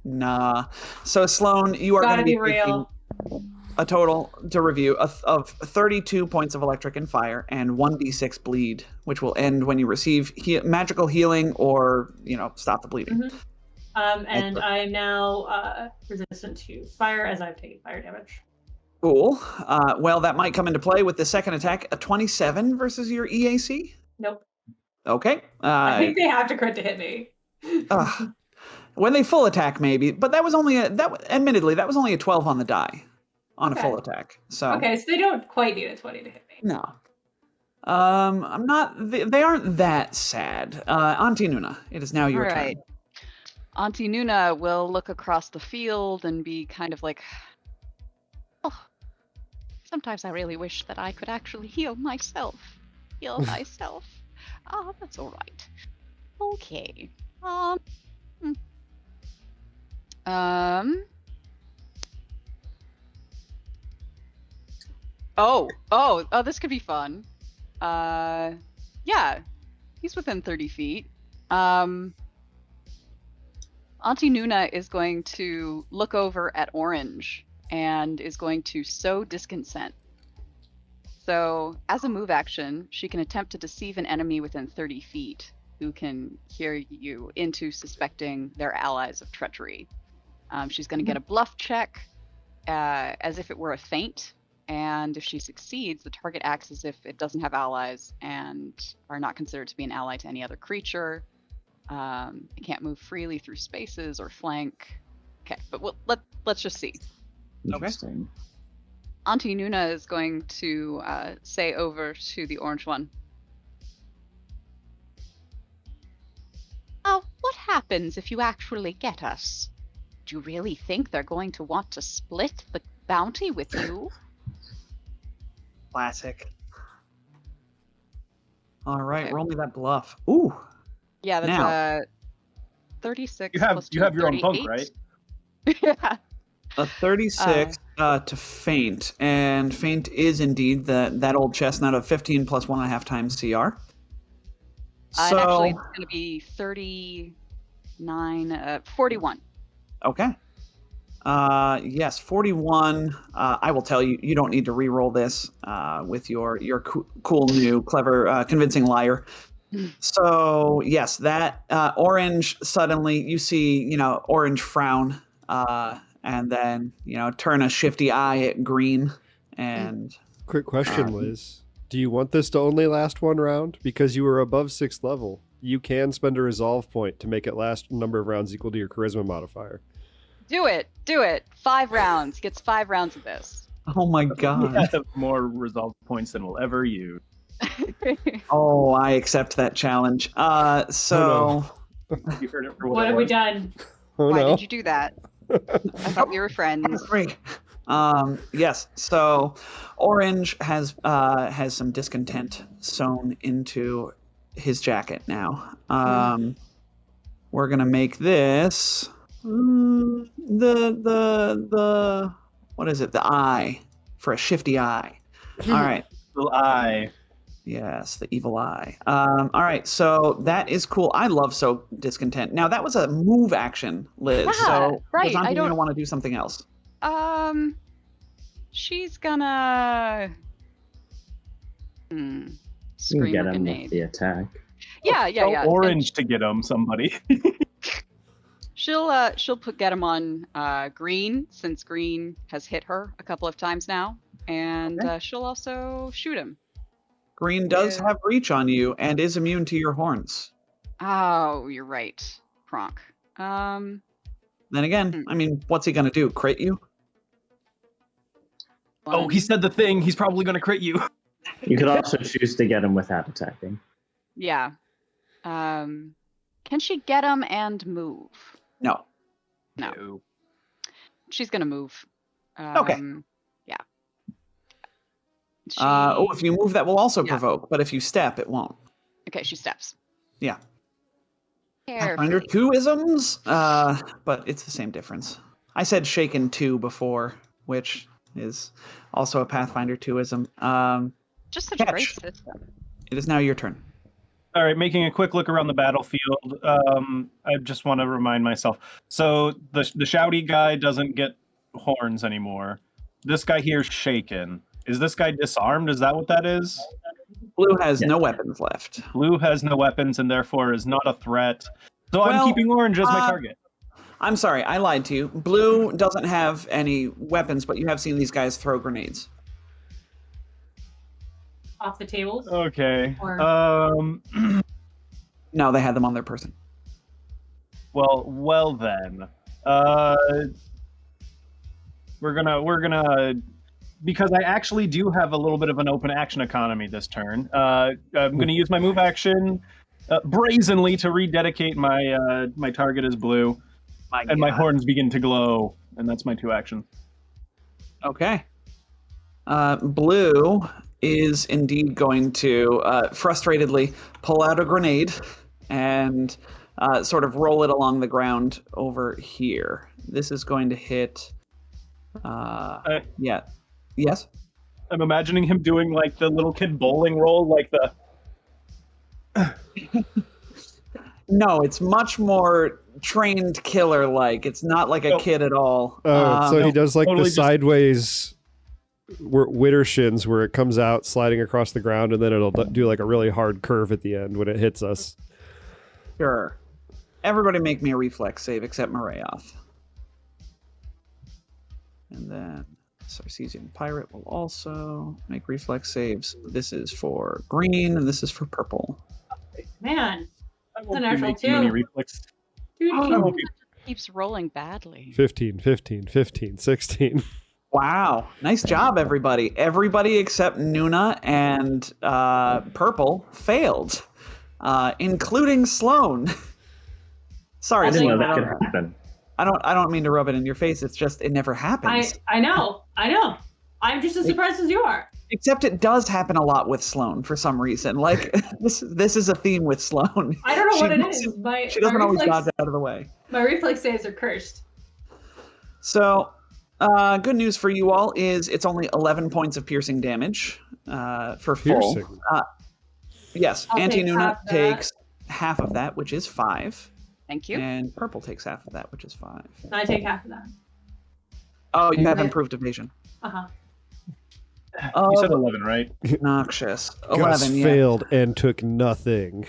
Nah. So Sloane, you are Gotta going to be real. a total, to review, of 32 points of electric and fire and 1d6 bleed, which will end when you receive magical healing or, stop the bleeding. And I am now resistant to fire as I've taken fire damage. Cool. Well, that might come into play with the second attack. A 27 versus your EAC? Nope. Okay. I think they have to crit to hit me. When they full attack, maybe. But that was only admittedly, that was only a 12 on the die on a full attack. So they don't quite need a 20 to hit me. No. I'm not. They aren't that sad. Auntie Nuna, it is now your turn. Auntie Nuna will look across the field and be kind of like, oh, sometimes I really wish that I could actually heal myself. Oh, that's all right. Okay. Oh, this could be fun. Yeah, he's within 30 feet. Auntie Nuna is going to look over at Orange and is going to sow discontent. So, as a move action, she can attempt to deceive an enemy within 30 feet who can hear you into suspecting their allies of treachery. She's going to get a bluff check as if it were a feint, and if she succeeds, the target acts as if it doesn't have allies and are not considered to be an ally to any other creature. It can't move freely through spaces or flank. Okay, but let's just see. Interesting. Auntie Nuna is going to say over to the orange one. What happens if you actually get us? Do you really think they're going to want to split the bounty with you? Classic. All right, okay. Roll me that bluff. Ooh. Yeah, that's 36. You have your own bunk, right? Yeah. A 36 to feint, and feint is indeed that old chestnut of 15 plus 1.5 times CR. And actually, it's going to be 39, 41. Okay. Yes, 41. I will tell you, you don't need to re-roll this with your cool, new, clever, convincing liar. So yes, that orange, suddenly you see, orange frown, and then, turn a shifty eye at green. And quick question, Liz. Do you want this to only last one round? Because you were above 6th level. You can spend a resolve point to make it last number of rounds equal to your charisma modifier. Do it. 5 rounds. Gets 5 rounds of this. Oh my god. We have more resolve points than we'll ever use. Oh, I accept that challenge. So you heard it for what have we done? Why did you do that? I thought we were friends. Yes. So orange has some discontent sewn into his jacket now. We're gonna make this the what is it? The eye for a shifty eye. All right. Little eye. Yes, the evil eye. All right, so that is cool. I love so discontent. Now that was a move action, Liz. Yeah, so right. I don't want to do something else. She's gonna scream get him grenade. with the attack. Yeah. Orange to get him, somebody. She'll get him on green, since green has hit her a couple of times now, and she'll also shoot him. Green does have reach on you and is immune to your horns. Oh, you're right, Kronk. Then again, I mean, what's he gonna do? Crit you? Oh, he said the thing. He's probably gonna crit you. You could also choose to get him without attacking. Yeah. Can she get him and move? No. She's gonna move. Okay. Yeah. If you move, that will also provoke, but if you step, it won't. Okay, she steps. Yeah. Pathfinder 2-isms, but it's the same difference. I said Shaken 2 before, which is also a Pathfinder 2-ism. Just such a great system. It is now your turn. All right, making a quick look around the battlefield. I just want to remind myself. So the shouty guy doesn't get horns anymore. this guy here's shaken. Is this guy disarmed? Is that what that is? Blue has no weapons left. Blue has no weapons and therefore is not a threat. So I'm keeping orange as my target. I'm sorry, I lied to you. Blue doesn't have any weapons, but you have seen these guys throw grenades. Off the tables? Okay. Or... No, they had them on their person. Well then. We're gonna because I actually do have a little bit of an open action economy this turn. I'm gonna use my move action brazenly to rededicate my target as blue, and my horns begin to glow, and that's my 2 actions. Okay. Blue is indeed going to frustratedly pull out a grenade and sort of roll it along the ground over here. This is going to hit. Yeah. Yes. I'm imagining him doing like the little kid bowling roll, like the. No, it's much more trained killer like. It's not like a kid at all. Oh, so he does like totally the just- sideways witter shins where it comes out sliding across the ground and then it'll do like a really hard curve at the end when it hits us. Sure. Everybody make me a reflex save except Marayoth. And then Sarcesian Pirate will also make reflex saves. This is for green and this is for purple. Man, I a won't be natural making any two. reflex. Dude, I won't be. Keeps rolling badly. 15, 16. Wow. Nice job, everybody. Everybody except Nuna and Purple failed, including Sloan. Sorry, I didn't know Sloan, that could happen. I don't mean to rub it in your face. It's just it never happens. I know. I'm just as surprised as you are. Except it does happen a lot with Sloan for some reason. Like this is a theme with Sloan. I don't know She what it doesn't- is. She doesn't always dodge out of the way. My reflex saves are cursed. So, good news for you all is it's only 11 points of piercing damage for full. Piercing. Yes, I'll Auntie take Nuna half that. takes half of that, which is 5. Thank you. And Purple takes half of that, which is 5. And I take half of that. Oh, you have Okay. improved evasion. Uh-huh. Oh, You said 11, right? noxious. Gus 11, yeah. failed and took nothing.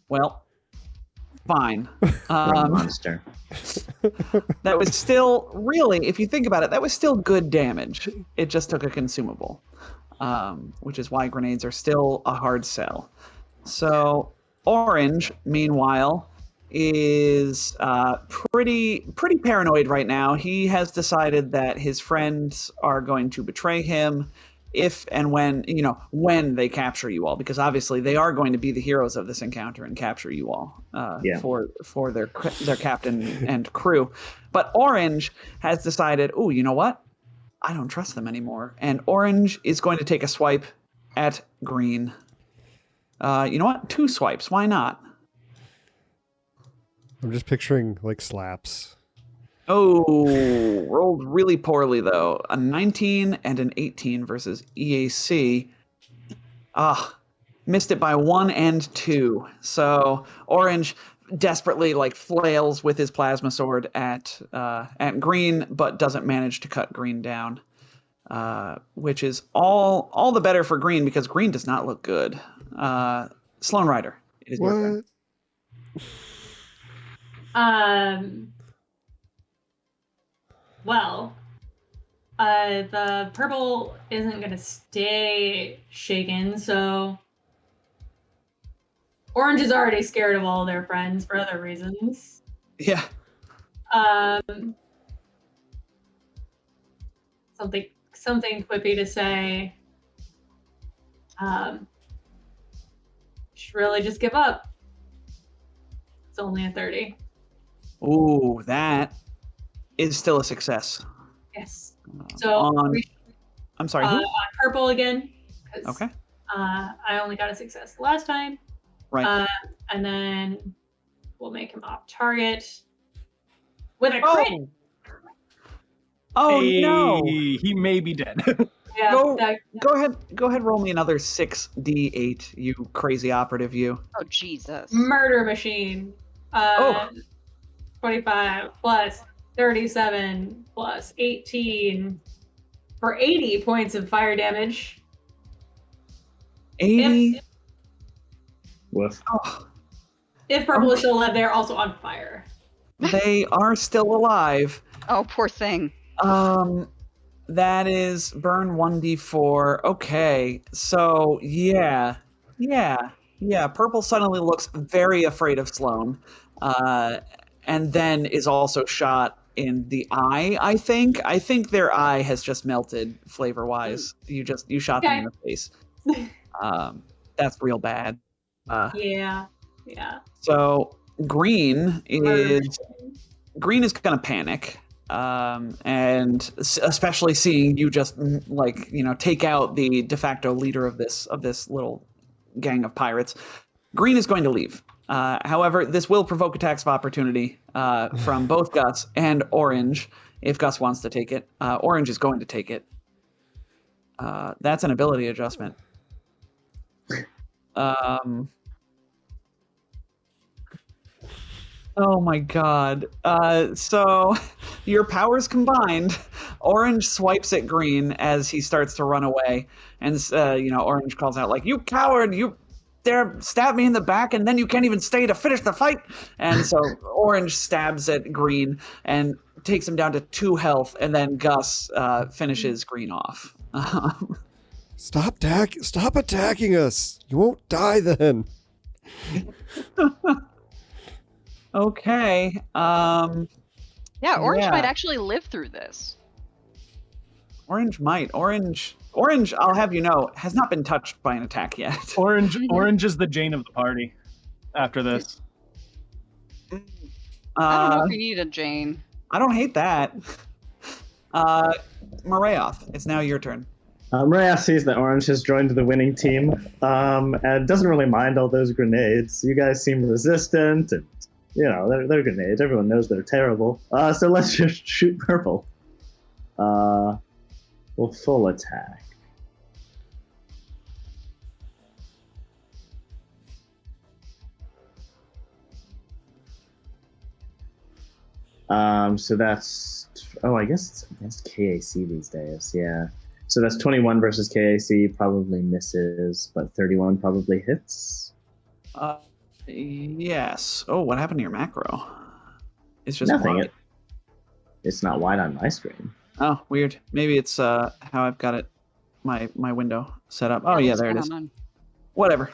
Well, fine. Monster. That was still, really, if you think about it, that was still good damage. It just took a consumable, which is why grenades are still a hard sell. So, Orange, meanwhile, is pretty paranoid right now. He has decided that his friends are going to betray him if and when they capture you all, because obviously they are going to be the heroes of this encounter and capture you all for their captain and crew. But Orange has decided, oh, you know what? I don't trust them anymore. And Orange is going to take a swipe at Green. You know what? 2 swipes. Why not? I'm just picturing like slaps. Oh, rolled really poorly though. A 19 and an 18 versus EAC. Missed it by 1 and 2. So Orange desperately flails with his plasma sword at Green, but doesn't manage to cut Green down. Which is all the better for Green because Green does not look good. Sloan Rider, it is your turn. Well, the purple isn't gonna stay shaken, so Orange is already scared of all their friends for other reasons. Yeah. Something quippy to say. Should really just give up. It's only a 30. Ooh, that is still a success. Yes. So I'm sorry. Who? on purple again. 'Cause, Okay. I only got a success last time. Right. And then we'll make him off target with a crit. Oh Hey, no! he may be dead. Yeah. Go ahead. Roll me another 6d8. You crazy operative, you. Oh, Jesus. Murder machine. 25 plus 37 plus 18 for 80 points of fire damage. 80. Woof. Oh, If Purple is still alive, they're also on fire. they are still alive. Oh, poor thing. That is burn 1d4. Okay, so yeah. Purple suddenly looks very afraid of Sloane, and then is also shot in the eye. I think their eye has just melted flavor-wise. You shot them in the face. That's real bad. Yeah. So Green is gonna panic. And especially seeing you just take out the de facto leader of this little gang of pirates, Green is going to leave. However, this will provoke attacks of opportunity from both Gus and Orange if Gus wants to take it. Orange is going to take it. That's an ability adjustment. Oh my god. So your powers combined, Orange swipes at Green as he starts to run away. And, Orange calls out, like, "You coward! You dare stab me in the back, and then you can't even stay to finish the fight!" And so Orange stabs at Green and takes him down to 2 health, and then Gus finishes Green off. Stop attacking us. You won't die then. Okay. Yeah, Orange might actually live through this. Orange might. Orange, I'll have you know, has not been touched by an attack yet. Orange is the Jane of the party after this. I don't know if you need a Jane. I don't hate that. Marayoth, it's now your turn. Marayoth sees that Orange has joined the winning team and doesn't really mind all those grenades. You guys seem resistant, and they're grenades. Everyone knows they're terrible. So let's just shoot Purple. We'll full attack. So that's I guess it's against KAC these days. Yeah. So that's 21 versus KAC, probably misses, but 31 probably hits. Yes. Oh, what happened to your macro? It's just nothing. Wide. It's not wide on my screen. Oh, weird. Maybe it's how I've got it, my window set up. Oh yeah, there it is. Whatever.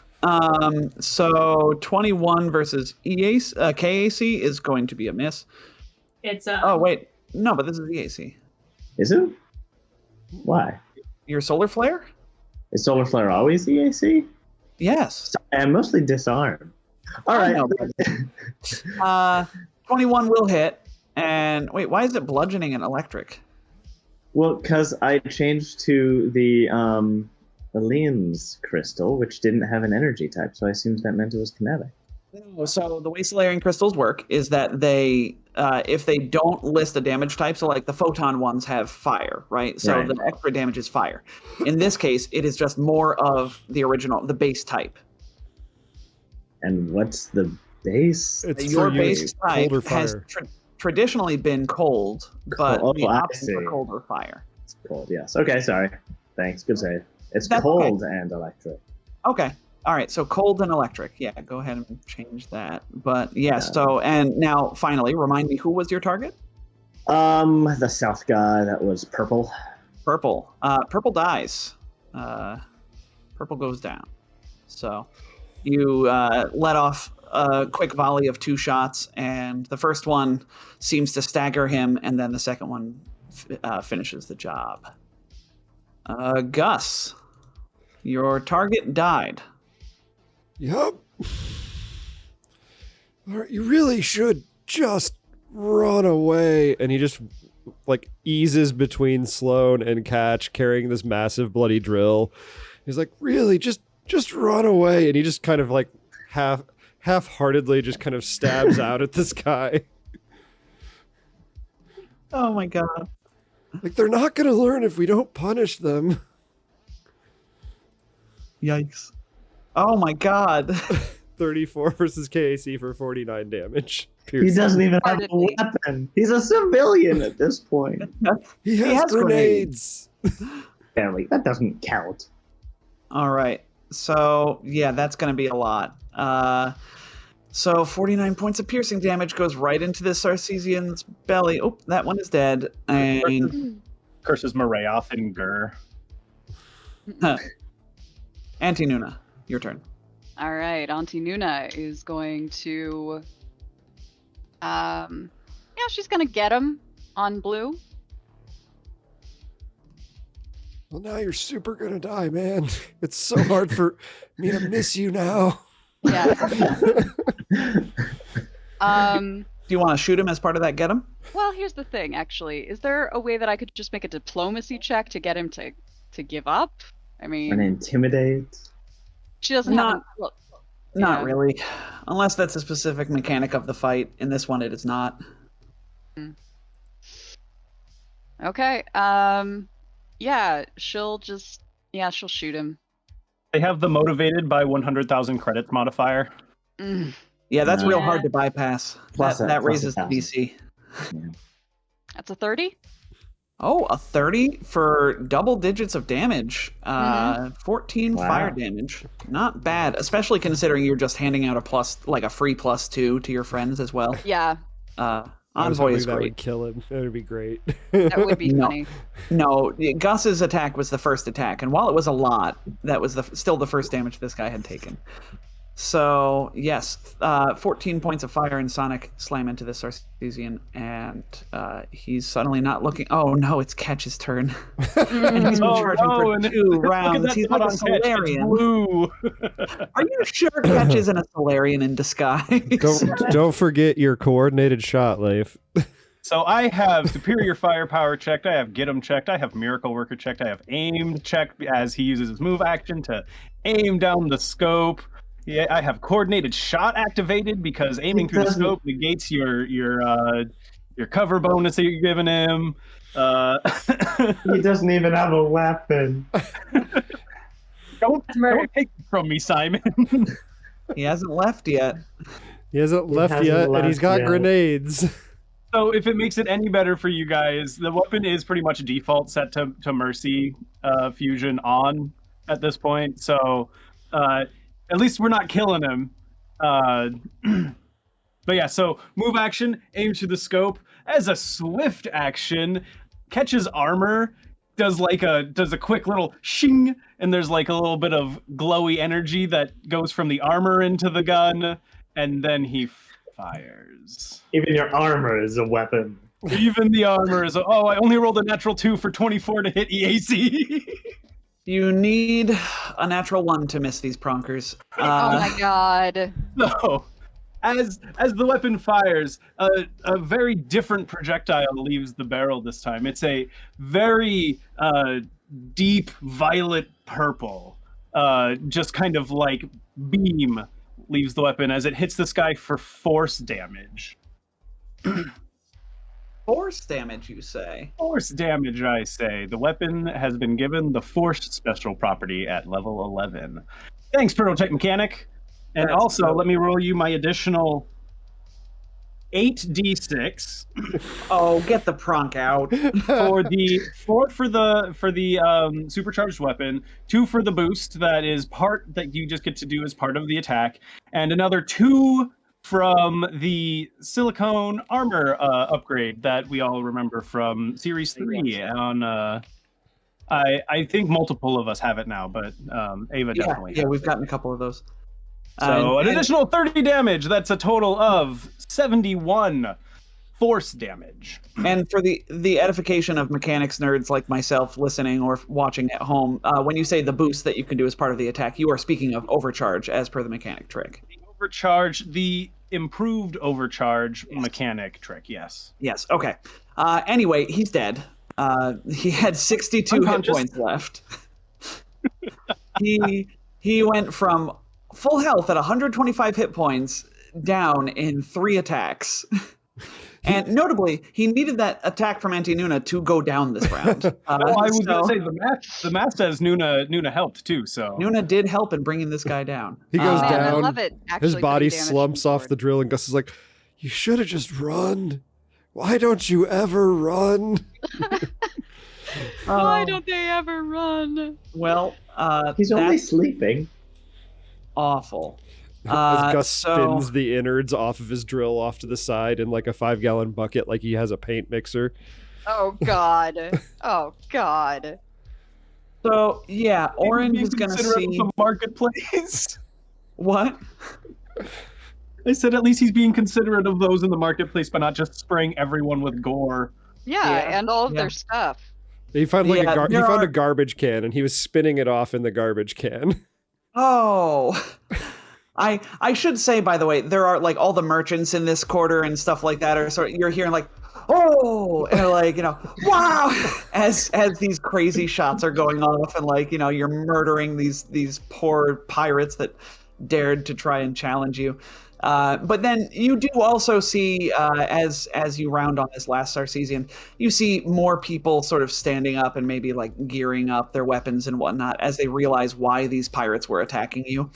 So 21 versus KAC is going to be a miss. It's Oh wait, no, but this is EAC. Is it? Why? Your solar flare? Is solar flare always EAC? Yes. I'm mostly disarmed. All right. 21 will hit. And wait, why is it bludgeoning and electric? Well, because I changed to the Elian's crystal, which didn't have an energy type, so I assumed that meant it was kinetic. So the way Solarian crystals work is that they, if they don't list a damage type, so like the photon ones have fire, right? So the extra damage is fire. In this case, it is just more of the base type. And what's the base? Your base type has traditionally been cold, but the option for cold or fire. It's cold, yes. Okay, sorry. Thanks. Good save. That's cold and electric. Okay. All right. So cold and electric. Yeah, go ahead and change that. But yes. So, and now finally, remind me, who was your target? The south guy. That was Purple. Purple. Purple dies. Purple goes down. So you let off a quick volley of 2 shots, and the first one seems to stagger him, and then the second one finishes the job. Gus, your target died. Yup. You really should just run away. And he just eases between Sloane and Catch, carrying this massive bloody drill. He's like, really, just run away. And he just kind of half-heartedly just kind of stabs out at this guy. Oh my god. They're not going to learn if we don't punish them. Yikes. Oh my god. 34 versus KAC for 49 damage. He Piercing. doesn't even have a Hardly. weapon. He's a civilian at this point. He has grenades. Barely. That doesn't count. All right. So, yeah, that's going to be a lot. So 49 points of piercing damage goes right into this Sarcesian's belly. Oh, that one is dead. And Curses Marayoth and Gur. Auntie Nuna, your turn. All right, Auntie Nuna is going to, she's gonna get him on blue. Well, now you're super gonna die, man. It's so hard for me to miss you now. Yeah. Do you want to shoot him as part of that get him? Well, here's the thing, actually. Is there a way that I could just make a diplomacy check to get him to give up? I mean, And intimidate. she doesn't have. Well, Not yeah. really. Unless that's a specific mechanic of the fight. In this one, it is not. Okay. Yeah, she'll shoot him. They have the motivated by 100,000 credits modifier. Mm. Yeah, that's real Yeah. hard to bypass. Plus That plus raises the 1,000. DC. That's a 30. Oh, a 30 for double digits of damage. 14 Wow. fire damage. Not bad, especially considering you're just handing out a free +2 to your friends as well. Yeah, I was Envoy hoping is that great. would kill him. That would be great. that would be No. funny. No, Gus's attack was the first attack, and while it was a lot, that was still the first damage this guy had taken. So, yes, 14 points of fire and sonic slam into the Sarcesian, and he's suddenly not looking... Oh, no, it's Catch's turn. And he's been Oh, charging no, for and 2 Look at rounds. that He's spot like a on Catch. It's Solarian. blue. Are you sure Catch isn't a Solarian in disguise? don't forget your coordinated shot, Leif. So I have Superior Firepower checked, I have Get 'em checked, I have Miracle Worker checked, I have Aimed checked as he uses his move action to aim down the scope. Yeah, I have Coordinated Shot activated because aiming through the scope negates your cover bonus that you're giving him. He doesn't even have a weapon. Don't take it from me, Simon. He hasn't left yet. He hasn't left hasn't yet, and left he's got yet. grenades. So if it makes it any better for you guys, the weapon is pretty much default set to Mercy Fusion on at this point. So at least we're not killing him. But yeah, so move action, aim to the scope. As a swift action, Catch's armor does a quick little shing, and there's like a little bit of glowy energy that goes from the armor into the gun, and then he fires. Even your armor is a weapon. Even the armor is. Oh, I only rolled a natural 2 for 24 to hit EAC. You need a natural 1 to miss these pronkers. Oh my god. So, as the weapon fires, a very different projectile leaves the barrel this time. It's a very deep violet purple, just kind of like beam leaves the weapon as it hits this guy for force damage. Force damage, you say? Force damage, I say. The weapon has been given the Force special property at level 11. Thanks, Prototech Mechanic. And That's also, dope. let me roll you my additional 8d6 Oh, get the pronk out. for the 4 for the supercharged weapon, 2 for the boost that is part that you just get to do as part of the attack, and another 2 from the silicone armor upgrade that we all remember from Series 3 on I think multiple of us have it now, but Ava definitely Yeah, has we've it. gotten a couple of those. So an And- additional 30 damage. That's a total of 71 force damage. And for the edification of mechanics nerds like myself listening or watching at home, when you say the boost that you can do as part of the attack, you are speaking of overcharge as per the mechanic trick. Overcharge, the improved overcharge mechanic trick, yes. Yes, okay. Anyway, he's dead. He had 62 hit Unconscious. points left. He went from full health at 125 hit points down in 3 attacks. And notably, he needed that attack from Anti-Nuna to go down this round. Well, I was going to say the math says Nuna helped too. So Nuna did help in bringing this guy down. He goes Man, I down. love it. His Actually body putting damage slumps off the forward. drill, and Gus is like, "You should have just run. Why don't you ever run?" Why don't they ever run? Well, He's only that's sleeping. awful. As Gus so- spins the innards off of his drill off to the side in like a 5-gallon bucket, like he has a paint mixer. Oh God. Oh God. So yeah, Orange Being is going to considerate of see the marketplace. what? I said at least he's being considerate of those in the marketplace, but not just spraying everyone with gore. Yeah, Yeah, and all of yeah. their stuff. He found like Yeah, he there found are- a garbage can, and he was spinning it off in the garbage can. Oh. I should say, by the way, there are like all the merchants in this quarter and stuff like that are sort of, you're hearing like, oh, and like, wow, as these crazy shots are going off, and like, you're murdering these poor pirates that dared to try and challenge you. But then you do also see, as you round on this last Sarcesian, you see more people sort of standing up and maybe like gearing up their weapons and whatnot as they realize why these pirates were attacking you.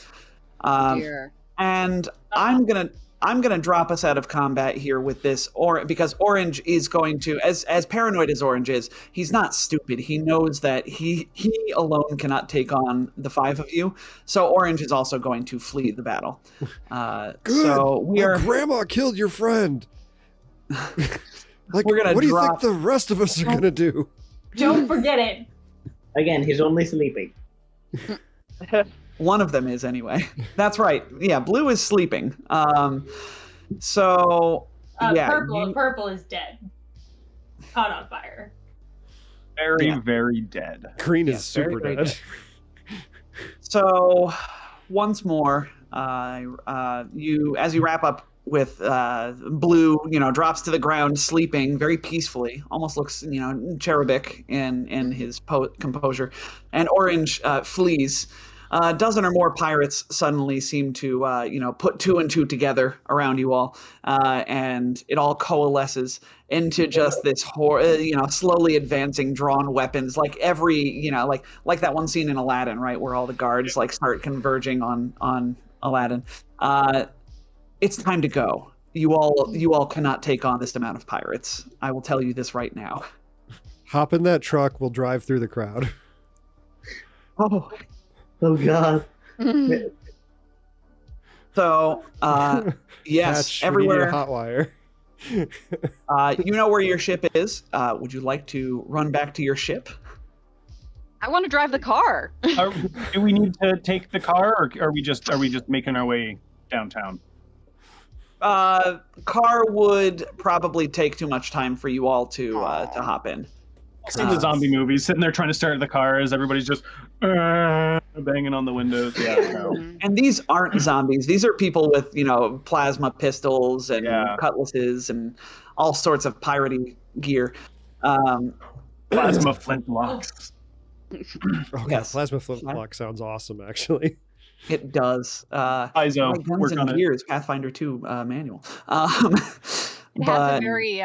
Dear. And I'm gonna drop us out of combat here with this, because Orange is going to, as paranoid as Orange is, he's not stupid. He knows that he alone cannot take on the 5 of you. So Orange is also going to flee the battle. Good. So we My are. grandma killed your friend. Like, We're gonna what do you think drop- the rest of us are gonna do? Don't forget it. Again, he's only sleeping. One of them is anyway. That's right. Yeah, Blue is sleeping. So yeah, Purple is dead. Caught on fire. Very, Yeah. very dead. Green is Yeah, super very, very dead. So once more, you as you wrap up with Blue, drops to the ground, sleeping very peacefully, almost looks cherubic in his composure, and Orange flees. A dozen or more pirates suddenly seem to put 2 and 2 together around you all, and it all coalesces into just this slowly advancing drawn weapons, like every like that one scene in Aladdin, right, where all the guards like start converging on Aladdin. It's time to go. You all cannot take on this amount of pirates. I will tell you this right now. Hop in that truck. We'll drive through the crowd. Oh God. So yes, Catch, everywhere. We need a hot wire. You know where your ship is. Would you like to run back to your ship? I want to drive the car. Do we need to take the car, or are we just making our way downtown? Car would probably take too much time for you all to hop in. See the zombie movies, sitting there trying to start the car as everybody's just banging on the windows. Yeah, no. And these aren't zombies. These are people with, plasma pistols and Yeah. cutlasses and all sorts of piratey gear. Plasma flintlocks. Oh, Yes. plasma flintlock sounds awesome, actually. It does. Iso, like Guns work on and it. Gears, Pathfinder 2 manual. It has But a very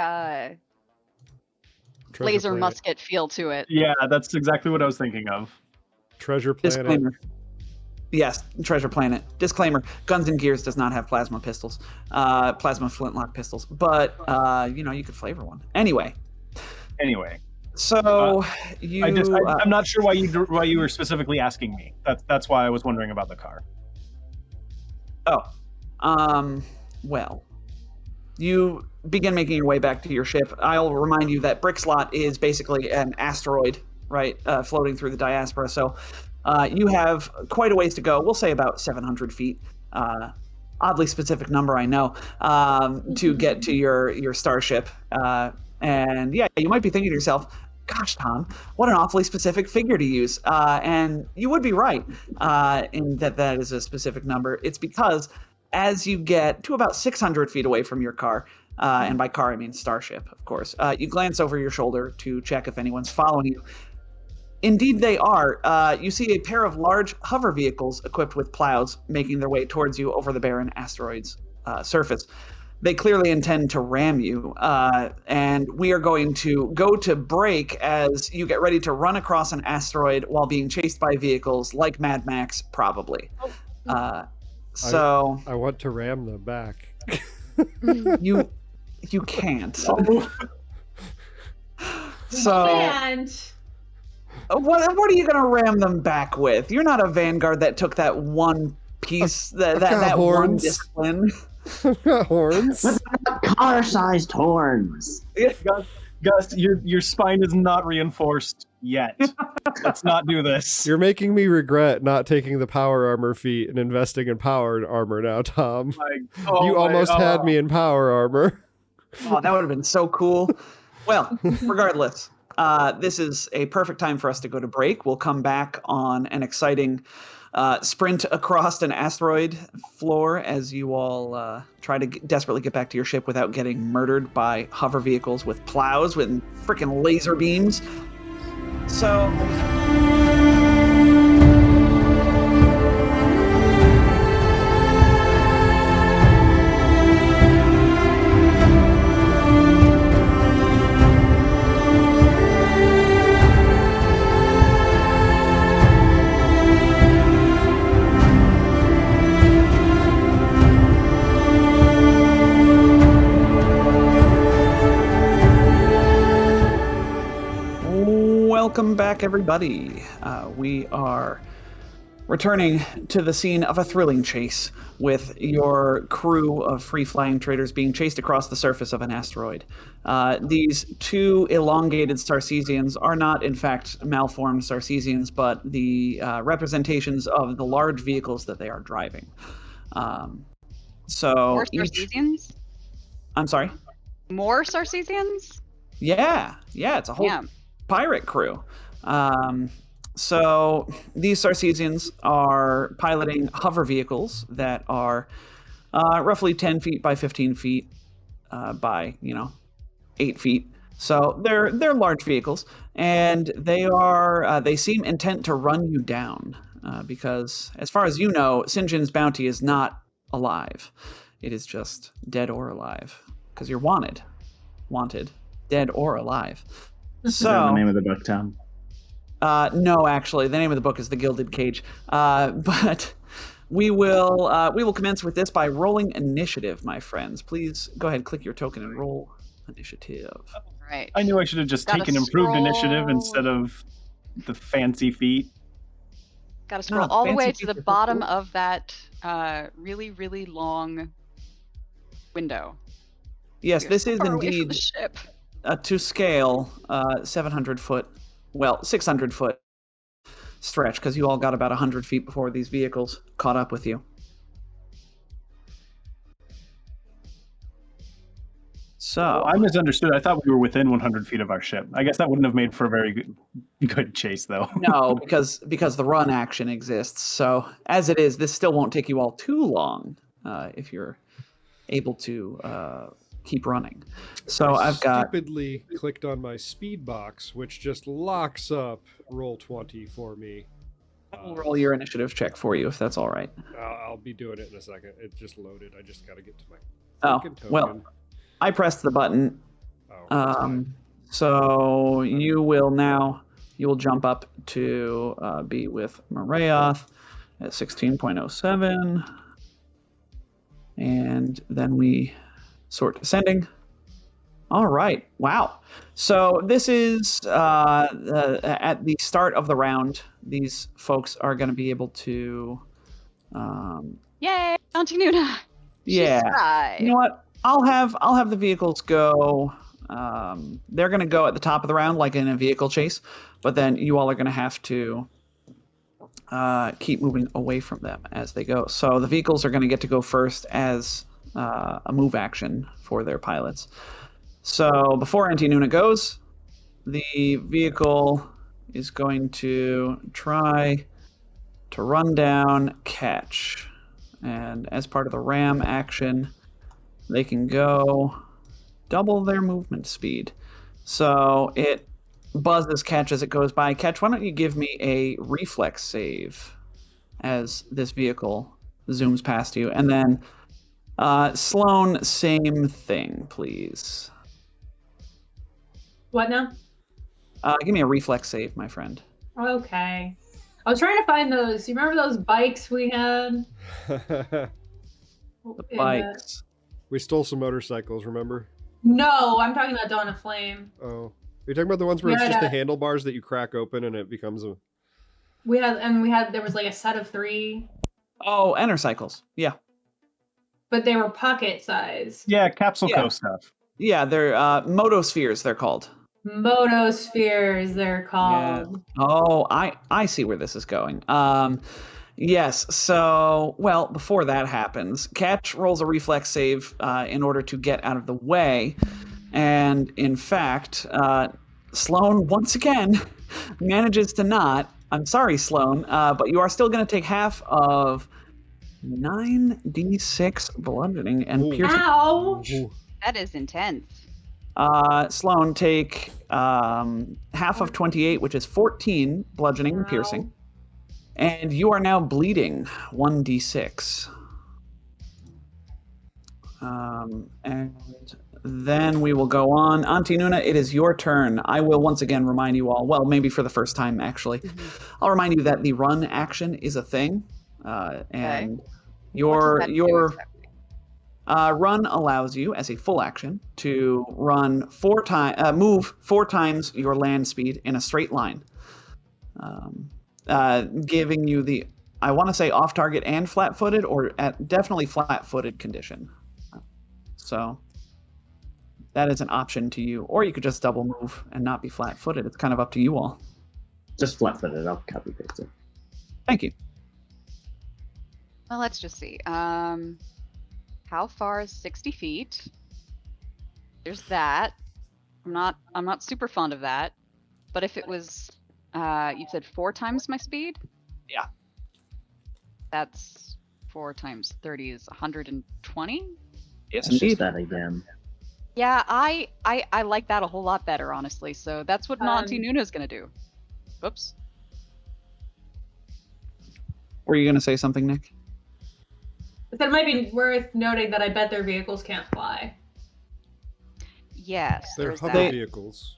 Treasure laser Planet. musket feel to it. Yeah, that's exactly what I was thinking of. Treasure Planet. disclaimer. Yes, Treasure Planet. Disclaimer: Guns and Gears does not have plasma pistols, plasma flintlock pistols. But you could flavor one anyway. Anyway, So I'm not sure why you were specifically asking me. That's why I was wondering about the car. Well, you begin making your way back to your ship. I'll remind you that Brickslot is basically an asteroid, right, floating through the diaspora. So you have quite a ways to go. We'll say about 700 feet. Oddly specific number, I know, to get to your starship. And yeah, you might be thinking to yourself, gosh, Tom, what an awfully specific figure to use. And you would be right in that is a specific number. It's because as you get to about 600 feet away from your car, and by car I mean starship, of course, you glance over your shoulder to check if anyone's following you. Indeed they are. You see a pair of large hover vehicles equipped with plows making their way towards you over the barren asteroid's surface. they clearly intend to ram you. And we are going to go to break as you get ready to run across an asteroid while being chased by vehicles like Mad Max, probably. So I want to ram them back. you can't. So And what are you gonna ram them back with? You're not a vanguard that took that one piece, I've got that one horns. discipline. I've got horns. Car-sized horns. Gus, your spine is not reinforced yet. Let's not do this. You're making me regret not taking the power armor feat and investing in power armor now, Tom. You almost had me in power armor. Oh, that would have been so cool. Well, regardless, this is a perfect time for us to go to break. We'll come back on an exciting sprint across an asteroid floor as you all try to desperately get back to your ship without getting murdered by hover vehicles with plows with freaking laser beams. So... Welcome back, everybody. We are returning to the scene of a thrilling chase with your crew of free-flying traders being chased across the surface of an asteroid. These two elongated Sarcesians are not, in fact, malformed Sarcesians, but the representations of the large vehicles that they are driving. So More Sarcesians? I'm sorry? More Sarcesians? Yeah, it's a whole Yeah. pirate crew. So these Sarcesians are piloting hover vehicles that are roughly 10 feet by 15 feet by 8 feet. So they're large vehicles, and they seem intent to run you down because, as far as you know, Sinjin's bounty is not alive. It is just dead or alive because you're wanted, dead or alive. Is that the name of the book, Tom? No, actually, the name of the book is The Gilded Cage. But we will commence with this by rolling initiative, my friends. Please go ahead, click your token, and roll initiative. Right. I knew I should have just Gotta taken improved scroll. initiative instead of the fancy feat. Gotta scroll No, all the fancy way to the features are bottom cool. of that really, really long window. Yes, You're this so is far away from indeed the ship. to scale 700-foot, well, 600-foot stretch because you all got about 100 feet before these vehicles caught up with you. So I misunderstood. I thought we were within 100 feet of our ship. I guess that wouldn't have made for a very good chase, though. no, because the run action exists. So as it is, this still won't take you all too long if you're able to keep running. So I've got stupidly clicked on my speed box, which just locks up roll 20 for me. I'll roll your initiative check for you if that's all right. I'll be doing it in a second. It just loaded. I just got to get to my Oh, freaking token. well, I pressed the button. That's fine. So you will jump up to be with Marayoth at 16.07. And then we sort descending. All right. Wow. So this is at the start of the round. These folks are going to be able to. Yay, Auntie Nuna. Yeah. She's right. You know what? I'll have the vehicles go. They're going to go at the top of the round, like in a vehicle chase, but then you all are going to have to keep moving away from them as they go. So the vehicles are going to get to go first as a move action for their pilots. So before Auntie Nuna goes, the vehicle is going to try to run down Catch. And as part of the ram action, they can go double their movement speed. So it buzzes Catch as it goes by. Catch, why don't you give me a reflex save as this vehicle zooms past you? And then Sloan, same thing, please. What now? Give me a reflex save, my friend. Okay. I was trying to find those. You remember those bikes we had? The bikes. We stole some motorcycles, remember? No, I'm talking about Dawn of Flame. Oh. You're talking about the ones where it's Yeah, just the yeah. handlebars that you crack open and it becomes a... There was like a set of 3, Oh, Enercycles. Yeah. but they were pocket size. Yeah, Capsule Yeah. Co stuff. Yeah, they're Motospheres, they're called. Motospheres, they're called. Oh, I see where this is going. Yes, so, well, before that happens, Catch rolls a reflex save in order to get out of the way. And in fact, Sloan, once again, manages to not. I'm sorry, Sloan, but you are still going to take half of 9d6 bludgeoning and Ooh. piercing. Ow! Ooh. That is intense. Sloan, take half of 28, which is 14 bludgeoning and piercing. And you are now bleeding 1d6. And then we will go on. Auntie Nuna, it is your turn. I will once again remind you all, well, maybe for the first time, actually. I'll remind you that the run action is a thing. And What does that do your exactly? run allows you, as a full action, to run move 4 times your land speed in a straight line. Giving you the, I want to say off-target and flat-footed, or definitely flat-footed condition. So that is an option to you. Or you could just double move and not be flat-footed. It's kind of up to you all. Just flat-footed. I'll copy paste it. Thank you. Well, let's just see. How far is 60 feet? There's that. I'm not super fond of that. But if it was, you said 4 times my speed? Yeah. That's 4 times 30 is 120? Yes, It's just indeed. that again. Yeah, I like that a whole lot better, honestly. So that's what Auntie Nuna's gonna do. Whoops. Were you going to say something, Nick? So it might be worth noting that I bet their vehicles can't fly. Yes, They're there's hover that. vehicles.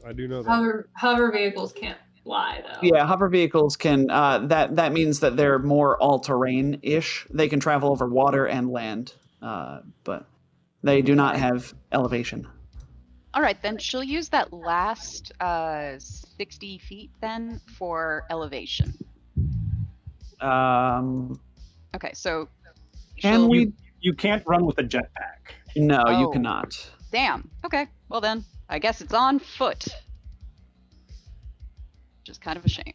I do know that. Hover vehicles can't fly though. Yeah, hover vehicles can. That means that they're more all-terrain-ish. They can travel over water and land, but they do not have elevation. All right, then she'll use that last 60 feet then for elevation. Okay, so Can she'll- we? You can't run with a jetpack. No, you Oh. cannot. Damn. Okay, well then, I guess it's on foot. Which is kind of a shame.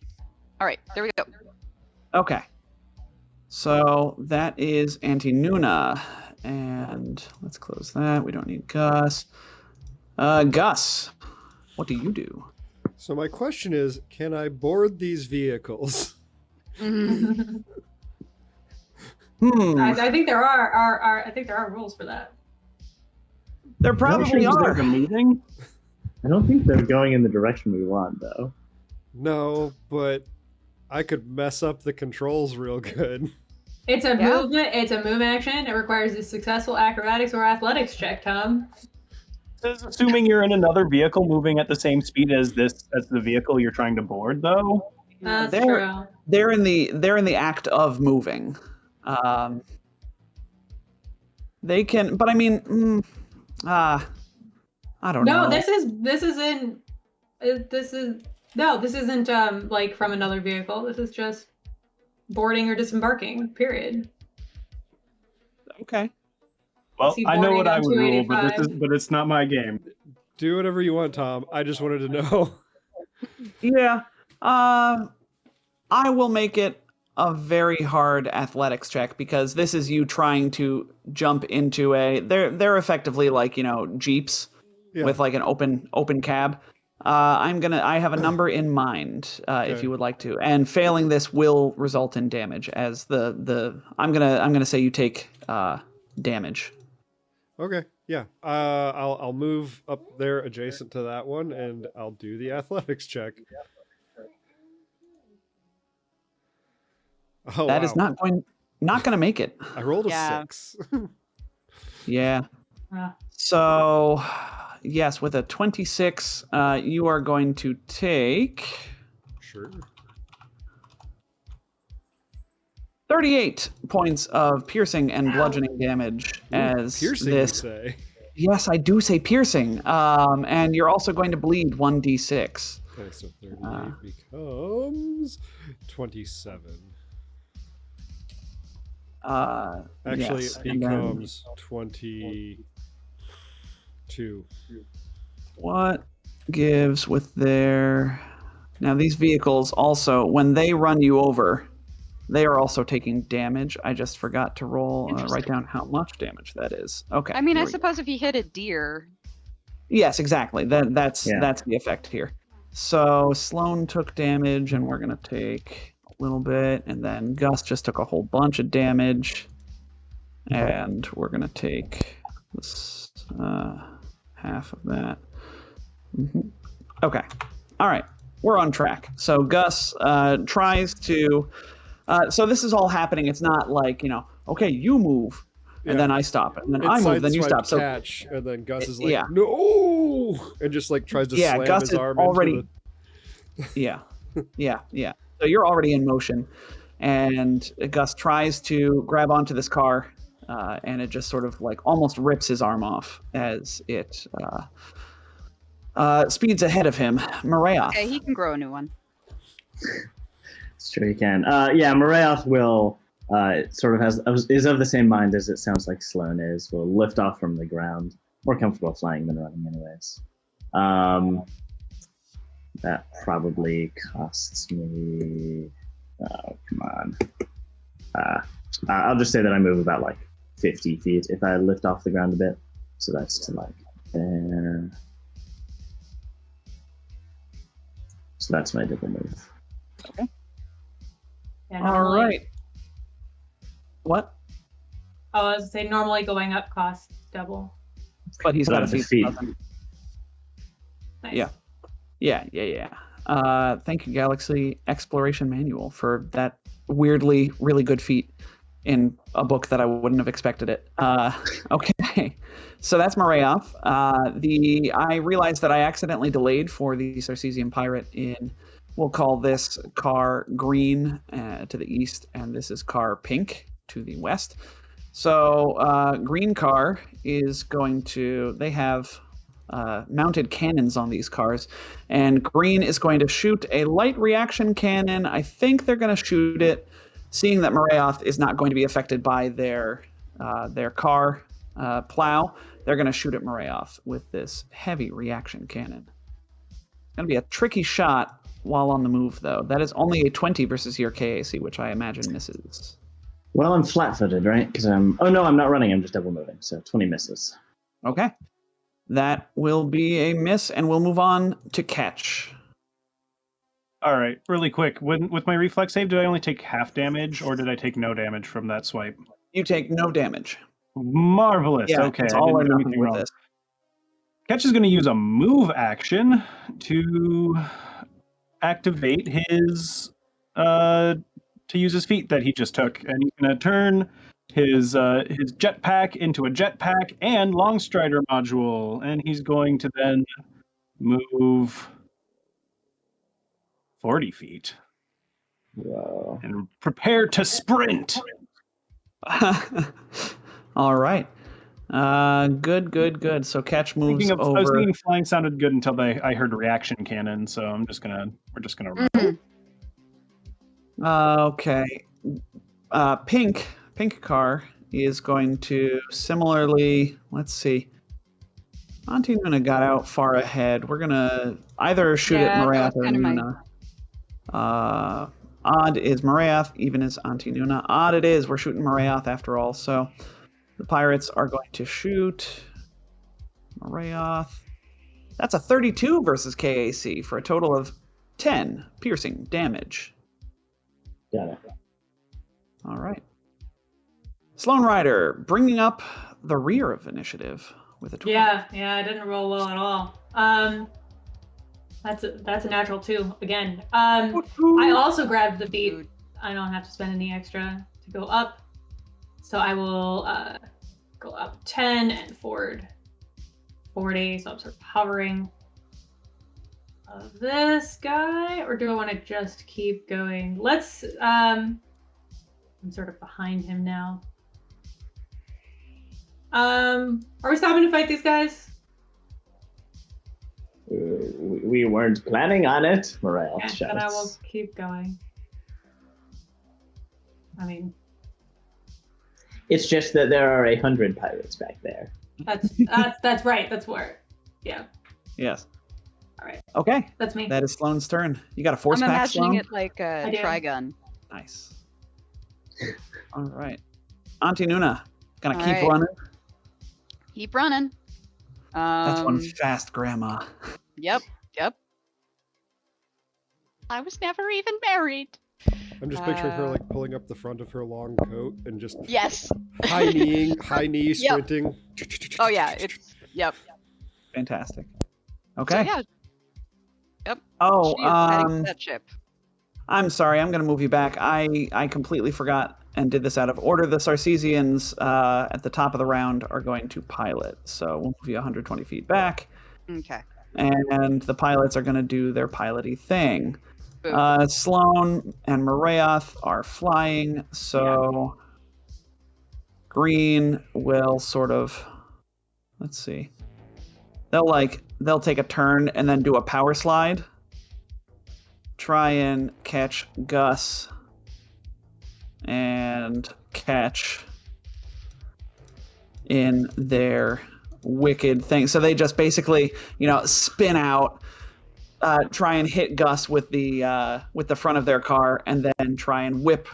All right, there we go. Okay. So that is Auntie Nuna. And let's close that. We don't need Gus. Gus, what do you do? So my question is, can I board these vehicles? I think there are rules for that. There probably There's are. a meeting. I don't think they're going in the direction we want, though. No, but I could mess up the controls real good. It's a Yeah. movement. It's a move action. It requires a successful acrobatics or athletics check, Tom. This is assuming you're in another vehicle moving at the same speed as the vehicle you're trying to board, though. That's They're- true. They're in the act of moving. They can, but I mean, I don't know. No, this isn't like from another vehicle. This is just boarding or disembarking. Period. Okay. Well, See I know boarding what I on would rule, but 285. it's not my game. Do whatever you want, Tom. I just wanted to know. Yeah. I will make it a very hard athletics check because this is you trying to jump into they're effectively like, Jeeps Yeah. with like an open cab. I have a number in mind if Okay. you would like to. And failing this will result in damage as I'm gonna say you take damage. Okay, yeah. I'll move up there adjacent to that one, and I'll do the athletics check. Oh, That wow. is not going not going to make it. I rolled a Yeah. 6. Yeah. Uh, So, yes, with a 26, you are going to take Sure. 38 points of piercing and bludgeoning damage as Piercing, this. you say? Yes, I do say piercing. And you're also going to bleed 1d6. Okay, so 38 becomes 27. Actually, yes, it and then becomes 22. what gives with their... Now, these vehicles also, when they run you over, they are also taking damage. I just forgot to roll, write down how much damage that is. Okay. I mean, here I we go. suppose if you hit a deer, Yes, exactly. That's Yeah. the effect here. So Sloan took damage, and we're gonna take a little bit, and then Gus just took a whole bunch of damage, and we're gonna take this half of that. Okay. All right. We're on track. So Gus tries to. So this is all happening. It's not like, okay, you move, and Yeah. then I stop, and then It I move, then you sideswiped stop. So catch, and then Gus is like, yeah. no! And just like tries to slam Gus his is arm already. into Yeah. So you're already in motion, and Gus tries to grab onto this car, and it just sort of like almost rips his arm off as it speeds ahead of him. Marayoth. okay, he can grow a new one. Sure you can. Marayoth will sort of is of the same mind as it sounds like Sloan is. Will lift off from the ground. More comfortable flying than running, anyways. That probably costs me. Oh, come on. I'll just say that I move about like 50 feet if I lift off the ground a bit. So that's to like there. So that's my double move. yeah, All normally, right. What? I was to say normally going up costs double. But he's got a But the feat. feet. Nice. Yeah. Thank you, Galaxy Exploration Manual, for that weirdly really good feat in a book that I wouldn't have expected it. Okay, so that's Marayoth. I realized that I accidentally delayed for the Sarcesian Pirate in. We'll call this car green to the east, and this is car pink to the west. So green car is going to. They have mounted cannons on these cars, and green is going to shoot a light reaction cannon. I think they're going to shoot it, seeing that Marayoth is not going to be affected by their car plow. They're going to shoot at Marayoth with this heavy reaction cannon. It's going to be a tricky shot while on the move, though. That is only a 20 versus your KAC, which I imagine misses. Well, I'm flat-footed, right? Because I'm not running. I'm just double moving. So 20 misses. Okay. That will be a miss, and we'll move on to Catch. All right, really quick. With my reflex save, did I only take half damage, or did I take no damage from that swipe? You take no damage. Marvelous. Yeah, Okay, it's I all or didn't do nothing anything with wrong. this. Catch is going to use a move action to activate his to use his feat that he just took, and he's going to turn his jetpack into a jetpack and long strider module, and he's going to then move 40 feet Whoa. and prepare to sprint. All right. Good. So Catch moves I was over. thinking flying sounded good until I heard reaction cannon, so we're just gonna run. Okay. Pink car is going to similarly. Let's see. Auntie Nuna got out far ahead. We're gonna either shoot at Yeah, Marath that was or kinda my- Nuna. Odd is Marath, even is Auntie Nuna. Odd it is. We're shooting Marath after all. So the pirates are going to shoot Marath. That's a 32 versus KAC for a total of 10 piercing damage. Got it. All right. Sloan Rider bringing up the rear of initiative with a 12. Yeah, I didn't roll well at all. That's a natural 2 again. I also grabbed the feat. I don't have to spend any extra to go up. So I will go up 10 and forward 40. So I'm sort of hovering of this guy, or do I want to just keep going? Let's. I'm sort of behind him now. Are we stopping to fight these guys? We weren't planning on it, Morale Okay, shouts. then I will keep going. I mean, It's just that there are 100 pirates back there. that's right. That's where. Yeah, Yes. All right. Okay. that's me. That is Sloane's turn. You got a force I'm pack, imagining Sloane? it like a I do. trigun. Nice. All right. Auntie Nuna, gonna All keep right. running. Keep running. That's one fast grandma. Yep. I was never even married. I'm just picturing her like pulling up the front of her long coat and just Yes. high knee sprinting. Oh yeah. Yep. Fantastic. So, Okay. yeah. Yep. Oh, She is heading to that ship. I'm sorry. I'm going to move you back. I completely forgot and did this out of order. The Sarcesians at the top of the round are going to pilot. So we'll move you 120 feet back. Okay. And the pilots are going to do their piloty thing. Boom. Sloane and Maraeoth are flying. So Green will sort of... Let's see. They'll take a turn and then do a power slide. Try and catch Gus and catch in their wicked thing. So they just basically, spin out, try and hit Gus with the front of their car, and then try and whip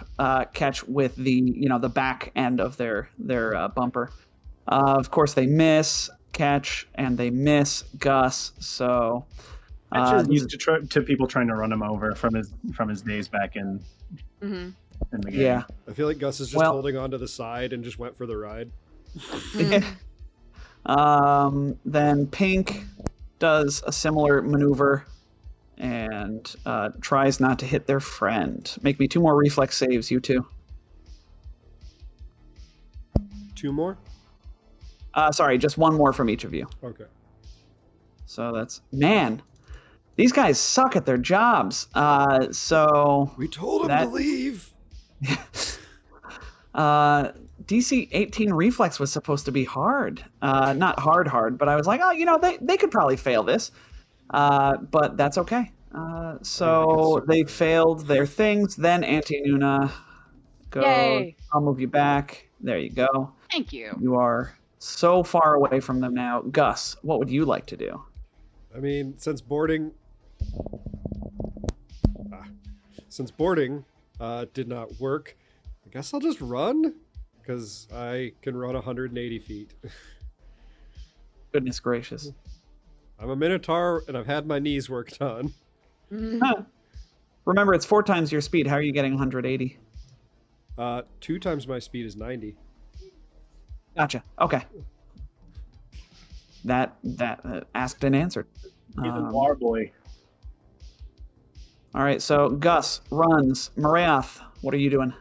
catch with the back end of their bumper. Of course, they miss catch and they miss Gus. So. Catch is used to people trying to run him over from his days back in Mm-hmm. in the game. Yeah. I feel like Gus is just holding onto the side and just went for the ride. Then Pink does a similar maneuver and tries not to hit their friend. Make me 2 more reflex saves, you two. 2 more? Sorry, just 1 more from each of you. Okay. So that's... Man, these guys suck at their jobs. So... We told him to leave. DC 18 reflex was supposed to be hard. Not hard, but I was like, they could probably fail this. But that's okay. So they failed their things. Then Auntie Nuna, go. Yay. I'll move you back. There you go. Thank you. You are so far away from them now. Gus, what would you like to do? I mean, since boarding did not work, I guess I'll just run, because I can run 180 feet. Goodness gracious. I'm a Minotaur, and I've had my knees worked on. Huh. Remember, it's 4 times your speed. How are you getting 180? 2 times my speed is 90. Gotcha. Okay. That asked and answered. He's a war boy. All right, so Gus runs. Maraeoth, what are you doing?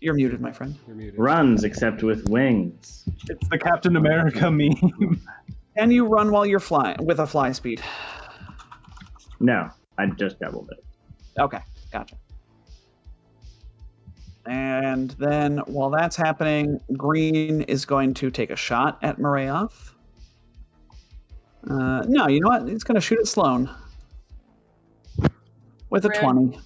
You're muted, my friend. You're muted. Runs, except with wings. It's the Captain America meme. Can you run while you're flying with a fly speed? No, I just doubled it. Okay, gotcha. And then while that's happening, Green is going to take a shot at Maraeoth. No, you know what? He's going to shoot at Sloane. With a Rude. 20.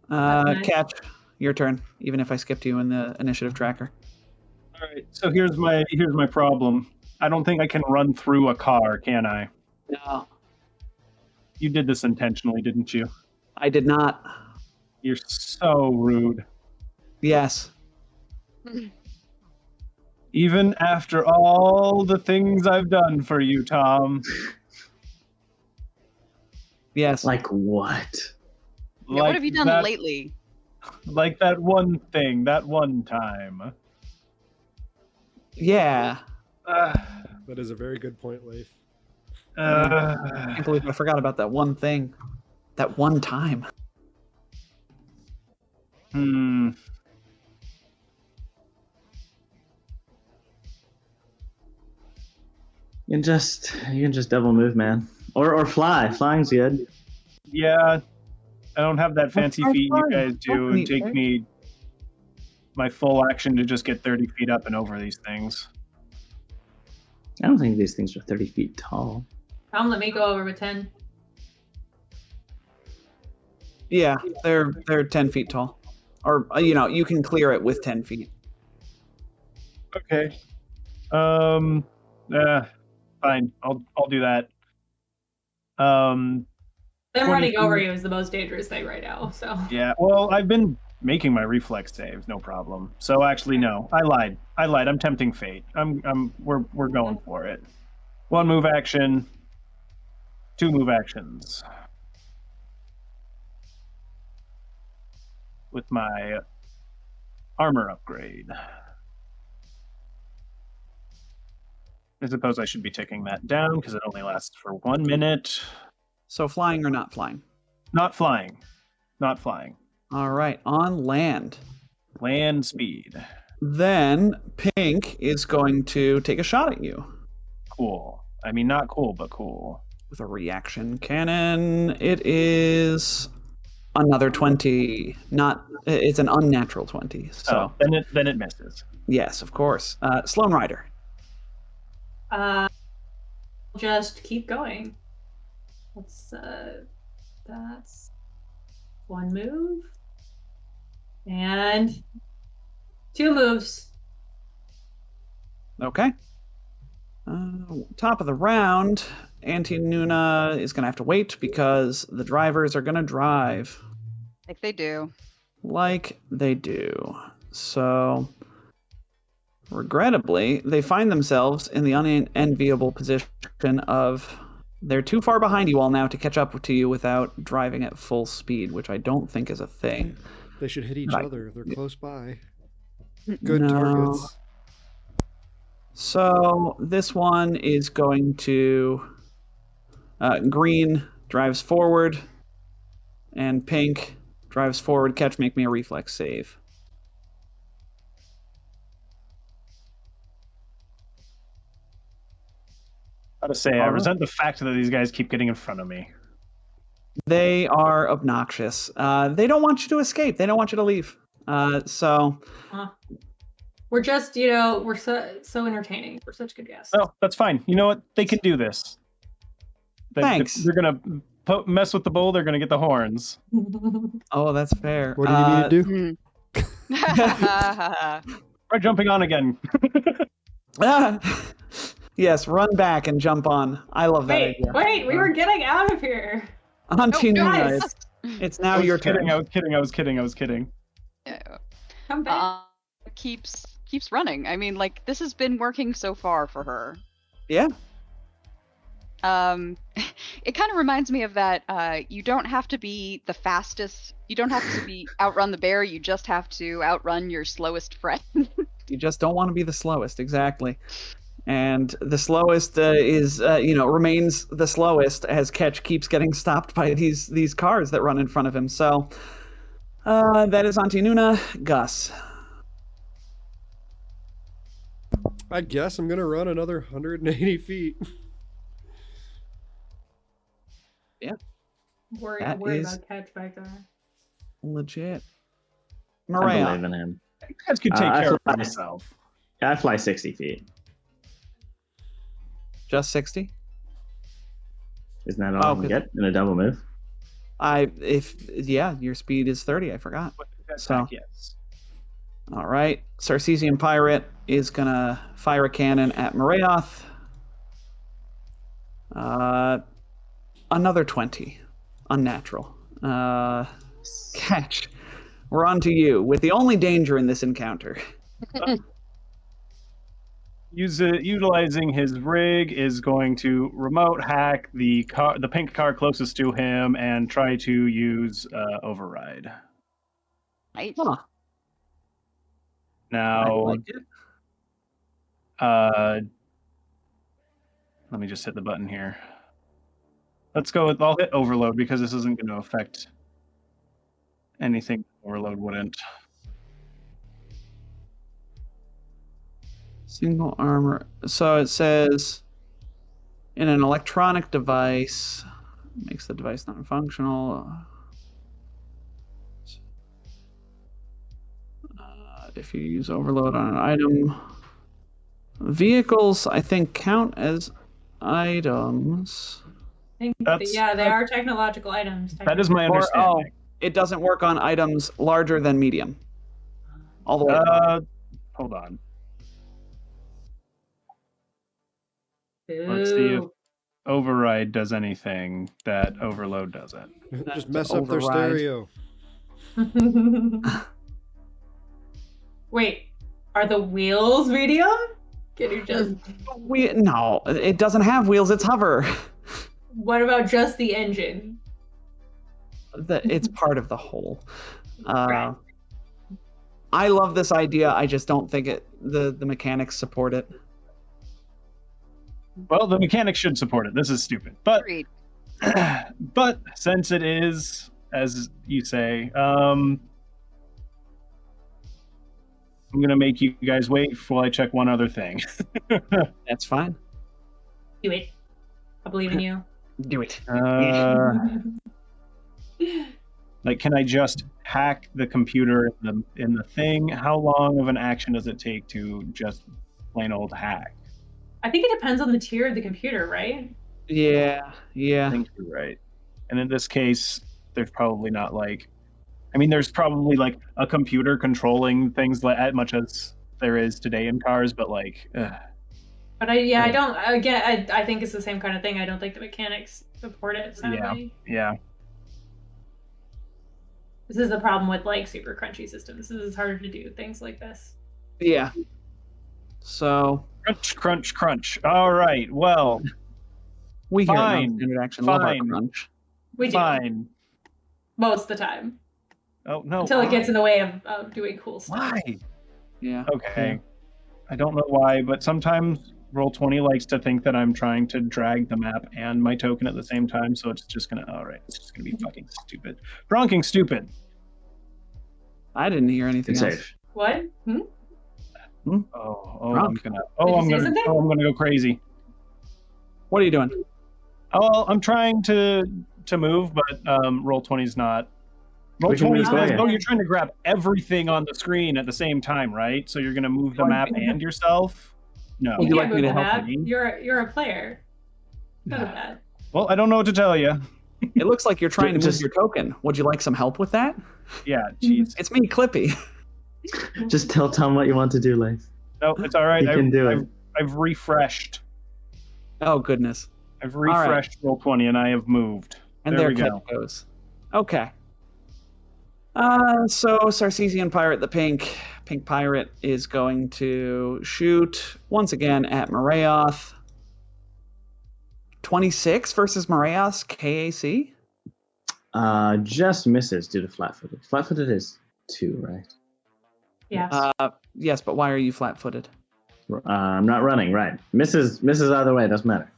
Nice. Catch, your turn, even if I skipped you in the initiative tracker. All right, so here's my problem. I don't think I can run through a car, can I? No, You did this intentionally, didn't you? I did not. You're so rude. Yes. Even after all the things I've done for you, Tom. Yes. Like what? Yeah, what have you done that- lately? Like that one thing, that one time. Yeah. That is a very good point, Leif. I can't believe I forgot about that one thing. That one time. You can just double move, man. Or fly. Flying's good. Yeah, I don't have that fancy That's feat you fine. guys do. It would Neat, take right? me my full action to just get 30 feet up and over these things. I don't think these things are 30 feet tall. Let me go over with 10. Yeah, they're 10 feet tall. Or, you can clear it with 10 feet. Okay. Fine. I'll do that. Them 20 running over feet. you is the most dangerous thing right now. So Yeah. Well, I've been making my reflex saves, no problem. So actually, no, I lied. I'm tempting fate. We're going for it. 1 move action. 2 move actions. With my armor upgrade. I suppose I should be ticking that down because it only lasts for 1 minute. So flying or not flying? Not flying. Not flying. All right, on land. Land speed. Then Pink is going to take a shot at you Cool. I mean, not cool, but cool. with a reaction cannon. It is another 20. It's an unnatural 20. So then it misses. yes, of course. Sloan Rider. just keep going. That's 1 move. And 2 moves. Okay. Top of the round, Auntie Nuna is going to have to wait because the drivers are going to drive Like they do. like they do. So, regrettably, they find themselves in the unenviable position of they're too far behind you all now to catch up to you without driving at full speed, which I don't think is a thing. They should hit each Right. other. They're close by. Good No. targets. So this one is going to green drives forward, and pink drives forward. Catch, make me a reflex save. Gotta say, I resent the fact that these guys keep getting in front of me. They are obnoxious. They don't want you to escape. They don't want you to leave. So We're just, we're so entertaining. We're such good guests. Oh, that's fine. You know what? They can do this. Thanks. They're gonna mess with the bull. They're gonna get the horns. Oh, that's fair. What do you need to do? Try jumping on again. Yes, run back and jump on. I love that Wait, idea. we were getting out of here. Auntie Nuna, guys. it's now your turn. I was kidding. Yeah. Come back. Keeps running. I mean, like, this has been working so far for her. Yeah. It kind of reminds me of that. You don't have to be the fastest. You don't have to be outrun the bear. You just have to outrun your slowest friend. You just don't want to be the slowest, exactly. And the slowest remains the slowest as Ketch keeps getting stopped by these cars that run in front of him. So that is Auntie Nuna. Gus. I guess I'm gonna run another 180 feet. Yeah. Worry that is- about catch back there. Legit. I Maria. believe in him. You guys could take I care fly- of myself. I fly 60 feet. Just 60? Isn't that all I can get in a double move? Your speed is 30, I forgot. So- Yes. All right. Sarcesian Pirate is going to fire a cannon at Marayoth. Another 20. Unnatural. Catch. We're on to you with the only danger in this encounter. Utilizing his rig is going to remote hack the pink car closest to him and try to use override. Nice. Huh. I Now, like it. let me just hit the button here. Let's go with, I'll hit overload because this isn't going to affect anything overload wouldn't. Single armor. So it says in an electronic device, makes the device non-functional. If you use overload on an item. Vehicles, I think, count as items. I think, yeah, they are technological items. That is my understanding. It doesn't work on items larger than medium. All the way down. Hold on. Ooh. Let's see if override does anything that overload doesn't. Just mess up their override. stereo. Wait, are the wheels medium? Can you just... No, it doesn't have wheels, it's hover. What about just the engine? It's part of the whole. Right. I love this idea, I just don't think the mechanics support it. Well, the mechanics should support it. This is stupid. But Agreed. but since it is, as you say, I'm going to make you guys wait while I check one other thing. That's fine. Do it. I believe in you. Do it. Like, can I just hack the computer in the thing? How long of an action does it take to just plain old hack? I think it depends on the tier of the computer, right? Yeah. I think you're right. And in this case, there's probably not like... I mean, there's probably like a computer controlling things as much as there is today in cars, but like... But I think it's the same kind of thing. I don't think the mechanics support it, sadly. Yeah. This is the problem with like super crunchy systems. It's harder to do things like this. Yeah. So... Crunch, crunch, crunch. All right, well... We hear Fine. standard action. Love our Fine. crunch. We do. Fine. Most of the time. Oh, no. Until it gets in the way of doing cool stuff. Why? Yeah. Okay. I don't know why, but sometimes Roll20 likes to think that I'm trying to drag the map and my token at the same time, so it's just gonna... Alright, it's just gonna be fucking stupid. Bronking stupid. I didn't hear anything It's else. safe. What? I'm Bronk. gonna go crazy. What are you doing? Oh, I'm trying to move, but Roll20's not. We can Roll20 move says, forward. you're trying to grab everything on the screen at the same time, right? So you're gonna move the map and yourself? No. Would You you can't like me move to the help map. you? You're a player. None of that. Well, I don't know what to tell you. It looks like you're trying to move Just- your token. Would you like some help with that? Yeah, jeez. It's me, Clippy. Just tell Tom what you want to do, Lace. No, it's all right. You can do it. I've refreshed. Oh, goodness. I've right. refreshed Roll20 and I have moved. And There there we Clip go. goes. Okay. So Sarcesian Pirate, the pink pirate, is going to shoot once again at Marayoth. 26 versus Marayoth's KAC? Just misses due to flat-footed. Flat-footed is 2, right? Yeah. Yes, but why are you flat-footed? I'm not running, right. Misses either way, doesn't matter.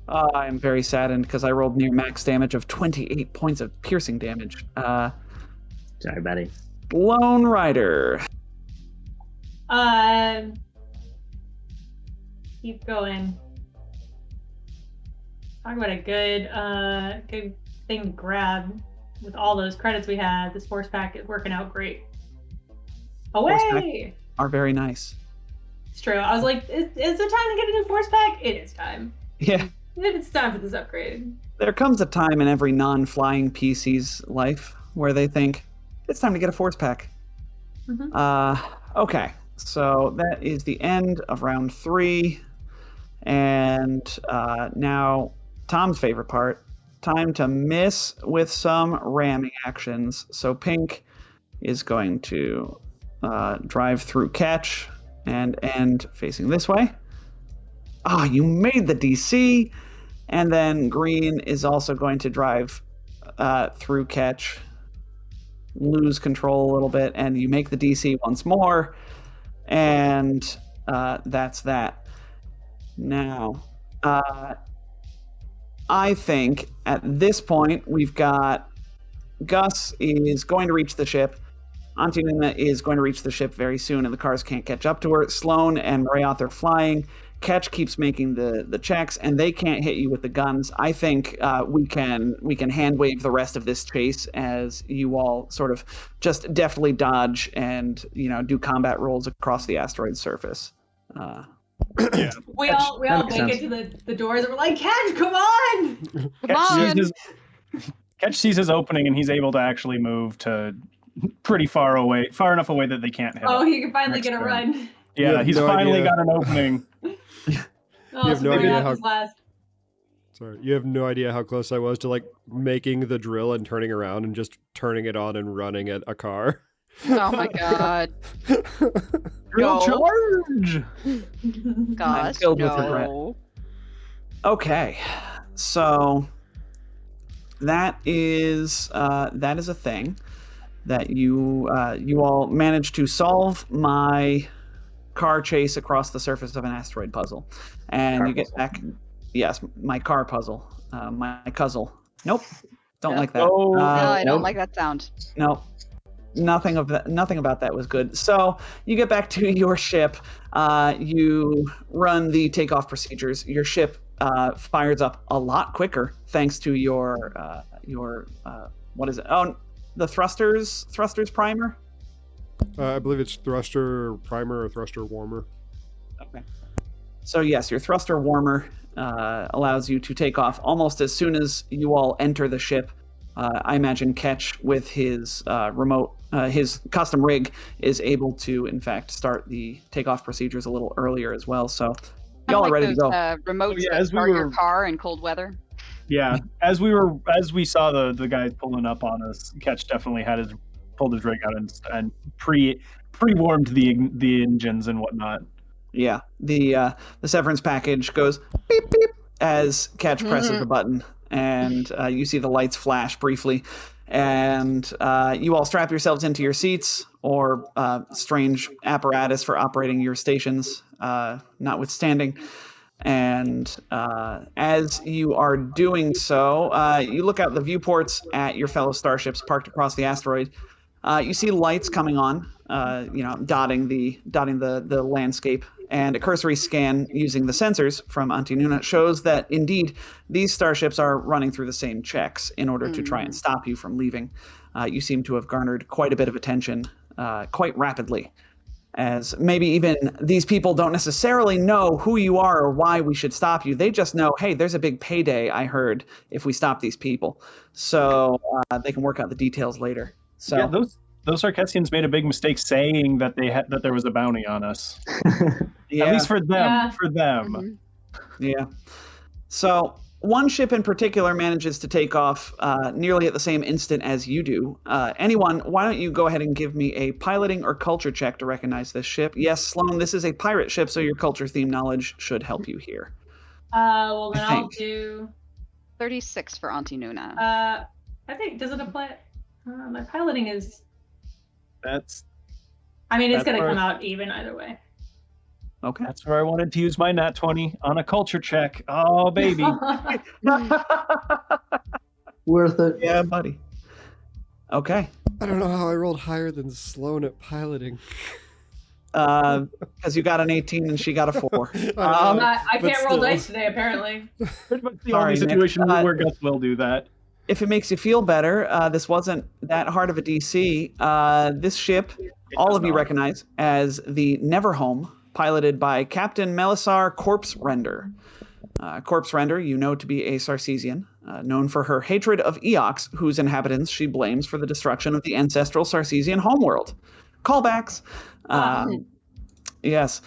I am very saddened because I rolled near max damage of 28 points of piercing damage. Sorry, buddy. Lone Rider. Keep going. Talk about a good thing to grab. With all those credits we had, this force pack is working out great. Away! Are very nice. It's true. I was like, is it time to get a new force pack? It is time. Yeah. It's time for this upgrade. There comes a time in every non-flying PC's life where they think, it's time to get a force pack. Okay, so that is the end of round 3. And now, Tom's favorite part. Time to miss with some ramming actions. So Pink is going to drive through catch and end facing this way. Ah, you made the DC. And then Green is also going to drive through catch, lose control a little bit, and you make the DC once more. And that's that. Now, I think at this point we've got Gus is going to reach the ship. Antonina is going to reach the ship very soon, and the cars can't catch up to her. Sloan and Marayoth are flying. Ketch keeps making the checks, and they can't hit you with the guns. I think we can hand wave the rest of this chase as you all sort of just deftly dodge and do combat rolls across the asteroid surface. Yeah. We all make it to the doors and we're like, Catch, come on! Ketch sees his opening and he's able to actually move to pretty far enough away that they can't hit him. Oh, he can finally Next get a turn. run. Yeah, he's finally idea. got an opening. Oh, have so no figuring idea out how- this last. Sorry, you have no idea how close I was to like making the drill and turning around and just turning it on and running at a car. Oh my god. Drill No. charge! Gosh, filled with regret. no. Okay, so that is a thing that you all managed to solve my car chase across the surface of an asteroid puzzle, and Car you get puzzle. back. Yes, my car puzzle, my cuzzle. Nope, don't Yeah. like that. Oh, No, I don't Nope. like that sound. No, nothing about that was good. So you get back to your ship. You run the takeoff procedures. Your ship fires up a lot quicker thanks to your what is it? Oh, the thrusters primer. I believe it's thruster primer or thruster warmer. Okay. So yes, your thruster warmer allows you to take off almost as soon as you all enter the ship. I imagine Ketch with his his custom rig is able to, in fact, start the takeoff procedures a little earlier as well. So y'all are ready to go. Remotes Oh, yeah, that as we start your were- car in cold weather. Yeah, as we saw the guys pulling up on us, Ketch definitely pulled his rig out and pre-warmed the engines and whatnot. Yeah, the severance package goes beep beep as Ketch presses the button, and you see the lights flash briefly, and you all strap yourselves into your seats or strange apparatus for operating your stations, notwithstanding. And as you are doing so, you look out the viewports at your fellow starships parked across the asteroid. You see lights coming on, dotting the landscape, and a cursory scan using the sensors from Antinuna shows that indeed these starships are running through the same checks in order to try and stop you from leaving. You seem to have garnered quite a bit of attention quite rapidly, as maybe even these people don't necessarily know who you are or why we should stop you. They just know, hey, there's a big payday, I heard, if we stop these people. So they can work out the details later. So Yeah, those Sarkessians made a big mistake saying that that there was a bounty on us. yeah, At least for them. Yeah. For them. Mhm. yeah. So one ship in particular manages to take off nearly at the same instant as you do. Anyone, why don't you go ahead and give me a piloting or culture check to recognize this ship? Yes, Sloan, this is a pirate ship, so your culture theme knowledge should help you here. Well, then I I'll think. do. 36 for Auntie Nuna. I think, does it apply? My piloting is. That's It's That's going to where- come out even either way. Okay. that's where I wanted to use my nat 20 on a culture check. Oh baby. Worth it. Yeah, buddy. Okay. I don't know how I rolled higher than Sloan at piloting. Because you got an 18 and she got a 4. I But can't roll still. dice today, apparently. Pretty much the Sorry, only Nick. situation where Gus will do that. If it makes you feel better, this wasn't that hard of a DC. This ship, all of you recognize as the Neverhome, piloted by Captain Melisar Corpse Render. Corpse Render, you know to be a Sarcesian, known for her hatred of Eox, whose inhabitants she blames for the destruction of the ancestral Sarcesian homeworld. Callbacks. Yes.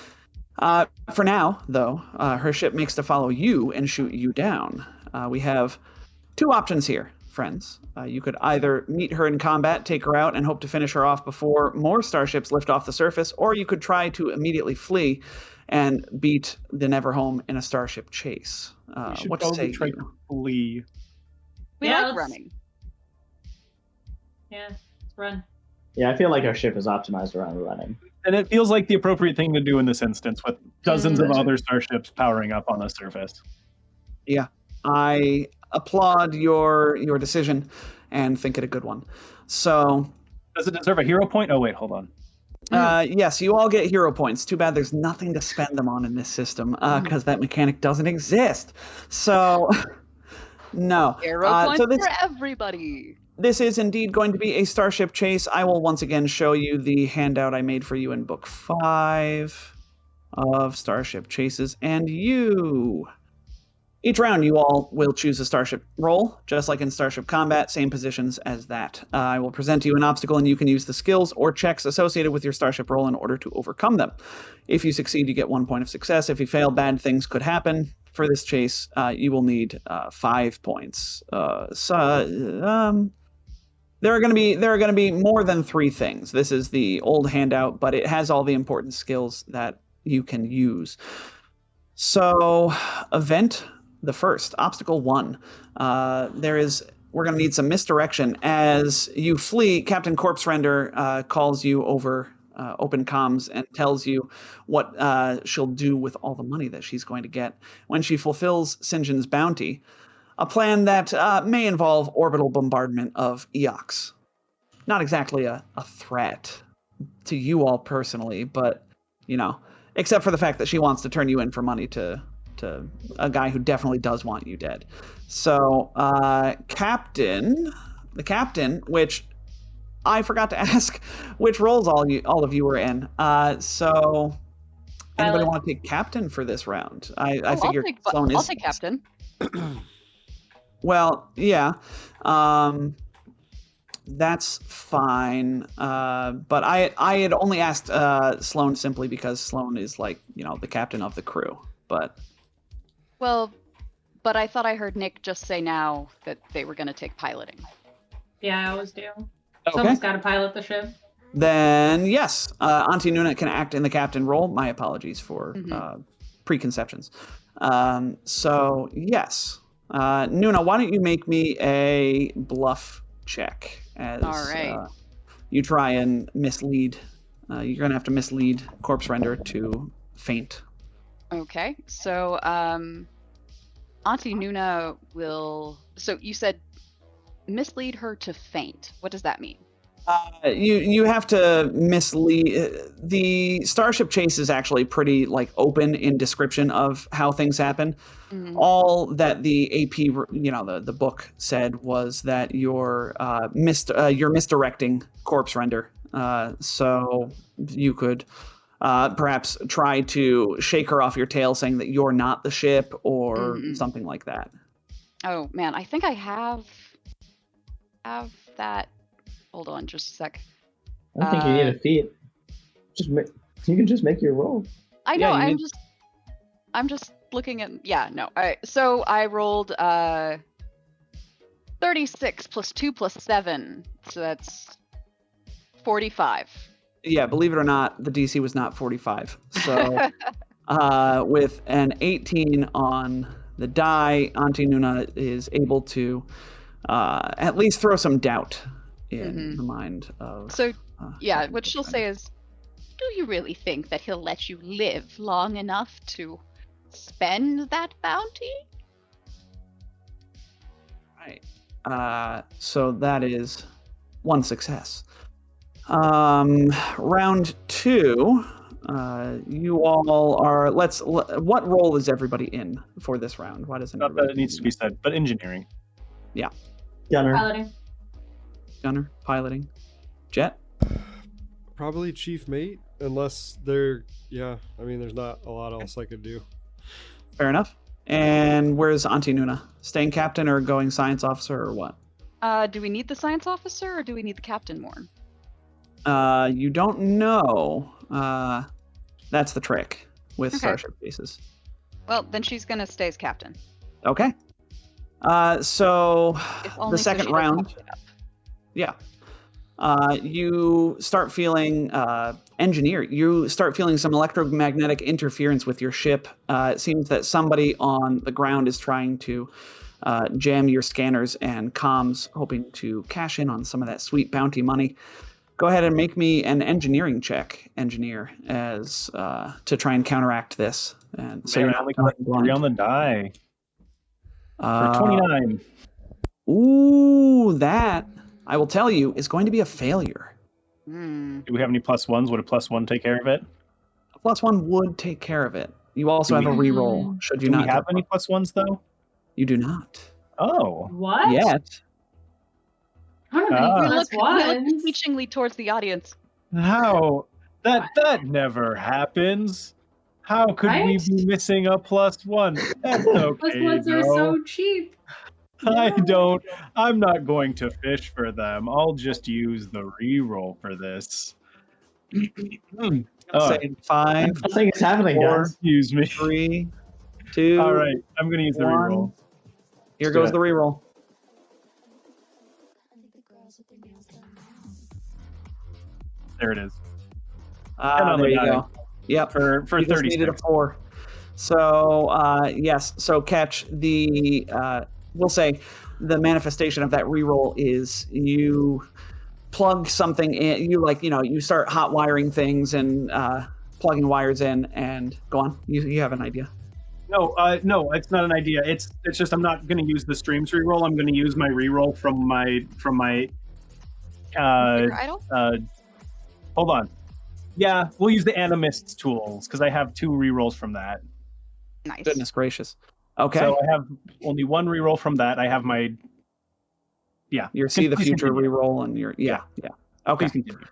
For now, though, her ship makes to follow you and shoot you down. We have 2 options here, friends. You could either meet her in combat, take her out, and hope to finish her off before more starships lift off the surface, or you could try to immediately flee and beat the Neverhome in a starship chase. We should What probably say try you? to flee. We Yeah, like let's- running. Yeah, let's run. Yeah, I feel like our ship is optimized around running. And it feels like the appropriate thing to do in this instance with dozens of other starships powering up on the surface. I applaud your decision and think it a good one. So Does it deserve a hero point? Oh wait, hold on. Yes, you all get hero points. Too bad there's nothing to spend them on in this system because that mechanic doesn't exist. So, no. Hero points so this, for everybody. this is indeed going to be a starship chase. I will once again show you the handout I made for you in Book 5 of Starship Chases. And each round, you all will choose a starship role, just like in Starship Combat, same positions as that. I will present you an obstacle, and you can use the skills or checks associated with your starship role in order to overcome them. If you succeed, you get 1 point of success. If you fail, bad things could happen. For this chase, you will need 5 points. There are going to be more than 3 things. This is the old handout, but it has all the important skills that you can use. So, event. The first, obstacle 1. We're going to need some misdirection. As you flee, Captain Corpse Render calls you over open comms and tells you what she'll do with all the money that she's going to get when she fulfills St. John's bounty, a plan that may involve orbital bombardment of Eox. Not exactly a threat to you all personally, but, except for the fact that she wants to turn you in for money to a guy who definitely does want you dead. So, the captain, which I forgot to ask which roles all of you were in. So, anybody want to take captain for this round? I figure Sloan is. I'll take captain. Well, yeah. That's fine. But I had only asked Sloan simply because Sloan is the captain of the crew. But well, but I thought I heard Nick just say now that they were going to take piloting. Yeah, I always do. Okay. Someone's got to pilot the ship. Then yes, Auntie Nuna can act in the captain role. My apologies for preconceptions. So yes, Nuna, why don't you make me a bluff check as all right. You try and mislead. You're gonna have to mislead Corpse Render to faint. Okay, so Auntie Nuna will. So you said mislead her to faint. What does that mean? You have to mislead. The Starship Chase is actually pretty open in description of how things happen. Mm-hmm. All that the AP, the book said was that you're misdirecting Corpse Render. So you could perhaps try to shake her off your tail, saying that you're not the ship or something like that. Oh man, I think I have that. Hold on, just a sec. I don't think you need a feat. You can just make your roll. I know. I'm just looking at. Yeah. No. All right. So I rolled 36 plus 2 plus 7, so that's 45. Yeah. Believe it or not, the DC was not 45. So with an 18 on the die, Auntie Nuna is able to at least throw some doubt in the mind of. So, yeah, what she'll say is, "Do you really think that he'll let you live long enough to spend that bounty?" Right. So that is 1 success. Round 2. You all are. What role is everybody in for this round? Why doesn't? Not that it needs to be said, but engineering. Yeah. Gunner. Piloting. Gunner, piloting. Jet? Probably chief mate, unless they're, there's not a lot else I could do. Fair enough. And where's Auntie Nuna? Staying captain or going science officer or what? Do we need the science officer or do we need the captain more? You don't know. That's the trick with Starship Chases. Well, then she's going to stay as captain. Okay. So the second round. Yeah. You start feeling engineer. You start feeling some electromagnetic interference with your ship. It seems that somebody on the ground is trying to jam your scanners and comms, hoping to cash in on some of that sweet bounty money. Go ahead and make me an engineering check, engineer, as to try and counteract this. And so you're only got 3 on the die. For 29. Ooh, that, I will tell you, is going to be a failure. Hmm. Do we have any +1s? Would a +1 take care of it? A +1 would take care of it. You also Do have a we- reroll. Should you Do not we have any +1s though? You do not Oh. What? yet. I don't have Ah. any We look +1s. beseechingly towards the audience. How? That never happens. How could we Right? be missing a +1? That's okay. +1s are though. so cheap. I'm not going to fish for them. I'll just use the reroll for this. Oh, Say 5, Nothing is happening, 4, guys. excuse me. 3, 2. All right, I'm going to use the One. reroll. Here Let's do goes it. the reroll. There it is. on There the you die. go. Yep. For You just needed a 36. 4. So yes. So catch the. We'll say the manifestation of that reroll is you plug something in. You start hot wiring things and plugging wires in, and go on. You have an idea. No, it's not an idea. It's just I'm not going to use the streams reroll. I'm going to use my reroll from my Your idol? hold on. Yeah, we'll use the Animist's tools because I have 2 rerolls from that. Nice. Goodness gracious. Okay. So I have only 1 reroll from that. I have my Your see the Please future continue. reroll and your yeah. Okay. Please continue.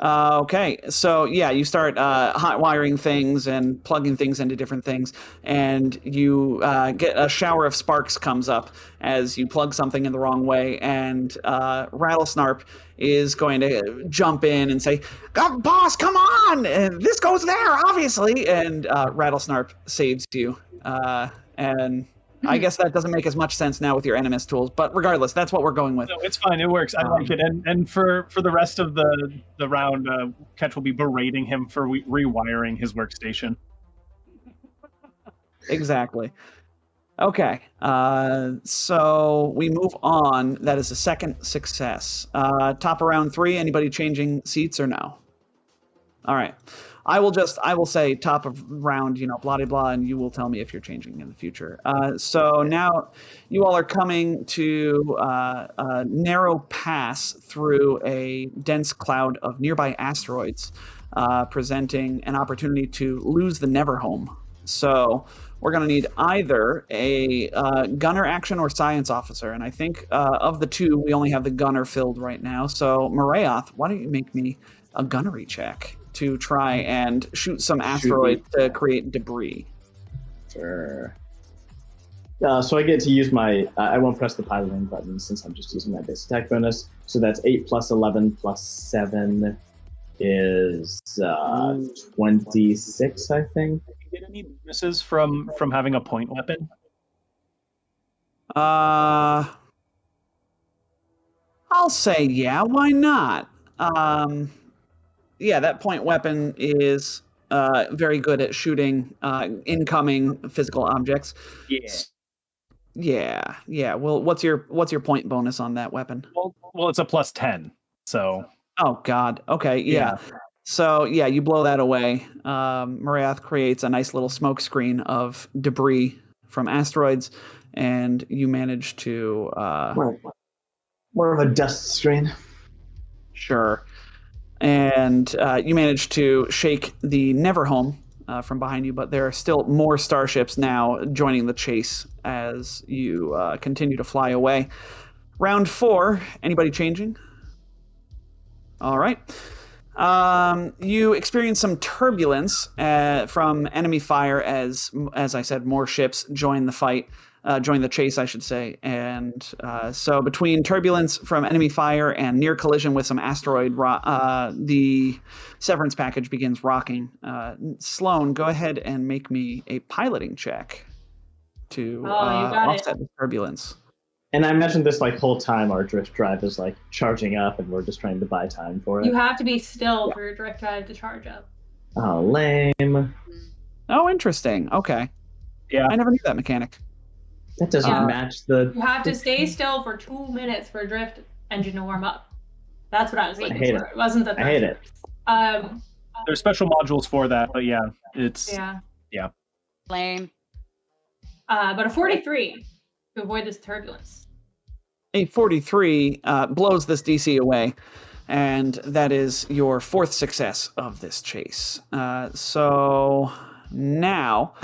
Okay, so yeah, you start hot wiring things and plugging things into different things, and you get a shower of sparks comes up as you plug something in the wrong way, and Rattlesnarp is going to jump in and say, "Boss, come on! And this goes there, obviously!" And Rattlesnarp saves you, and I guess that doesn't make as much sense now with your Animist tools, but regardless, that's what we're going with. No, it's fine. It works. I like it. And for the rest of the round, Ketch will be berating him for rewiring his workstation. Exactly. Okay, so we move on. That is a second success. Top of round 3, anybody changing seats or no? All right. I will say top of round, blah, blah, blah, and you will tell me if you're changing in the future. So now you all are coming to a narrow pass through a dense cloud of nearby asteroids, presenting an opportunity to lose the Neverhome. So we're going to need either a gunner action or science officer. And I think of the 2, we only have the gunner filled right now. So Marayoth, why don't you make me a gunnery check to try and shoot some asteroids to create debris. Sure. So I get to use my... I won't press the piloting button since I'm just using my base attack bonus. So that's 8 plus 11 plus 7 is 26, I think. Did you get any bonuses from having a point weapon? I'll say yeah, why not? Yeah, that point weapon is very good at shooting incoming physical objects. Yeah. Yeah. Well, what's your point bonus on that weapon? Well, it's a plus 10. So. Oh God. Okay. Yeah. So yeah, you blow that away. Marath creates a nice little smoke screen of debris from asteroids, and you manage to More of a dust screen. Sure. And you manage to shake the Neverhome from behind you, but there are still more starships now joining the chase as you continue to fly away. Round 4, anybody changing? All right. You experience some turbulence from enemy fire as I said, more ships join the fight. Join the chase, I should say. And so between turbulence from enemy fire and near collision with some asteroid, the severance package begins rocking. Sloan, go ahead and make me a piloting check to offset the turbulence. And I imagine this whole time our drift drive is charging up and we're just trying to buy time for it. You have to be still for your drift drive to charge up. Oh, lame. Oh, interesting. Okay. Yeah. I never knew that mechanic. That doesn't match the... You have to stay still for 2 minutes for a drift engine to warm up. That's what I was looking for. It wasn't the... I hate it. There's special modules for that, but yeah, it's... Yeah. Lame. But a 43 to avoid this turbulence. A 43 blows this DC away. And that is your 4th success of this chase. So now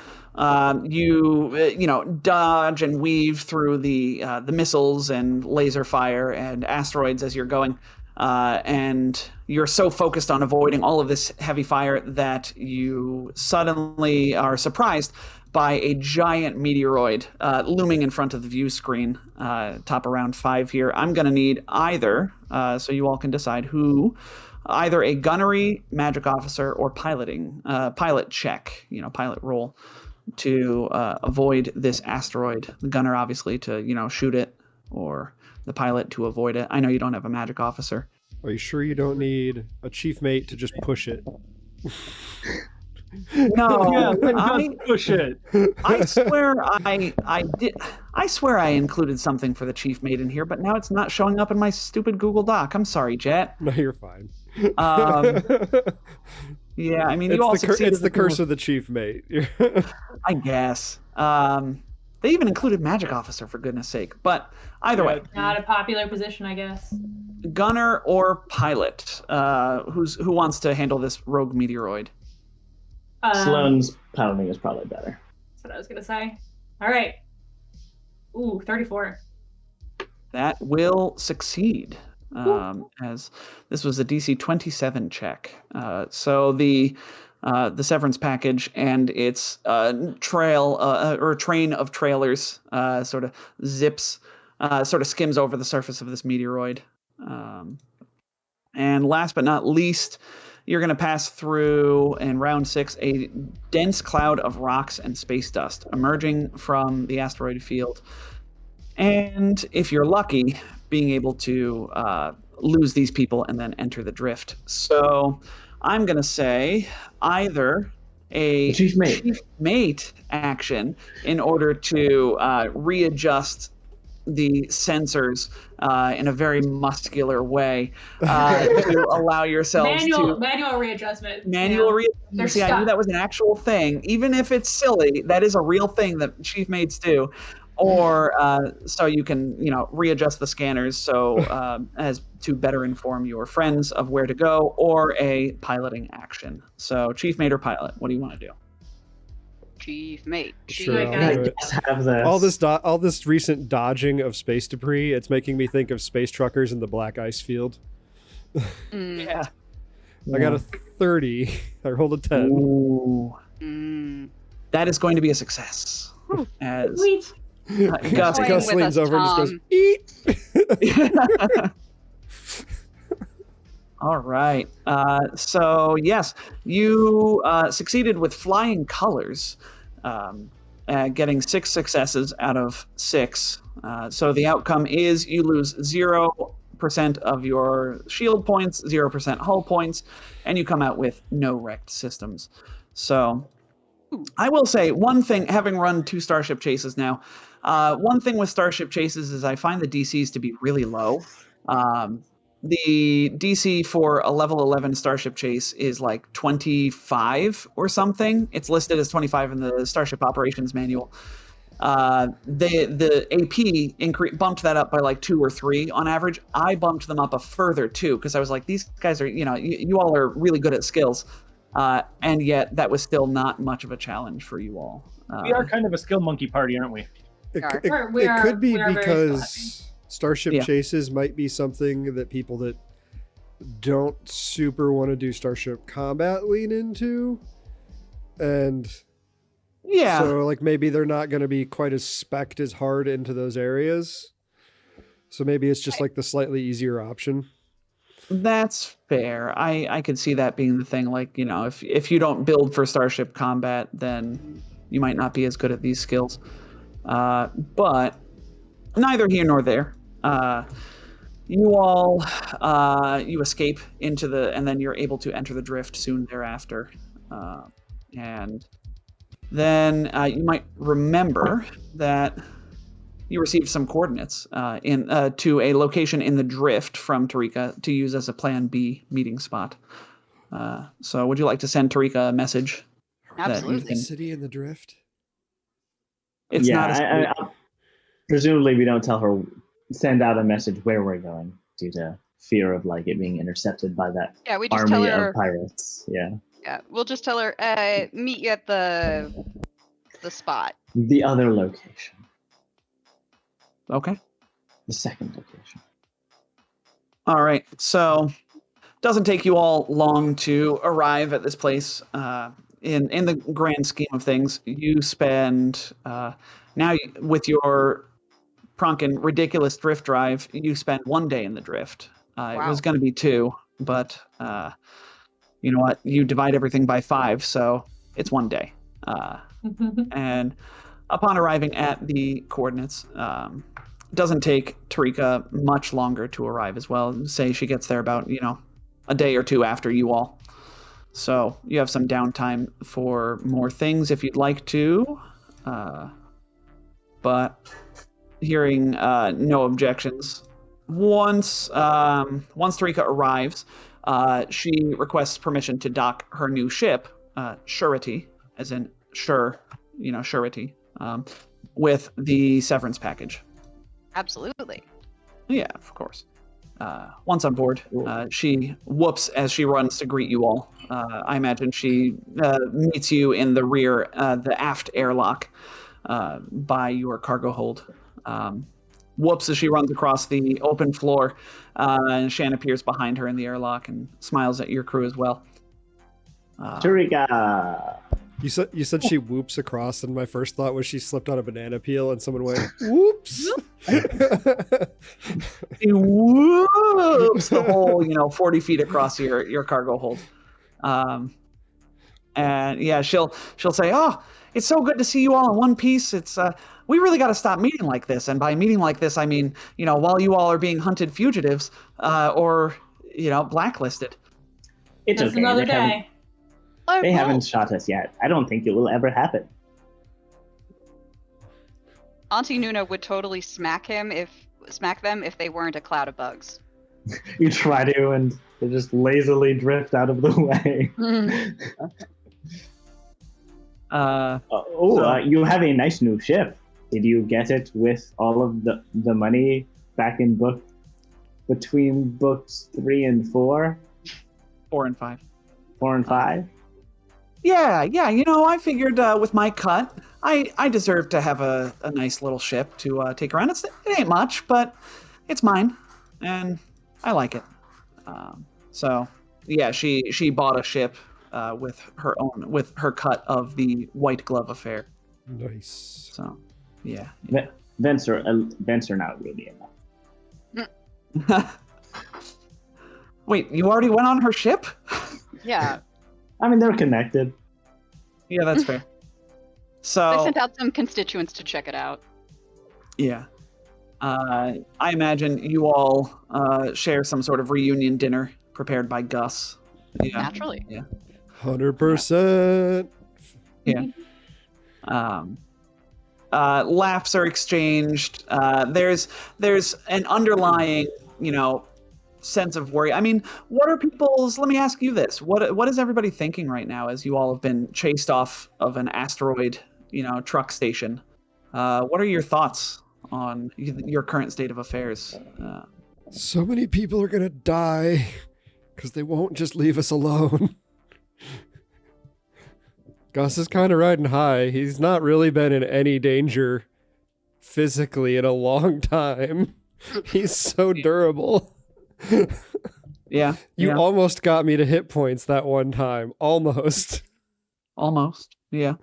you dodge and weave through the missiles and laser fire and asteroids as you're going. And you're so focused on avoiding all of this heavy fire that you suddenly are surprised by a giant meteoroid looming in front of the view screen, top of round 5 here. I'm going to need either, so you all can decide who, either a gunnery, magic officer, or pilot check, pilot roll to avoid this asteroid. The gunner, obviously, to, shoot it, or the pilot to avoid it. I know you don't have a magic officer. Are you sure you don't need a chief mate to just push it? No, Yeah, let's push it. I swear I did. I swear I included something for the chief mate in here, but now it's not showing up in my stupid Google Doc. I'm sorry, Jet. No, you're fine. Yeah, I mean, you all succeeded. It's the curse of the chief mate. I guess. They even included magic officer, for goodness sake. But either way, Not a popular position, I guess. gunner or pilot, who wants to handle this rogue meteoroid? Sloane's piloting is probably better. That's what I was gonna say. All right. Ooh, 34. That will succeed, as this was a DC 27 check. So the severance package and its trail or train of trailers sort of zips, sort of skims over the surface of this meteoroid. And last but not least, you're going to pass through, in round 6, a dense cloud of rocks and space dust emerging from the asteroid field. And if you're lucky, being able to lose these people and then enter the drift. So I'm going to say either a Chief mate action in order to readjust the sensors in a very muscular way to allow yourselves manual readjustment. Readjustment. See, I knew that was an actual thing. Even if it's silly, that is a real thing that chief mates do. Or so you can, readjust the scanners so as to better inform your friends of where to go, or a piloting action. So chief mate or pilot, what do you want to do? Chief mate. Sure, Have this. all this recent dodging of space debris, it's making me think of space truckers in the black ice field. Yeah. I got a 30. I rolled a 10. Ooh. That is going to be a success. As Sweet. Gus Playing Gus with leans us, over and just goes, Tom. eat. All right. So yes, you succeeded with flying colors, getting 6 successes out of 6. So the outcome is you lose 0% of your shield points, 0% hull points, and you come out with no wrecked systems. So I will say one thing, having run 2 Starship chases now, one thing with Starship chases is I find the DCs to be really low. The DC for a level 11 Starship chase is like 25 or something. It's listed as 25 in the Starship Operations Manual. The AP bumped that up by like 2 or 3 on average. I bumped them up a further 2 because I was like, these guys are, you all are really good at skills. And yet that was still not much of a challenge for you all. We are kind of a skill monkey party, aren't we? It We are could be very because Starship Yeah. chases might be something that people that don't super want to do Starship combat lean into. And Yeah. so like maybe they're not going to be quite as spec'd as hard into those areas. So maybe it's just like the slightly easier option. That's fair. I could see that being the thing. Like, if you don't build for Starship combat, then you might not be as good at these skills. But neither here nor there. You all, you escape into and then you're able to enter the drift soon thereafter. And then you might remember that you received some coordinates to a location in the drift from Tarika to use as a Plan B meeting spot. So would you like to send Tarika a message? Absolutely. City in the drift? It's not presumably we don't tell her, send out a message where we're going due to fear of like it being intercepted by that Yeah, we just tell army her. of pirates. Yeah. Yeah, we'll just tell her. Meet you at the spot. The other location. Okay. The second location. All right. So, doesn't take you all long to arrive at this place. In the grand scheme of things, you spend now with your Pronkin ridiculous drift drive. You spend 1 day in the drift. It Wow. was going to be 2, but you know what? You divide everything by 5, so it's 1 day. And upon arriving at the coordinates, doesn't take Tarika much longer to arrive as well. Say she gets there about, a day or 2 after you all. So you have some downtime for more things if you'd like to. But hearing no objections, once Tarika arrives, she requests permission to dock her new ship, Surety, as in surety, with the severance package. Absolutely. Yeah, of course. Once on board, she whoops as she runs to greet you all. I imagine she meets you in the rear, the aft airlock by your cargo hold. Whoops as she runs across the open floor, and Shan appears behind her in the airlock and smiles at your crew as well. Tarika! You said she whoops across, and my first thought was she slipped on a banana peel, and someone went, "Whoops!" She whoops the whole 40 feet across your cargo hold, and yeah, she'll say, "Oh, it's so good to see you all in one piece. It's we really got to stop meeting like this, and by meeting like this, I mean while you all are being hunted fugitives or blacklisted." It's That's okay. another day. They haven't shot us yet. I don't think it will ever happen. Auntie Nuna would totally smack them if they weren't a cloud of bugs. You try to, and they just lazily drift out of the way. You have a nice new ship. Did you get it with all of the money back in between books 3 and 4? 4 and 5. 4 and 5? Yeah. I figured with my cut, I deserve to have a nice little ship to take around. It ain't much, but it's mine, and I like it. So yeah, she bought a ship with her cut of the White Glove affair. Nice. So yeah. Vents are not really enough. Wait, you already went on her ship? Yeah. I mean, they're connected. Yeah, that's fair. So They sent out some constituents to check it out. yeah. I imagine you all share some sort of reunion dinner prepared by Gus. Yeah. Naturally. Yeah. 100%. Yeah. Laughs are exchanged. There's an underlying, sense of worry. I mean, let me ask you this. What is everybody thinking right now as you all have been chased off of an asteroid, truck station? What are your thoughts on your current state of affairs? So many people are going to die because they won't just leave us alone. Gus is kind of riding high. He's not really been in any danger physically in a long time. He's so durable. Yeah. You almost got me to hit points that one time. Almost. Yeah.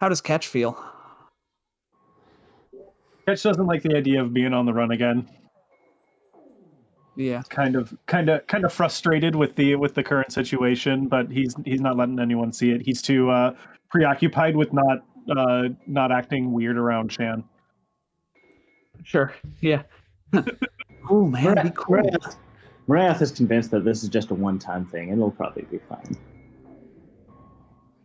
How does Catch feel? Catch doesn't like the idea of being on the run again. Yeah. Kind of frustrated with the current situation, but he's not letting anyone see it. He's too preoccupied with not acting weird around Shan. Sure. Yeah. Oh man, be cool. Marath is convinced that this is just a one-time thing, and it'll probably be fine.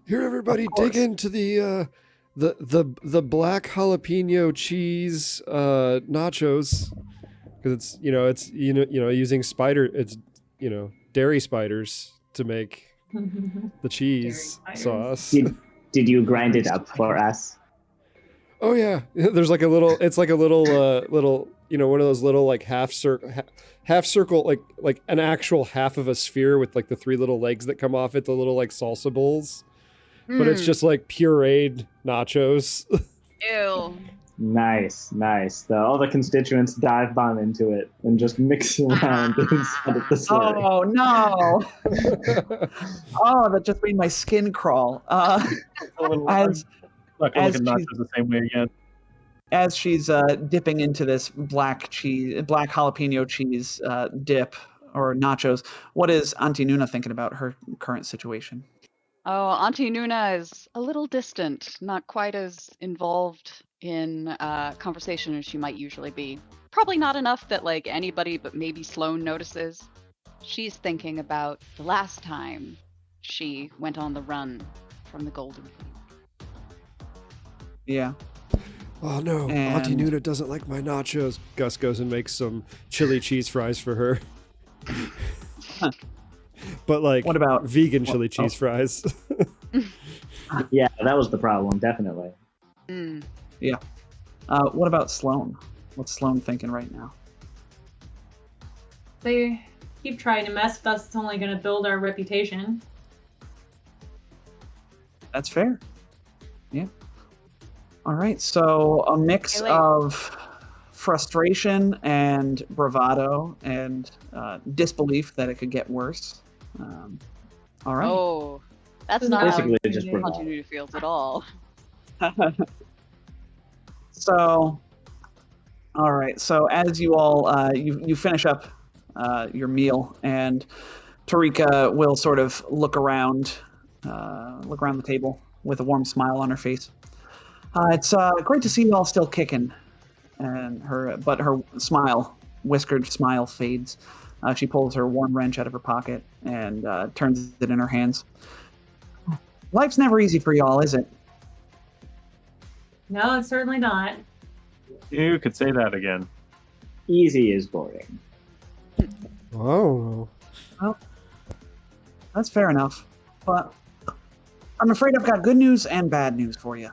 Here, everybody, dig into the black jalapeno cheese nachos, because it's using dairy spiders to make the cheese sauce. Did you grind it up for us? Oh yeah, there's like a little one of those little like half circle, like an actual half of a sphere with like the 3 little legs that come off it, the little like salsa bowls, but it's just like pureed nachos. Ew. Nice. All the constituents dive bomb into it and just mix around inside of the slurry. Oh no! Oh, that just made my skin crawl. As not gonna look at she's- nachos the same way again. as she's dipping into this black jalapeno cheese dip or nachos, what is Auntie Nuna thinking about her current situation? Oh, Auntie Nuna is a little distant, not quite as involved in conversation as she might usually be. Probably not enough that like anybody but maybe Sloane notices. She's thinking about the last time she went on the run from the Golden Fleet. Yeah. Oh no, Auntie And- Nuna doesn't like my nachos. Gus goes and makes some chili cheese fries for her. But like, What about- vegan chili cheese fries? Yeah, that was the problem, definitely. Mm. What about Sloane? What's Sloane thinking right now? They keep trying to mess with us. It's only going to build our reputation. That's fair. Yeah. All right. So a mix Hey, wait. of frustration and bravado and disbelief that it could get worse. All right. Oh, that's This is not how Basically, Auntie just Nuna. bravado. Auntie Nuna feels at all. So, all right. So as you all you finish up your meal, and Tarika will sort of look around the table with a warm smile on her face. It's great to see you all still kicking, and her whiskered smile fades. She pulls her warm wrench out of her pocket and turns it in her hands. Life's never easy for y'all, is it? No, it's certainly not. You could say that again. Easy is boring. Oh, That's fair enough, but I'm afraid I've got good news and bad news for you.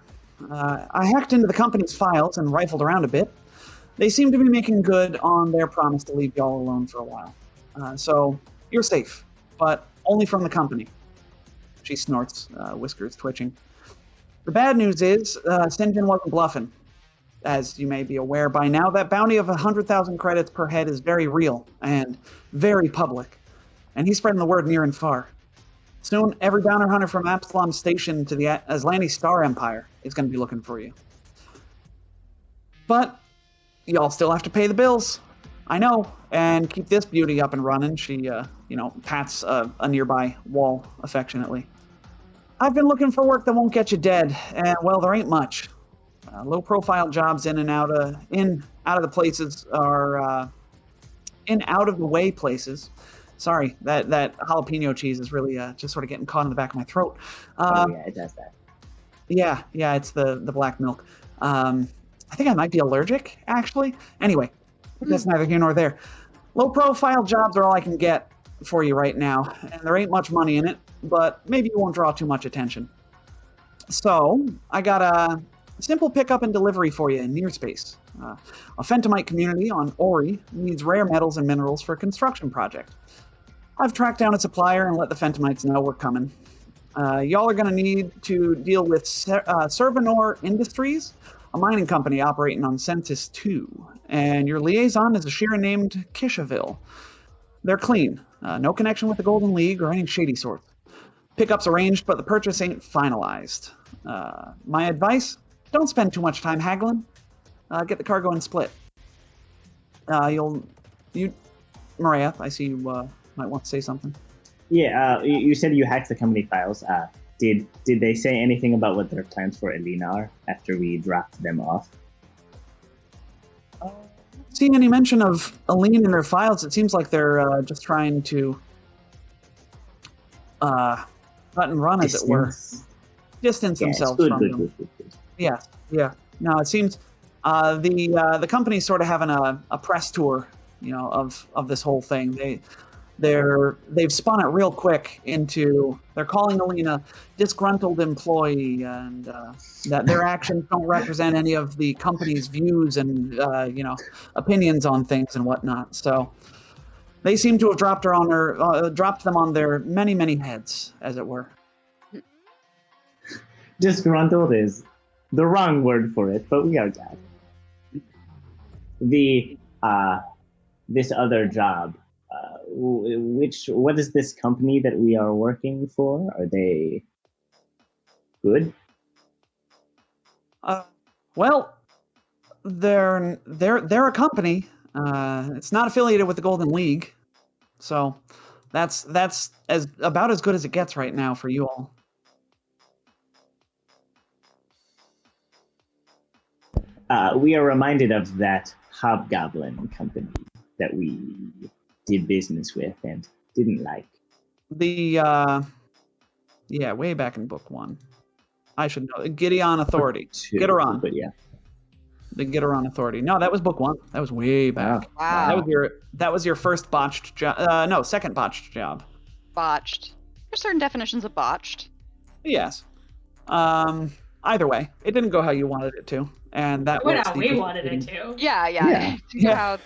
I hacked into the company's files and rifled around a bit. They seem to be making good on their promise to leave y'all alone for a while. So you're safe, but only from the company. She snorts, whiskers twitching. The bad news is St. John wasn't bluffing. As you may be aware by now, that bounty of 100,000 credits per head is very real and very public, and he's spreading the word near and far. Soon, every downer hunter from Absalom Station to the Aslani Star Empire is going to be looking for you. But y'all still have to pay the bills. I know, and keep this beauty up and running. She, pats a nearby wall affectionately. I've been looking for work that won't get you dead, and well, there ain't much. Low-profile jobs in out of the places are in out of the way places. Sorry, that jalapeno cheese is really just sort of getting caught in the back of my throat. Oh yeah, it does that. Yeah, it's the black milk. I think I might be allergic, actually. Anyway, that's neither here nor there. Low-profile jobs are all I can get for you right now, and there ain't much money in it, but maybe you won't draw too much attention. So, I got a simple pickup and delivery for you in near space. A Fentomite community on Ori needs rare metals and minerals for a construction project. I've tracked down a supplier and let the Fentomites know we're coming. Y'all are going to need to deal with Servanor Industries, a mining company operating on Census 2, and your liaison is a Shira named Kishaville. They're clean, no connection with the Golden League or any shady sort. Pickup's arranged, but the purchase ain't finalized. My advice, don't spend too much time haggling. Get the cargo and split. Maria, I see you might want to say something. Yeah, you said you hacked the company files. Did they say anything about what their plans for Elena are after we dropped them off? Seen any mention of Aline in their files? It seems like they're just trying to cut and run, as it were. Distance Yeah, themselves good, from good, them. good. Yeah. No, it seems the company's sort of having a press tour, of this whole thing. they've spun it real quick into they're calling Alina disgruntled employee, and that their actions don't represent any of the company's views and opinions on things and whatnot. So they seem to have dropped them on their many heads, as it were. Disgruntled is the wrong word for it, but we are glad. This other job. What is this company that we are working for? Are they good? Well, they're a company. It's not affiliated with the Golden League, so that's about as good as it gets right now for you all. We are reminded of that hobgoblin company that we did business with and didn't like. Way back in book 1. I should know. Gideon Authority. Gideon. But yeah. The Gideon Authority. No, that was book 1. That was way back. Wow. That was your first botched job. No, second botched job. Botched. There's certain definitions of botched. Yes. Either way, it didn't go how you wanted it to, and that Went was how we wanted it to. Yeah. Yeah.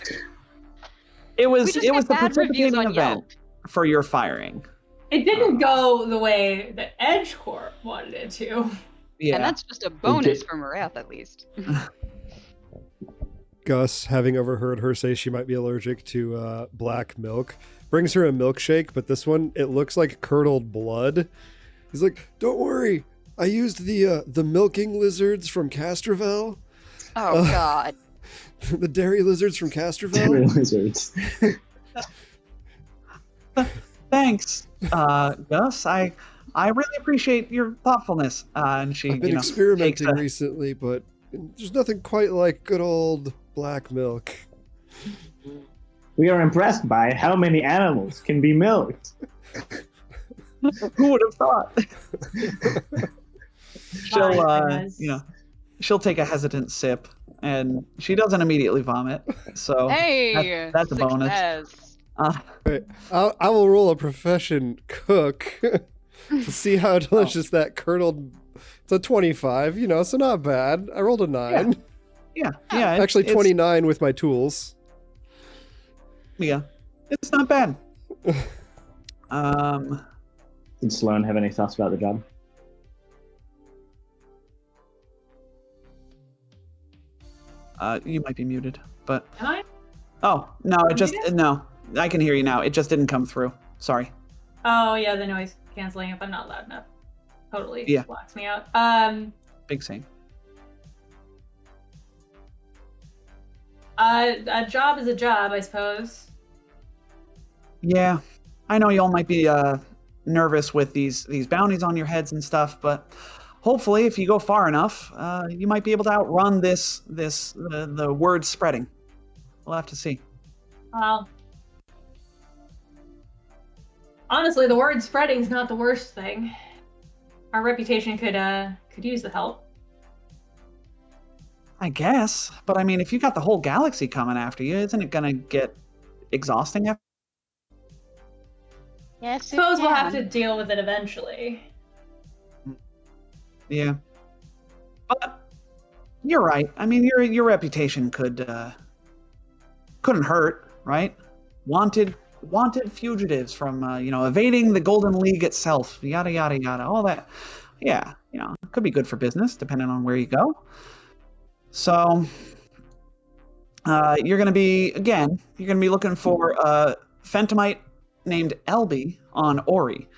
It was the bad reviews precipitating on event Yelp. for your firing. It didn't go the way that Edge Corp wanted it to. Yeah. And that's just a bonus for Marath, at least. Gus, having overheard her say she might be allergic to black milk, brings her a milkshake, but this one, it looks like curdled blood. He's like, "Don't worry, I used the milking lizards from Castrovel." Oh, God. The dairy lizards from Castrovel? Dairy lizards. Thanks, Gus. I really appreciate your thoughtfulness. And she, I've been experimenting recently, but there's nothing quite like good old black milk. We are impressed by how many animals can be milked. Who would have thought? She'll take a hesitant sip, and she doesn't immediately vomit. So Hey, that's a bonus. success. Right. I will roll a profession cook to see how delicious that curdled. It's a 25, so not bad. I rolled a 9. Yeah. Actually, 29 with my tools. Yeah, it's not bad. Did Sloan have any thoughts about the job? You might be muted, but Am I? oh no, no. I can hear you now. It just didn't come through. Sorry. Oh yeah, the noise canceling if I'm not loud enough totally blocks me out. Big same. A job is a job, I suppose. Yeah, I know y'all might be nervous with these bounties on your heads and stuff, but hopefully, if you go far enough, you might be able to outrun the word spreading. We'll have to see. Well, honestly, the word spreading is not the worst thing. Our reputation could use the help. I guess, but I mean, if you got the whole galaxy coming after you, isn't it gonna get exhausting? Yes, I suppose we'll have to deal with it eventually. Yeah, but you're right. I mean, your reputation couldn't hurt, right? Wanted fugitives from evading the Golden League itself, yada yada yada, all that. Yeah, it could be good for business depending on where you go. So you're gonna be looking for a Phantomite named Elby on Ori.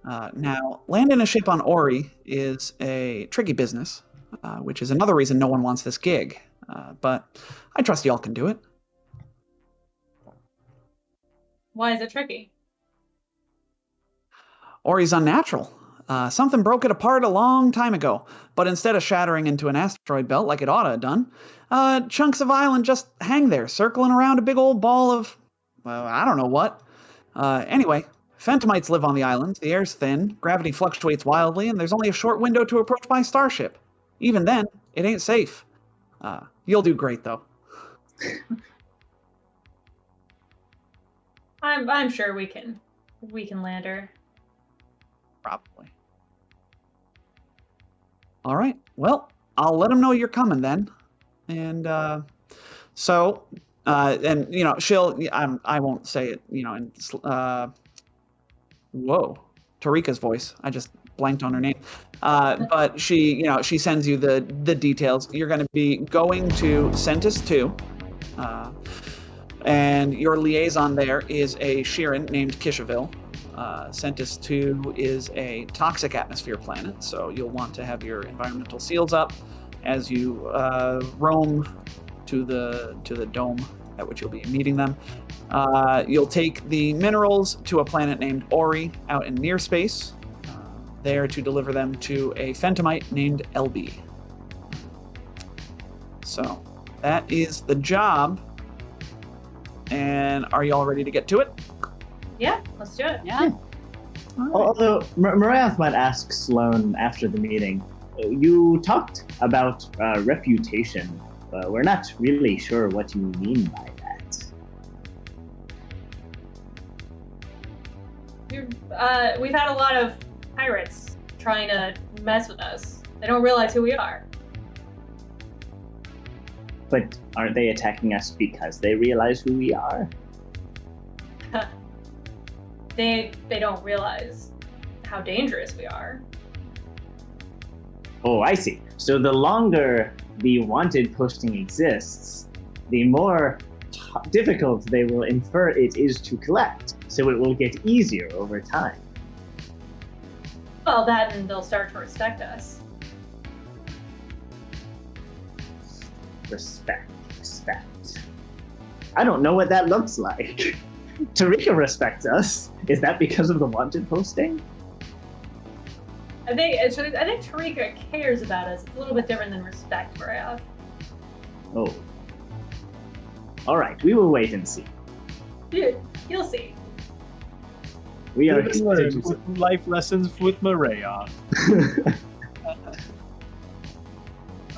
Now, landing a ship on Ori is a tricky business, which is another reason no one wants this gig. But I trust y'all can do it. Why is it tricky? Ori's unnatural. Something broke it apart a long time ago, but instead of shattering into an asteroid belt like it ought to have done, chunks of island just hang there, circling around a big old ball of, well, I don't know what. Anyway, Phantomites live on the island, the air's thin, gravity fluctuates wildly, and there's only a short window to approach by starship. Even then, it ain't safe. You'll do great, though. I'm sure we can land her. Probably. All right. Well, I'll let them know you're coming then, and and she'll. I won't say it. In whoa, Tarika's voice. I just blanked on her name. But she sends you the details. You're going to be going to Centus 2, and your liaison there is a Sheeran named Kishaville. Centus 2 is a toxic atmosphere planet, so you'll want to have your environmental seals up as you roam to the dome at which you'll be meeting them. You'll take the minerals to a planet named Ori out in near space, there to deliver them to a Phantomite named LB. So that is the job. And are you all ready to get to it? Yeah, let's do it. Yeah. Although Marath might ask Sloan after the meeting, you talked about reputation. We're not really sure what you mean by that. We've had a lot of pirates trying to mess with us. They don't realize who we are. But aren't they attacking us because they realize who we are? They don't realize how dangerous we are. Oh, I see. So the longer the wanted posting exists, the more difficult they will infer it is to collect. So it will get easier over time. Well, that and they'll start to respect us. Respect. I don't know what that looks like. Tarika respects us. Is that because of the wanted posting? I think Tarika cares about us. It's a little bit different than respect, Mariah. Oh. All right, we will wait and see. Dude, you'll see. We are life lessons with Maria.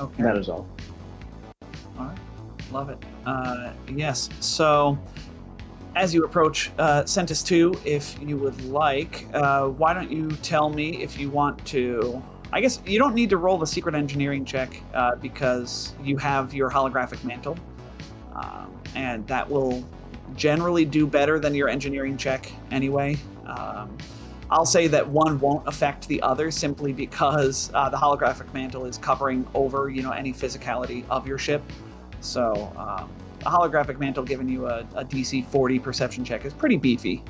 Okay. That is all. All right. Love it. Yes. So, as you approach Centus 2, if you would like, why don't you tell me if you want to... I guess you don't need to roll the secret engineering check because you have your holographic mantle. And that will generally do better than your engineering check anyway. I'll say that one won't affect the other simply because the holographic mantle is covering over, any physicality of your ship. So a holographic mantle giving you a DC 40 perception check is pretty beefy,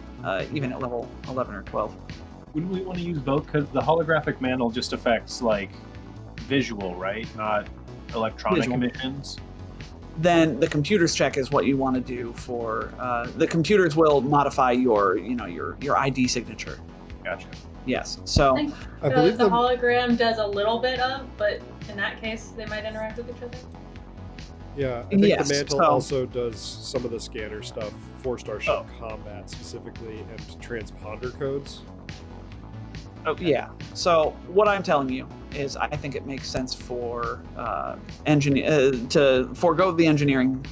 even at level 11 or 12. Wouldn't we want to use both? Because the holographic mantle just affects, visual, right? Not electronic Visual. emissions. Then the computers check is what you want to do for... the computers will modify your ID signature. Gotcha. Yes, so... I believe the hologram does a little bit of, but in that case, they might interact with each other. Yeah, I think Yes, the mantle so- also does some of the scanner stuff for Starship Combat specifically and transponder codes. Oh, yeah. So what I'm telling you is I think it makes sense for to forego the engineering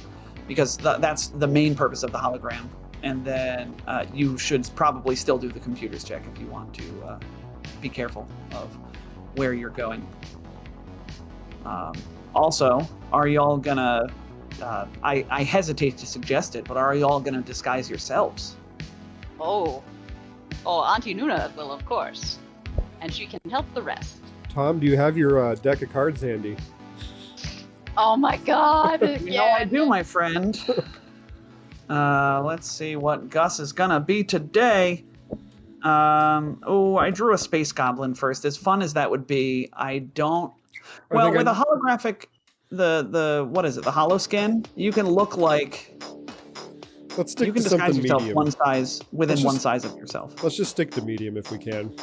because that's the main purpose of the hologram. And then you should probably still do the computers check if you want to be careful of where you're going. Also, are y'all gonna... I hesitate to suggest it, but are y'all gonna disguise yourselves? Oh, Auntie Nuna will, of course. And she can help the rest. Tom, do you have your deck of cards handy? Oh my god! You know I do, my friend. Let's see what Gus is gonna be today. I drew a space goblin first. As fun as that would be, I don't... Well, with a holographic... The what is it? The holo skin? You can look like... Let's stick You can to disguise something yourself medium. one size within one size of yourself. Let's just stick to medium if we can.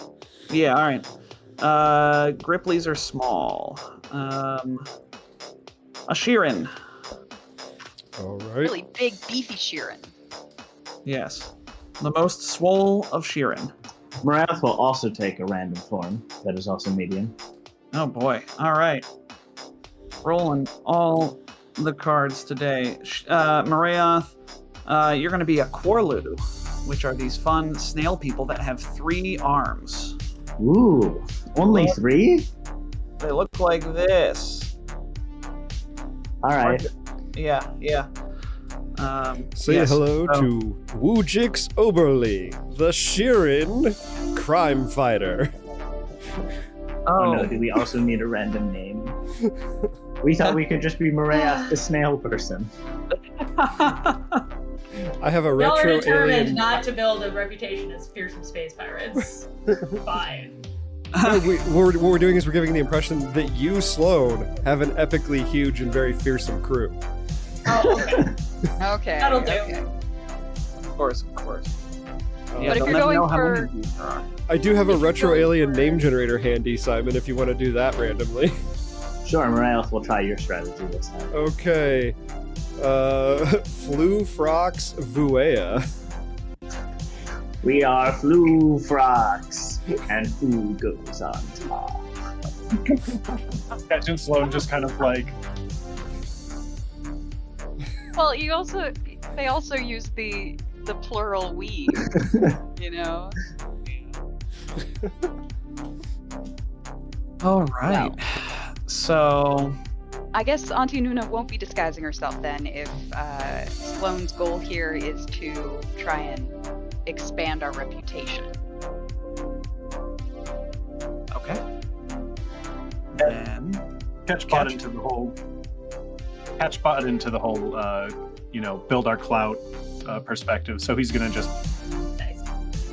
Yeah, all right. Grippleys are small. A Sheeran. All right. Really big, beefy Sheeran. Yes. The most swole of Sheeran. Marath will also take a random form that is also medium. Oh boy. All right. Rolling all the cards today. Marath, you're going to be a Quarlu. which are these fun snail people that have 3 arms. Ooh, only 3? They look like this. All right. Yeah. Say yes, hello so- to Woojix Oberly, the Sheeran crime fighter. Oh no, do we also need a random name? We thought we could just be Maria, the snail person. I have a Y'all are retro determined alien. not to build a reputation as fearsome space pirates. Fine. No, what we're doing is we're giving the impression that you, Sloan, have an epically huge and very fearsome crew. Oh, okay. Okay. That'll do. okay. Of course. But if they'll you're never going know how for- many of these there are. I do have a If you're retro going alien for- name generator handy, Simon, if you want to do that randomly. Sure, Maria, we'll try your strategy this time. Okay. Flufrox Vuea. We are Flu Frogs, and who goes on top? Catch and Sloan just kind of like, Well, they also use the plural we, you know. All right. So I guess Auntie Nuna won't be disguising herself then if Sloane's goal here is to try and expand our reputation. okay. Then catch bot into the whole build our clout perspective. So he's gonna just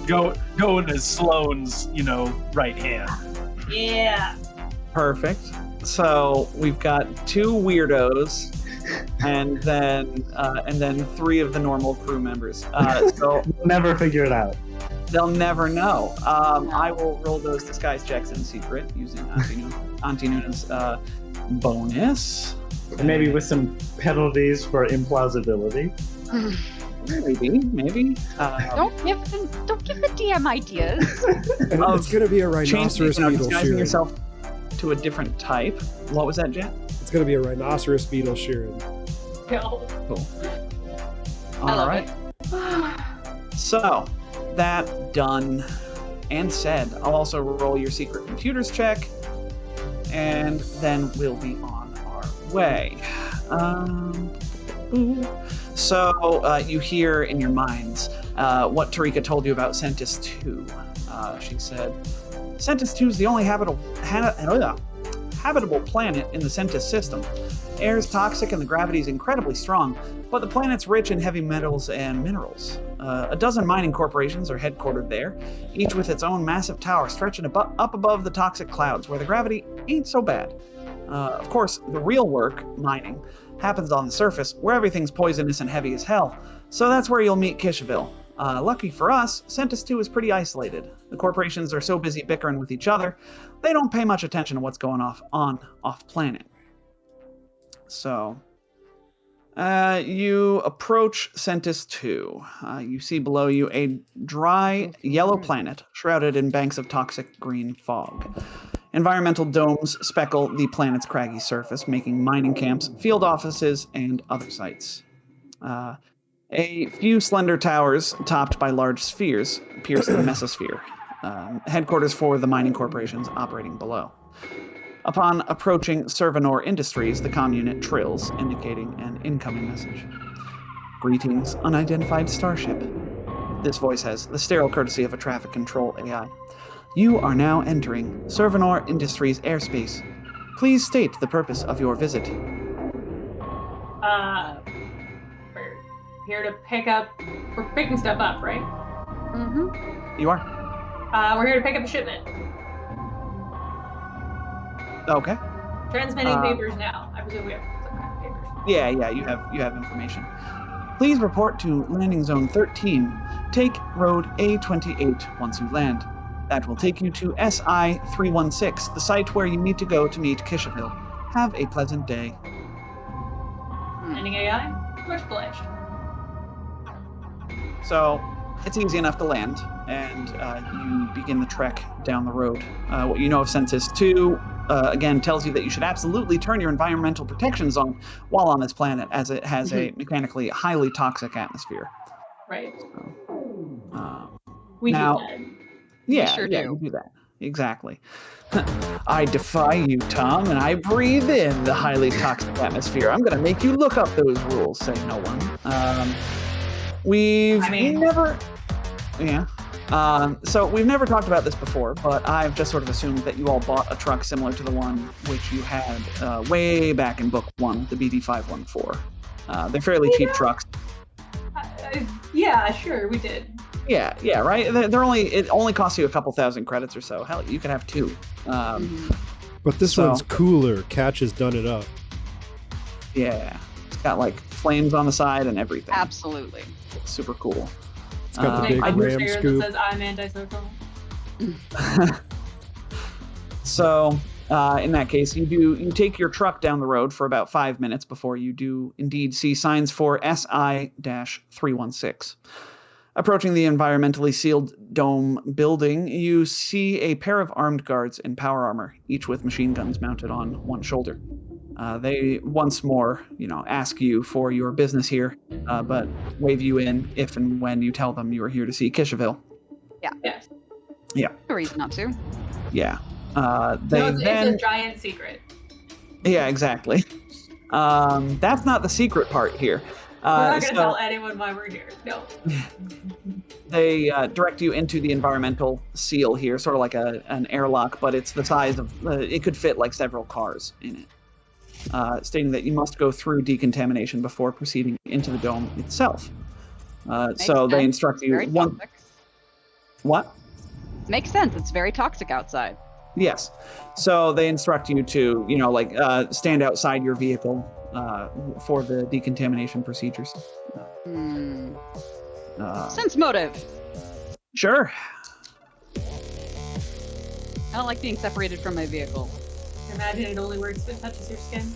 go as Sloane's right hand. Yeah. perfect. So we've got 2 weirdos, and then 3 of the normal crew members. So We'll never figure it out. they'll never know. I will roll those disguise checks in secret using Auntie Nuna's bonus. And maybe with some penalties for implausibility. Maybe. Don't give the DM ideas. And it's going to be a rhinoceros beetle disguising shearing. yourself to a different type. What was that, Jen? It's going to be a rhinoceros beetle shearing. No. Cool. I All love right. So, that done and said, I'll also roll your secret computers check, and then we'll be on our way. So, you hear in your minds what Tarika told you about Centis 2. She said, Centis 2 is the only habitable planet in the Centis system. Air is toxic and the gravity is incredibly strong, but the planet's rich in heavy metals and minerals. A dozen mining corporations are headquartered there, each with its own massive tower stretching up above the toxic clouds, where the gravity ain't so bad. Of course, the real work, mining, happens on the surface, where everything's poisonous and heavy as hell, so that's where you'll meet Kishaville. Lucky for us, Centis 2 is pretty isolated. The corporations are so busy bickering with each other, they don't pay much attention to what's going off-planet. So, you approach Centis 2. You see below you a dry, yellow planet shrouded in banks of toxic green fog. Environmental domes speckle the planet's craggy surface, making mining camps, field offices, and other sites. A few slender towers, topped by large spheres, pierce the mesosphere, headquarters for the mining corporations operating below. Upon approaching Servanor Industries, the comm unit trills, indicating an incoming message. Greetings, unidentified starship. This voice has the sterile courtesy of a traffic control AI. You are now entering Servanor Industries airspace. Please state the purpose of your visit. We're here to pick up. We're picking stuff up, right? Mm-hmm. You are? We're here to pick up a shipment. Okay. Transmitting papers now. I presume we have some kind of papers. Yeah, you have information. Please report to landing zone 13. Take road A28 once you land. That will take you to SI-316, the site where you need to go to meet Kishaville. Have a pleasant day. Landing AI? Much obliged. So, it's easy enough to land, and you begin the trek down the road. What you know of Census 2, again, tells you that you should absolutely turn your environmental protection zone while on this planet, as it has a mechanically highly toxic atmosphere. Right. We now- do that. Yeah, sure yeah, do. you do that. Exactly. I defy you, Tom, and I breathe in the highly toxic atmosphere. I'm going to make you look up those rules, say no one. We've never... Yeah. So we've never talked about this before, but I've just sort of assumed that you all bought a truck similar to the one which you had way back in book 1, the BD514. They're fairly cheap trucks. Yeah, sure, we did. Yeah, right. It only costs you a couple thousand credits or so. Hell, you can have 2. But this one's cooler. Catch has done it up. Yeah, it's got like flames on the side and everything. Absolutely. It's super cool. It's got the big Like, ram that scoop. says I'm antisocial. So, in that case, you take your truck down the road for about 5 minutes before you do indeed see signs for SI-316. Approaching the environmentally sealed dome building, you see a pair of armed guards in power armor, each with machine guns mounted on one shoulder. They once more, ask you for your business here, but wave you in if and when you tell them you are here to see Kishaville. Yes. Yeah. No reason not to. Yeah. It's a giant secret. Yeah, exactly. That's not the secret part here. We're not going to tell anyone why we're here. No. They direct you into the environmental seal here, sort of like an airlock, but it's the size of... it could fit like several cars in it. Stating that you must go through decontamination before proceeding into the dome itself. So they instruct you... Very toxic. What? Makes sense. It's very toxic outside. Yes. So they instruct you to, stand outside your vehicle for the decontamination procedures. Sense motive. Sure. I don't like being separated from my vehicle. Imagine it only works if it touches your skin.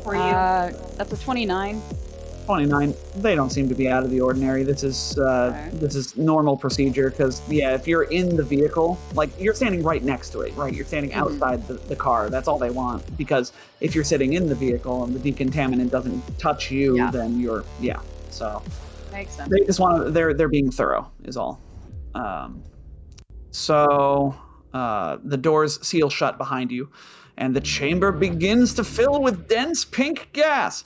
For you. That's a 29. 29. They don't seem to be out of the ordinary. This is normal procedure because, if you're in the vehicle, like you're standing right next to it, right? You're standing outside the car. That's all they want. Because if you're sitting in the vehicle and the decontaminant doesn't touch you, then you're, So makes sense. They just want to, they're being thorough is all. The doors seal shut behind you and the chamber begins to fill with dense pink gas.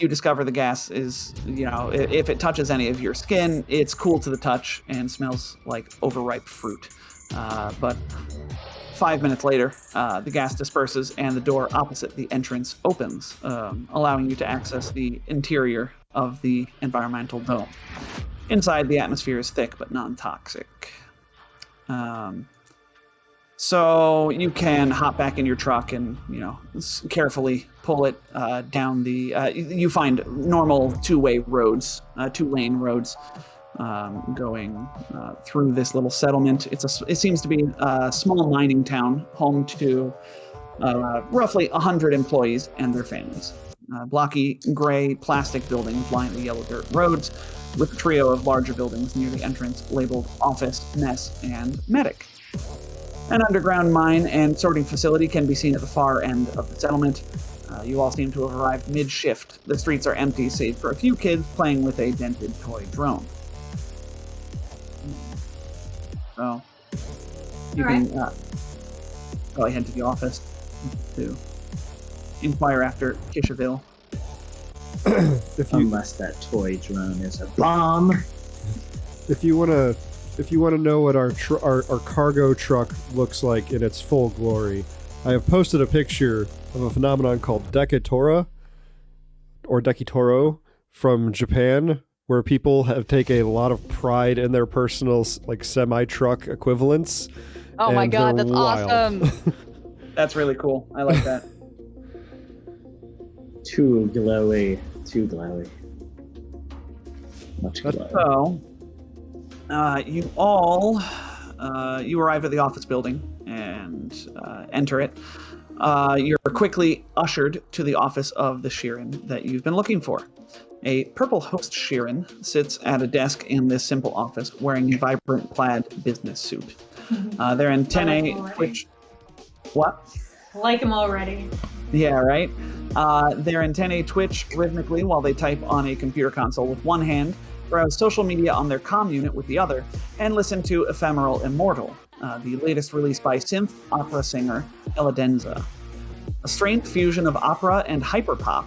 You discover the gas is, if it touches any of your skin, it's cool to the touch and smells like overripe fruit. But 5 minutes later, the gas disperses and the door opposite the entrance opens, allowing you to access the interior of the environmental dome. Inside, the atmosphere is thick but non-toxic. So you can hop back in your truck and, carefully pull it down the... you find normal two-way roads, two-lane roads going through this little settlement. It seems to be a small mining town home to roughly 100 employees and their families. Blocky, gray, plastic buildings line the yellow dirt roads with a trio of larger buildings near the entrance labeled office, mess, and medic. An underground mine and sorting facility can be seen at the far end of the settlement. You all seem to have arrived mid-shift. The streets are empty, save for a few kids playing with a dented toy drone. So, you can probably head to the office to inquire after Kishaville. Unless that toy drone is a bomb. If you want to know what our cargo truck looks like in its full glory, I have posted a picture of a phenomenon called Dekitoro from Japan, where people have taken a lot of pride in their personal semi-truck equivalents. Oh my god, they're that's wild. awesome. That's really cool. I like that. Too glowy. Much glowy. So, you all, you arrive at the office building and enter it. You're quickly ushered to the office of the Sheeran that you've been looking for. A purple host Sheeran sits at a desk in this simple office wearing a vibrant plaid business suit. Their antennae twitch. What? I like him already. Yeah, right? Their antennae twitch rhythmically while they type on a computer console with one hand, browse social media on their comm unit with the other, and listen to Ephemeral Immortal, the latest release by synth opera singer Eladenza. A strange fusion of opera and hyperpop,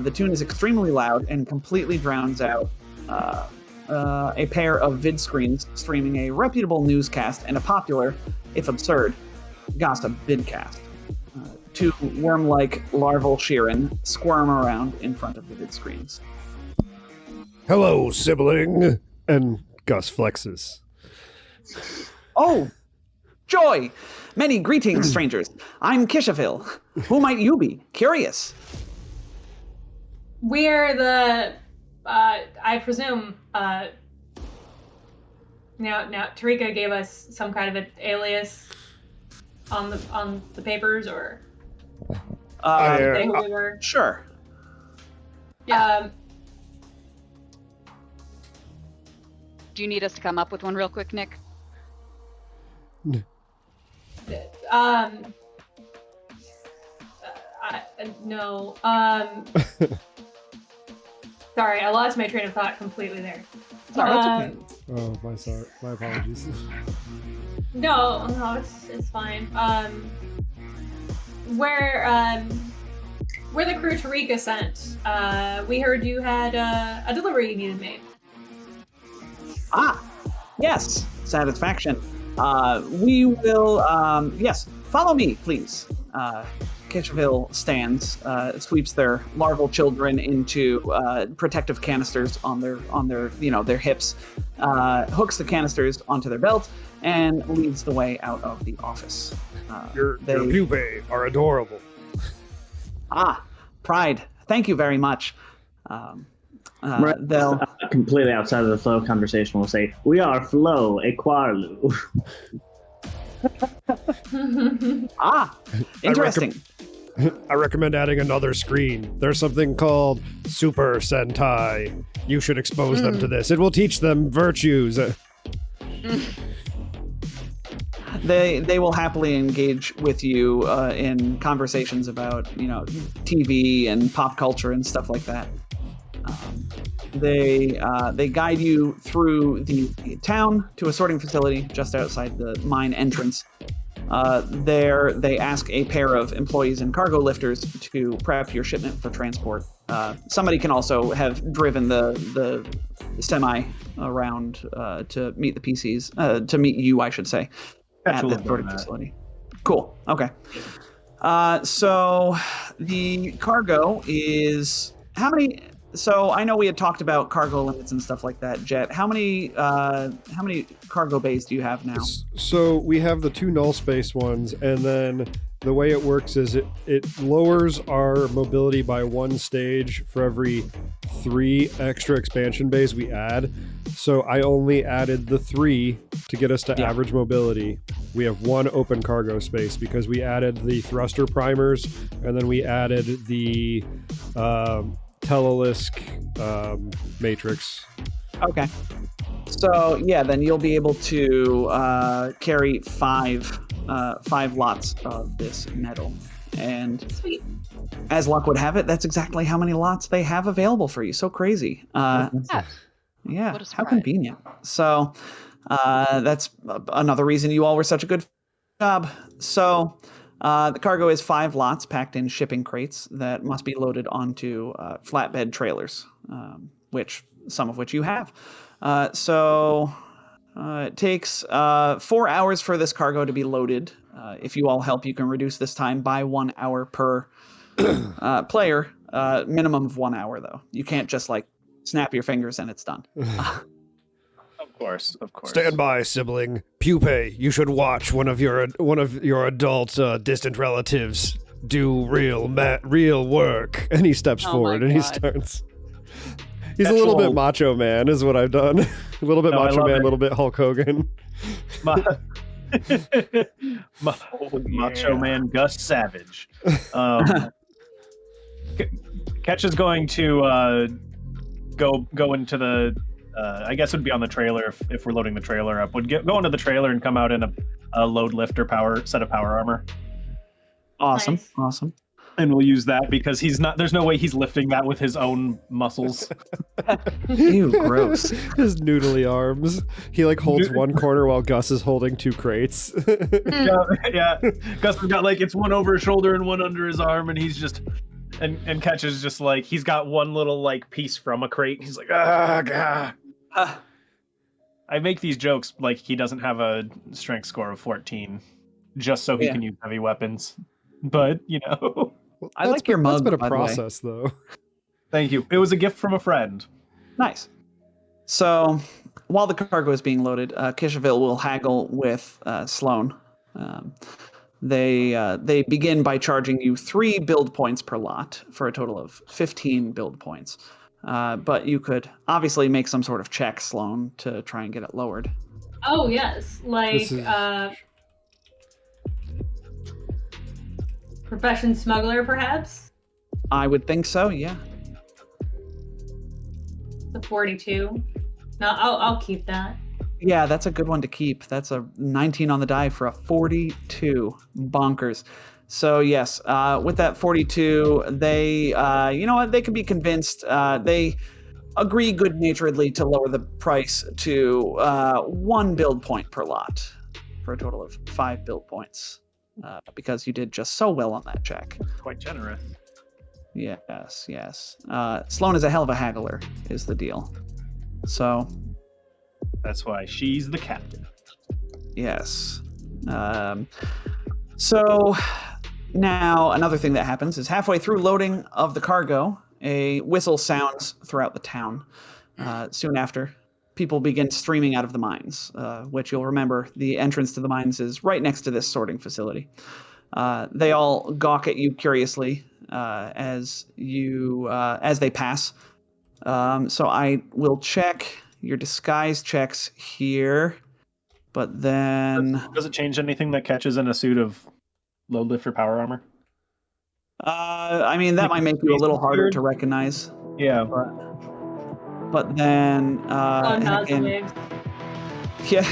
the tune is extremely loud and completely drowns out a pair of vid screens streaming a reputable newscast and a popular, if absurd, gossip vidcast. Two worm-like larval Sheeran squirm around in front of the vid screens. Hello, sibling. And Gus flexes. Oh, joy! Many greetings, strangers. I'm Kishaville. Who might you be? Curious. We're the, I presume, now Tarika gave us some kind of an alias on the papers, or say who we were. Sure. Yeah. Do you need us to come up with one real quick, Nick? No. Sorry, I lost my train of thought completely there. Sorry, that's okay. Oh, my apologies. No, it's fine. We're the crew Tarika sent. We heard you had a delivery you needed made. Ah, yes, satisfaction. We will, yes, follow me, please. Kishaville stands, sweeps their larval children into protective canisters on their their hips, hooks the canisters onto their belt, and leads the way out of the office. Your pupae are adorable. Ah, pride. Thank you very much. They'll completely outside of the flow of conversation will say, "We are Flo, a Quarlu." Ah, interesting. I recommend adding another screen. There's something called Super Sentai. You should expose them to this. It will teach them virtues. They will happily engage with you in conversations about TV and pop culture and stuff like that. They guide you through the town to a sorting facility just outside the mine entrance. There, they ask a pair of employees and cargo lifters to prep your shipment for transport. Somebody can also have driven the semi around to meet the PCs, to meet you, I should say, at the sorting facility. Cool. Okay. So the cargo is how many? So I know we had talked about cargo limits and stuff like that, Jet. How many cargo bays do you have now? So we have the two null space ones, and then the way it works is it lowers our mobility by one stage for every 3 extra expansion bays we add. So I only added the 3 to get us to average mobility. We have 1 open cargo space because we added the thruster primers, and then we added the Telelisk matrix. Okay. So yeah, then you'll be able to carry 5 lots of this metal. And Sweet. as luck would have it, that's exactly how many lots they have available for you. So crazy. Yeah, What a how surprise. convenient. So that's another reason you all were such a good job. So the cargo is 5 lots packed in shipping crates that must be loaded onto flatbed trailers, some of which you have. So it takes 4 hours for this cargo to be loaded. If you all help, you can reduce this time by 1 hour per player. Minimum of 1 hour, though. You can't just snap your fingers and it's done. Of course. Stand by, sibling. Pupae, you should watch one of your adult distant relatives do real work. And he steps forward and he starts. He's a little bit Macho Man, is what I've done. A little bit Macho Man, a little bit Hulk Hogan. Macho Man Gus Savage. Ketch is going to go into the. I guess it would be on the trailer if we're loading the trailer up. Would go into the trailer and come out in a load lifter set of power armor. Awesome, Nice. awesome. And we'll use that because there's no way he's lifting that with his own muscles. Ew, gross. His noodly arms. He like holds one corner while Gus is holding 2 crates. Yeah. Gus has got like it's one over his shoulder and one under his arm, and he's just and Ketch is just like he's got one little like piece from a crate. He's like, God. I make these jokes like he doesn't have a strength score of 14, just so he can use heavy weapons. But Well, I like your That's mug, been a by the way. process, though. Thank you. It was a gift from a friend. Nice. So, while the cargo is being loaded, Kishaville will haggle with Sloan. They begin by charging you 3 build points per lot for a total of 15 build points. But you could obviously make some sort of check, Sloan, to try and get it lowered. Oh yes, like profession smuggler, perhaps. I would think so. Yeah. The 42. No, I'll keep that. Yeah, that's a good one to keep. That's a 19 on the die for a 42. Bonkers. So yes, with that 42, they, you know what, they can be convinced. They agree good-naturedly to lower the price to 1 build point per lot for a total of 5 build points, because you did just so well on that check. Quite generous. Yes. Sloan is a hell of a haggler, is the deal. So That's why she's the captain. yes. So now another thing that happens is halfway through loading of the cargo, a whistle sounds throughout the town. Soon after, people begin streaming out of the mines, which you'll remember the entrance to the mines is right next to this sorting facility. They all gawk at you curiously as they pass. So I will check your disguise checks here, but then Does it change anything that catches in a suit of load lifter power armor? I mean that might make you a little harder to recognize. Yeah. But then Nods and again, waves. yeah,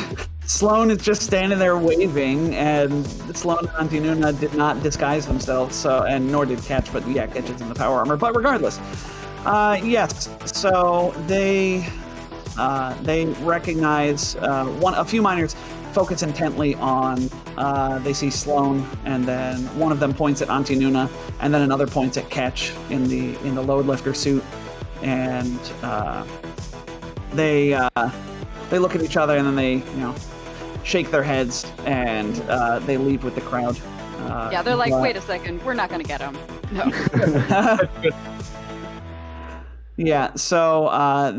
Sloan is just standing there waving, and Sloan and Antinuna did not disguise themselves, so and nor did Ketch, but yeah, Ketch is in the power armor. But regardless, yes, so they recognize a few miners focus intently on. They see Sloan, and then one of them points at Antinuna, and then another points at Ketch in the load lifter suit, and they look at each other, and then they shake their heads, and they leave with the crowd. Yeah, they're like, wait a second, we're not gonna get him. No. Yeah, so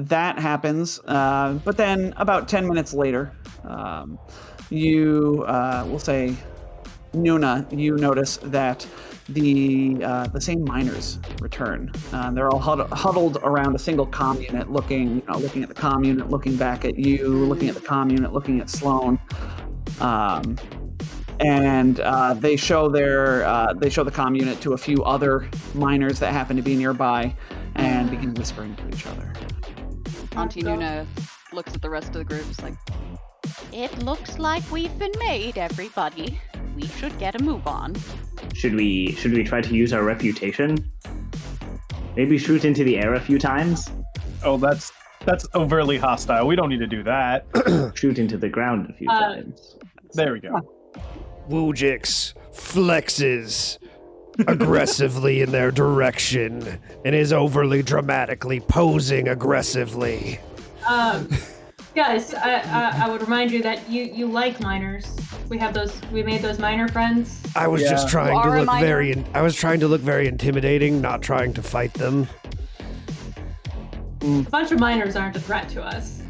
that happens. But then about 10 minutes later, you, we'll say, Nuna, you notice that the same miners return. They're all huddled around a single comm unit, looking at the comm unit, looking back at you, looking at the comm unit, looking at Sloan. And they show the comm unit to a few other miners that happen to be nearby, and begin whispering to each other. Auntie Nuna looks at the rest of the group, is like, It looks like we've been made, everybody. We should get a move on. Should we try to use our reputation? Maybe shoot into the air a few times? Oh, that's overtly hostile. We don't need to do that. Shoot into the ground a few times. There we go. Wujix flexes aggressively in their direction and is overly dramatically posing aggressively. Guys, I would remind you that you like miners. We made those miner friends. I was just trying You to are a look minor? I was trying to look very intimidating, not trying to fight them. A bunch of miners aren't a threat to us.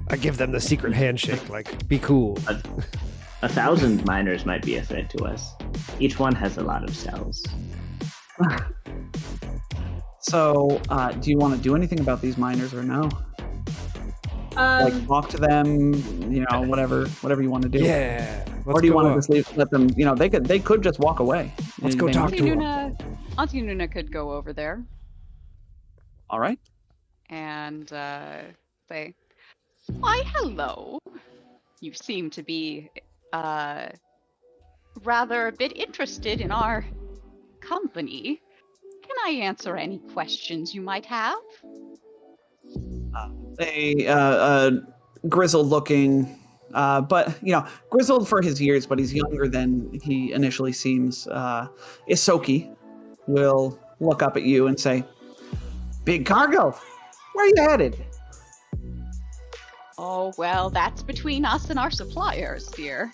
I give them the secret handshake, like, be cool. 1,000 miners might be a threat to us. Each one has a lot of cells. So, do you want to do anything about these miners or no? Like talk to them, whatever you want to do. Yeah. Or do you want to just let them? They could just walk away. Let's go talk Auntie to them. Auntie Nuna could go over there All right. and say, why, hello. You seem to be rather a bit interested in our company. Can I answer any questions you might have? A grizzled-looking, but grizzled for his years, but he's younger than he initially seems. Isoki will look up at you and say, "Big cargo. Where are you headed?" Oh, well, that's between us and our suppliers, dear.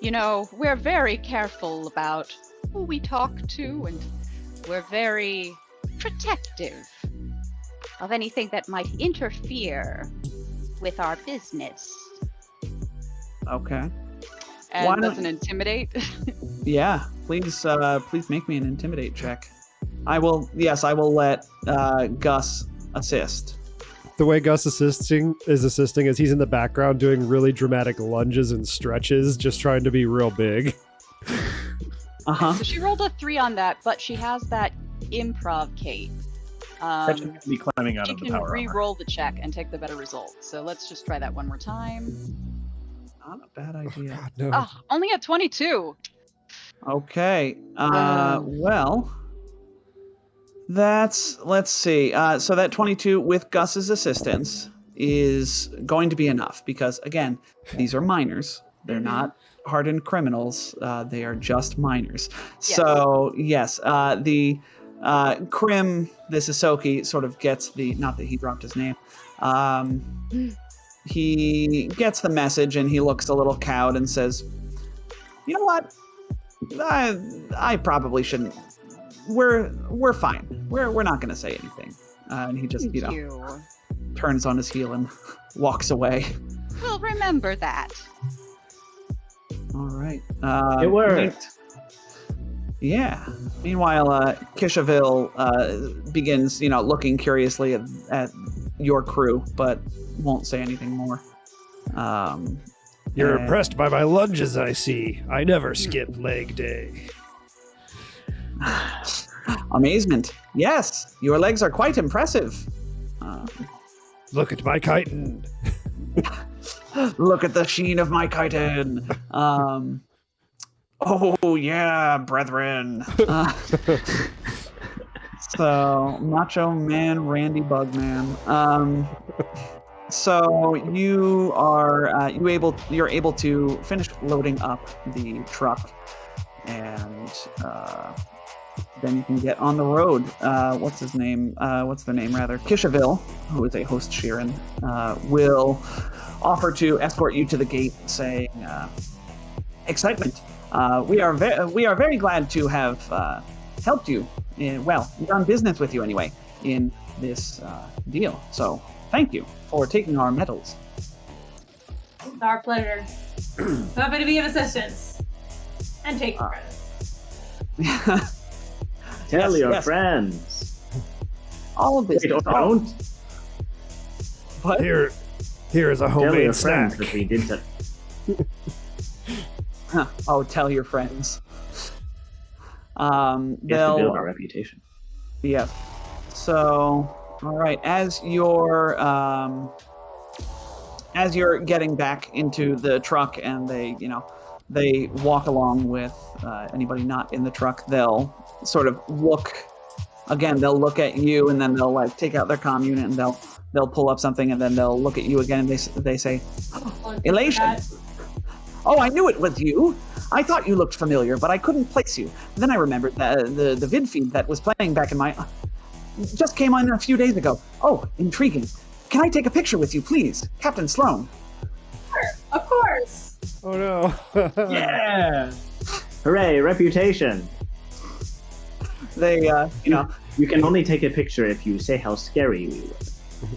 We're very careful about who we talk to, and we're very protective of anything that might interfere with our business. Okay. And Why don't- doesn't intimidate? Yeah, please make me an intimidate check. I will let Gus assist. The way Gus assisting is he's in the background doing really dramatic lunges and stretches, just trying to be real big. Uh-huh. So she rolled a 3 on that, but she has that improv cape. Catch can be climbing out She of the can power armor. re-roll the check and take the better result. So let's just try that one more time. Not a bad idea. God, no. Oh, only a 22. Okay. Well, let's see. So that 22 with Gus's assistance is going to be enough because, again, these are minors. They're not hardened criminals. They are just minors. Yes. So, yes, the Krim, this Isoki, sort of gets not that he dropped his name. He gets the message and he looks a little cowed and says, "You know what? I probably shouldn't. We're fine. We're not going to say anything." And he just, Thank you. turns on his heel and walks away. We'll remember that. All right. It worked. Yeah. Meanwhile, Kishaville begins, looking curiously at your crew, but won't say anything more. You're and- impressed by my lunges, I see. I never skip leg day. Amazement. Yes, your legs are quite impressive. Look at my chitin. Look at the sheen of my chitin. Oh yeah, brethren. So Macho Man, Randy Bugman. So you are you're able to finish loading up the truck, and then you can get on the road. What's his name? What's the name rather? Kishaville, who is a host Sheeran, will offer to escort you to the gate, saying, "Excitement. We are very glad to have helped you. Done business with you anyway in this deal. So thank you for taking our metals." It's our pleasure. Happy to be of assistance. And take credit. Tell Yes, your yes. friends. All of this. Wait, or don't. What? Here is a Tell your homemade friends snack. that we did that. Oh, tell your friends. We have to build They'll. our reputation. Yeah. So, all right. As you're getting back into the truck, and they walk along with anybody not in the truck, they'll sort of look. Again, they'll look at you, and then they'll take out their comm unit, and they'll pull up something, and then they'll look at you again, and they say, "Elation. Oh, I knew it was you. I thought you looked familiar, but I couldn't place you. Then I remembered that the vid feed that was playing back in my just came on a few days ago. Oh, intriguing. Can I take a picture with you, please, Captain Sloan?" Of course. Oh no. Yeah. Hooray, reputation. They, You can only take a picture if you say how scary you were.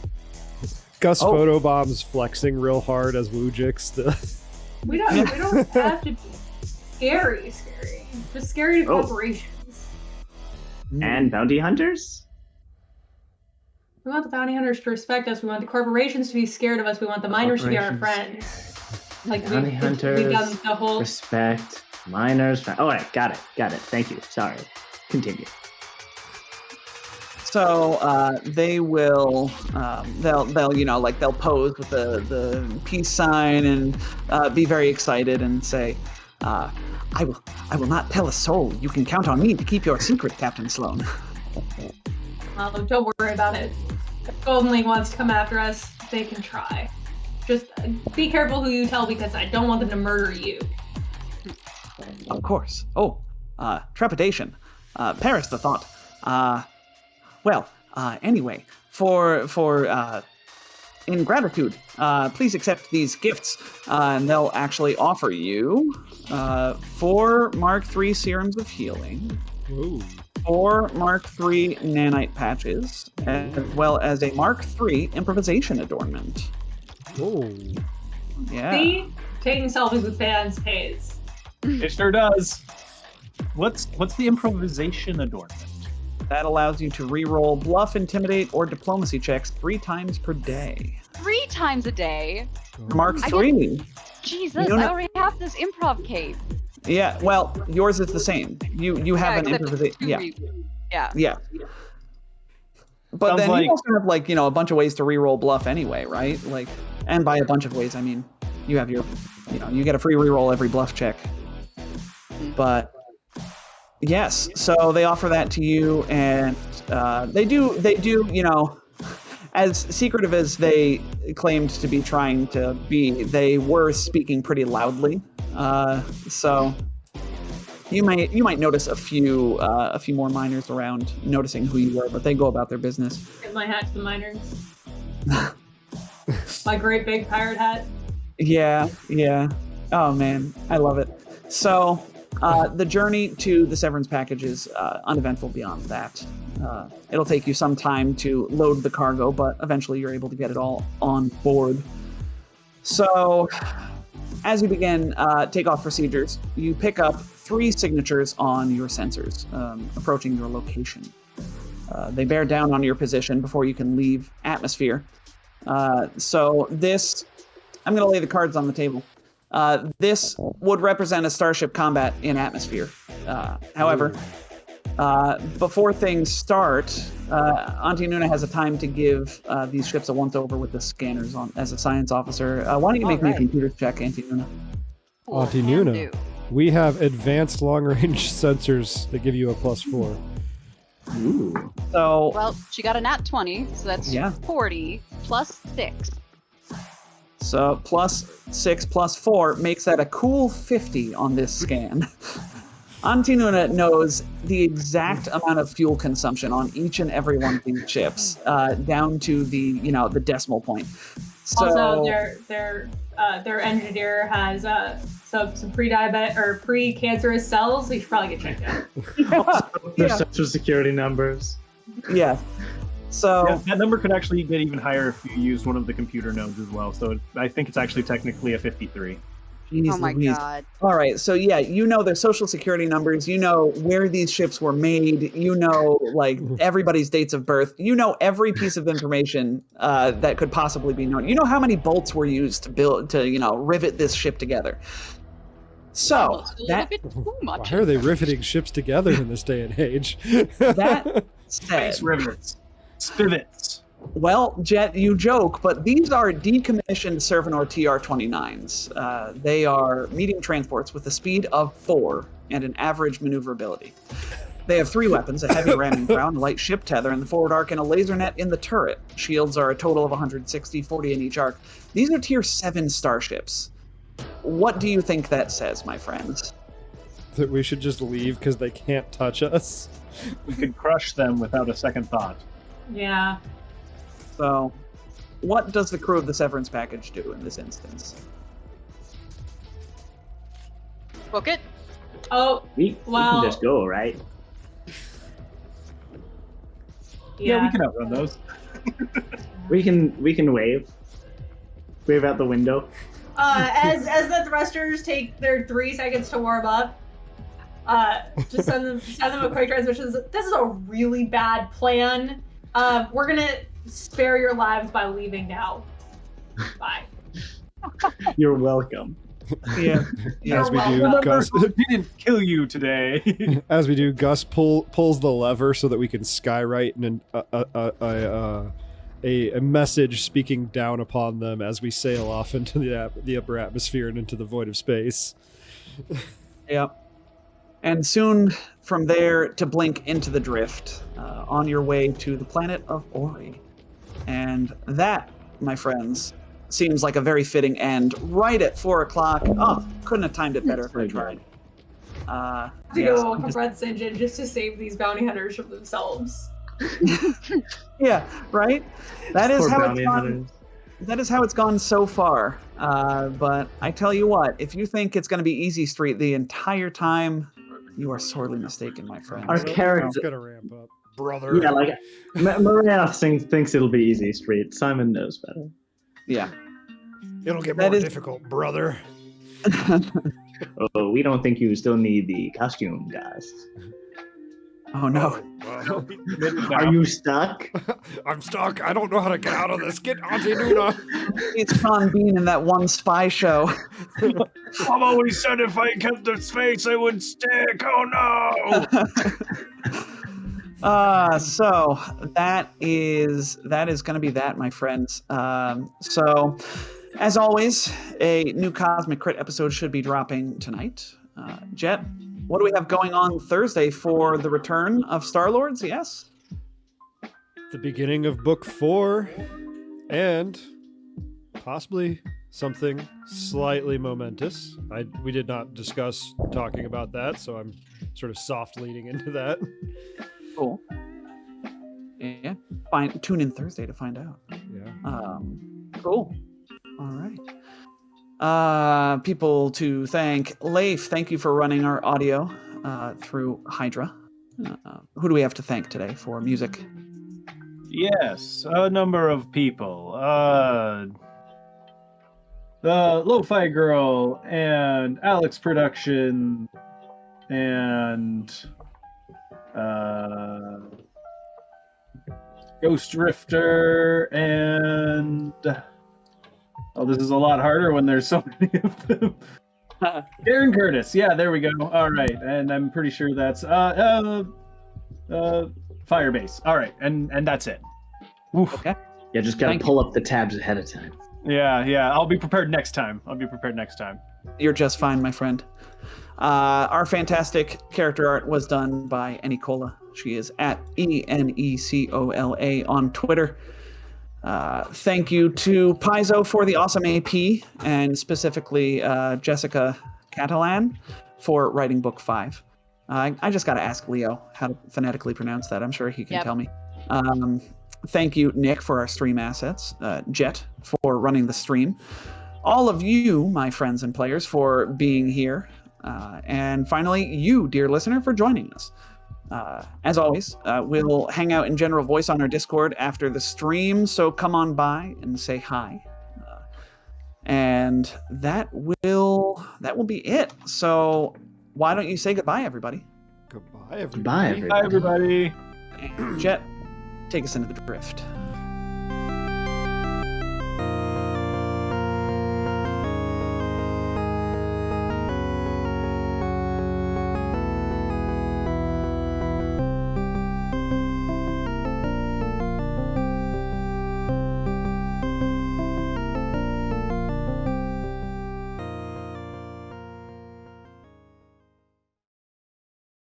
Gus Oh. photobombs flexing real hard as Wujix. We don't have to be scary. Just scary to Oh. corporations. And bounty hunters? We want the bounty hunters to respect us. We want the corporations to be scared of us. We want the miners to be our Corporations. friends. Like Bounty we've hunters, done the whole. respect, miners. All right, got it. Thank you. Sorry. Continue. So they will, they'll pose with the peace sign and be very excited and say, I will not tell a soul. You can count on me to keep your secret, Captain Sloan. Oh, don't worry about it. If Golden League wants to come after us, they can try. Just be careful who you tell because I don't want them to murder you. Of course. Oh, trepidation. Perish the thought. Anyway, for in gratitude, please accept these gifts, and they'll actually offer you 4 Mark III serums of healing, Ooh. 4 Mark III nanite patches, as well as a Mark III improvisation adornment. Oh. Yeah. See? Taking selfies with fans pays. It sure does. What's the improvisation adornment? That allows you to re-roll bluff, intimidate, or diplomacy checks 3 times per day. 3 times a day? Mark I III. Jesus, You know- I already have this improv cape. Yeah, well, yours is the same. You have an except it's improvisation. 2 Yeah, reviews. Yeah. yeah. But Sounds then like- you also have a bunch of ways to re-roll bluff anyway, right? And by a bunch of ways, I mean you have your, you get a free re-roll every bluff check. But yes, so they offer that to you, and they do, as secretive as they claimed to be trying to be, they were speaking pretty loudly. So you might notice a few more miners around noticing who you were, but they go about their business. Get my hat to the miners. My great big pirate hat. Yeah. Oh man, I love it. So the journey to the Severance package is uneventful beyond that. It'll take you some time to load the cargo, but eventually you're able to get it all on board. So as you begin takeoff procedures, you pick up 3 signatures on your sensors approaching your location. They bear down on your position before you can leave atmosphere. So this, I'm going to lay the cards on the table. This would represent a starship combat in atmosphere. However, before things start, Auntie Nuna has a time to give these ships a once-over with the scanners on as a science officer. Why don't you make me a computer check, Auntie Nuna? Auntie Can Nuna. do. We have advanced long-range sensors that give you a +4. Ooh. So Well, she got a nat 20, so that's Yeah. 40 plus 6. So +6 +4 makes that a cool 50 on this scan. Auntie Nuna knows the exact amount of fuel consumption on each and every one of these ships, down to the decimal point. So, Also, their engineer has some pre-diabetic or pre-cancerous cells. So you should probably get checked out. Their Yeah. social security numbers. yeah. So Yeah, that number could actually get even higher if you used one of the computer nodes as well. So I think it's actually technically a 53. geez Oh my Louise. god. All right, so yeah, you know their social security numbers, you know where these ships were made, you know everybody's dates of birth, you know every piece of information that could possibly be known. You know how many bolts were used to rivet this ship together. So Almost a little that bit too much. Why are they riveting ships together in this day and age? that said, Space rivets. Spivets. well, Jet, you joke, but these are decommissioned Servanor TR-29s. They are medium transports with a speed of 4 and an average maneuverability. They have 3 weapons, a heavy ramming prow, a light ship tether in the forward arc, and a laser net in the turret. Shields are a total of 160, 40 in each arc. These are Tier 7 starships. What do you think that says, my friends? That we should just leave because they can't touch us. We could crush them without a second thought. Yeah. So, what does the crew of the Severance package do in this instance? Book it. Oh, We Well- can just go, right? yeah. We can outrun those. We can wave out the window. As the thrusters take their 3 seconds to warm up, just send them a quick transmission. This is a really bad plan. We're gonna spare your lives by leaving now. Bye. You're welcome. Yeah. As we do, Remember Gus. who didn't kill you today. As we do, Gus pulls the lever so that we can skywrite and a message speaking down upon them as we sail off into the upper atmosphere and into the void of space. Yep. And soon from there to blink into the drift, on your way to the planet of Ori. And that, my friends, seems like a very fitting end right at 4 o'clock. Oh, couldn't have timed it better if I tried. To Yes, go I'm off of Red Sinjin just to save these bounty hunters from themselves. yeah, right? That is Poor how it's bounty gone. hunters. That is how it's gone so far. But I tell you what, if you think it's going to be easy street the entire time, you are sorely mistaken, my friend. Our It's character, gonna ramp up, brother. yeah, like Maria thinks it'll be easy street. Simon knows better. Yeah. It'll get That more is- difficult, brother. Oh, we don't think you still need the costume, guys. Oh no. Well, Are you stuck? I'm stuck. I don't know how to get out of this. Get Auntie Nuna. It's Sean Bean in that one spy show. I've always said if I kept the space, it would stick. Oh no! So that is going to be that, my friends. So, as always, a new Cosmic Crit episode should be dropping tonight. Jet, what do we have going on Thursday for the return of Star-Lords? Yes? The beginning of book 4, and possibly something slightly momentous. We did not discuss talking about that, so I'm sort of soft leading into that. Cool. Yeah. Tune in Thursday to find out. Yeah. Cool. All right. People to thank. Leif, thank you for running our audio through Hydra. Who do we have to thank today for music? Yes, a number of people. The Lo-Fi Girl and Alex Production and Ghost Drifter and this is a lot harder when there's so many of them. Darren Curtis, yeah, there we go. All right, and I'm pretty sure that's Firebase. All right, and that's it. Oof. Okay. Yeah, just gotta Thank pull up the tabs ahead of time. Yeah, I'll be prepared next time. You're just fine, my friend. Our fantastic character art was done by Enicola. She is at ENECOLA on Twitter. Thank you to Paizo for the awesome AP, and specifically Jessica Catalan for writing book 5. I just got to ask Leo how to phonetically pronounce that. I'm sure he can tell me. Thank you, Nick, for our stream assets. Jet for running the stream. All of you, my friends and players, for being here. And finally, you, dear listener, for joining us. As always, we'll hang out in general voice on our Discord after the stream, so come on by and say hi. And that will be it. So why don't you say goodbye, everybody? Goodbye, everybody. Goodbye, everybody. Bye, everybody. And Jet, take us into the drift.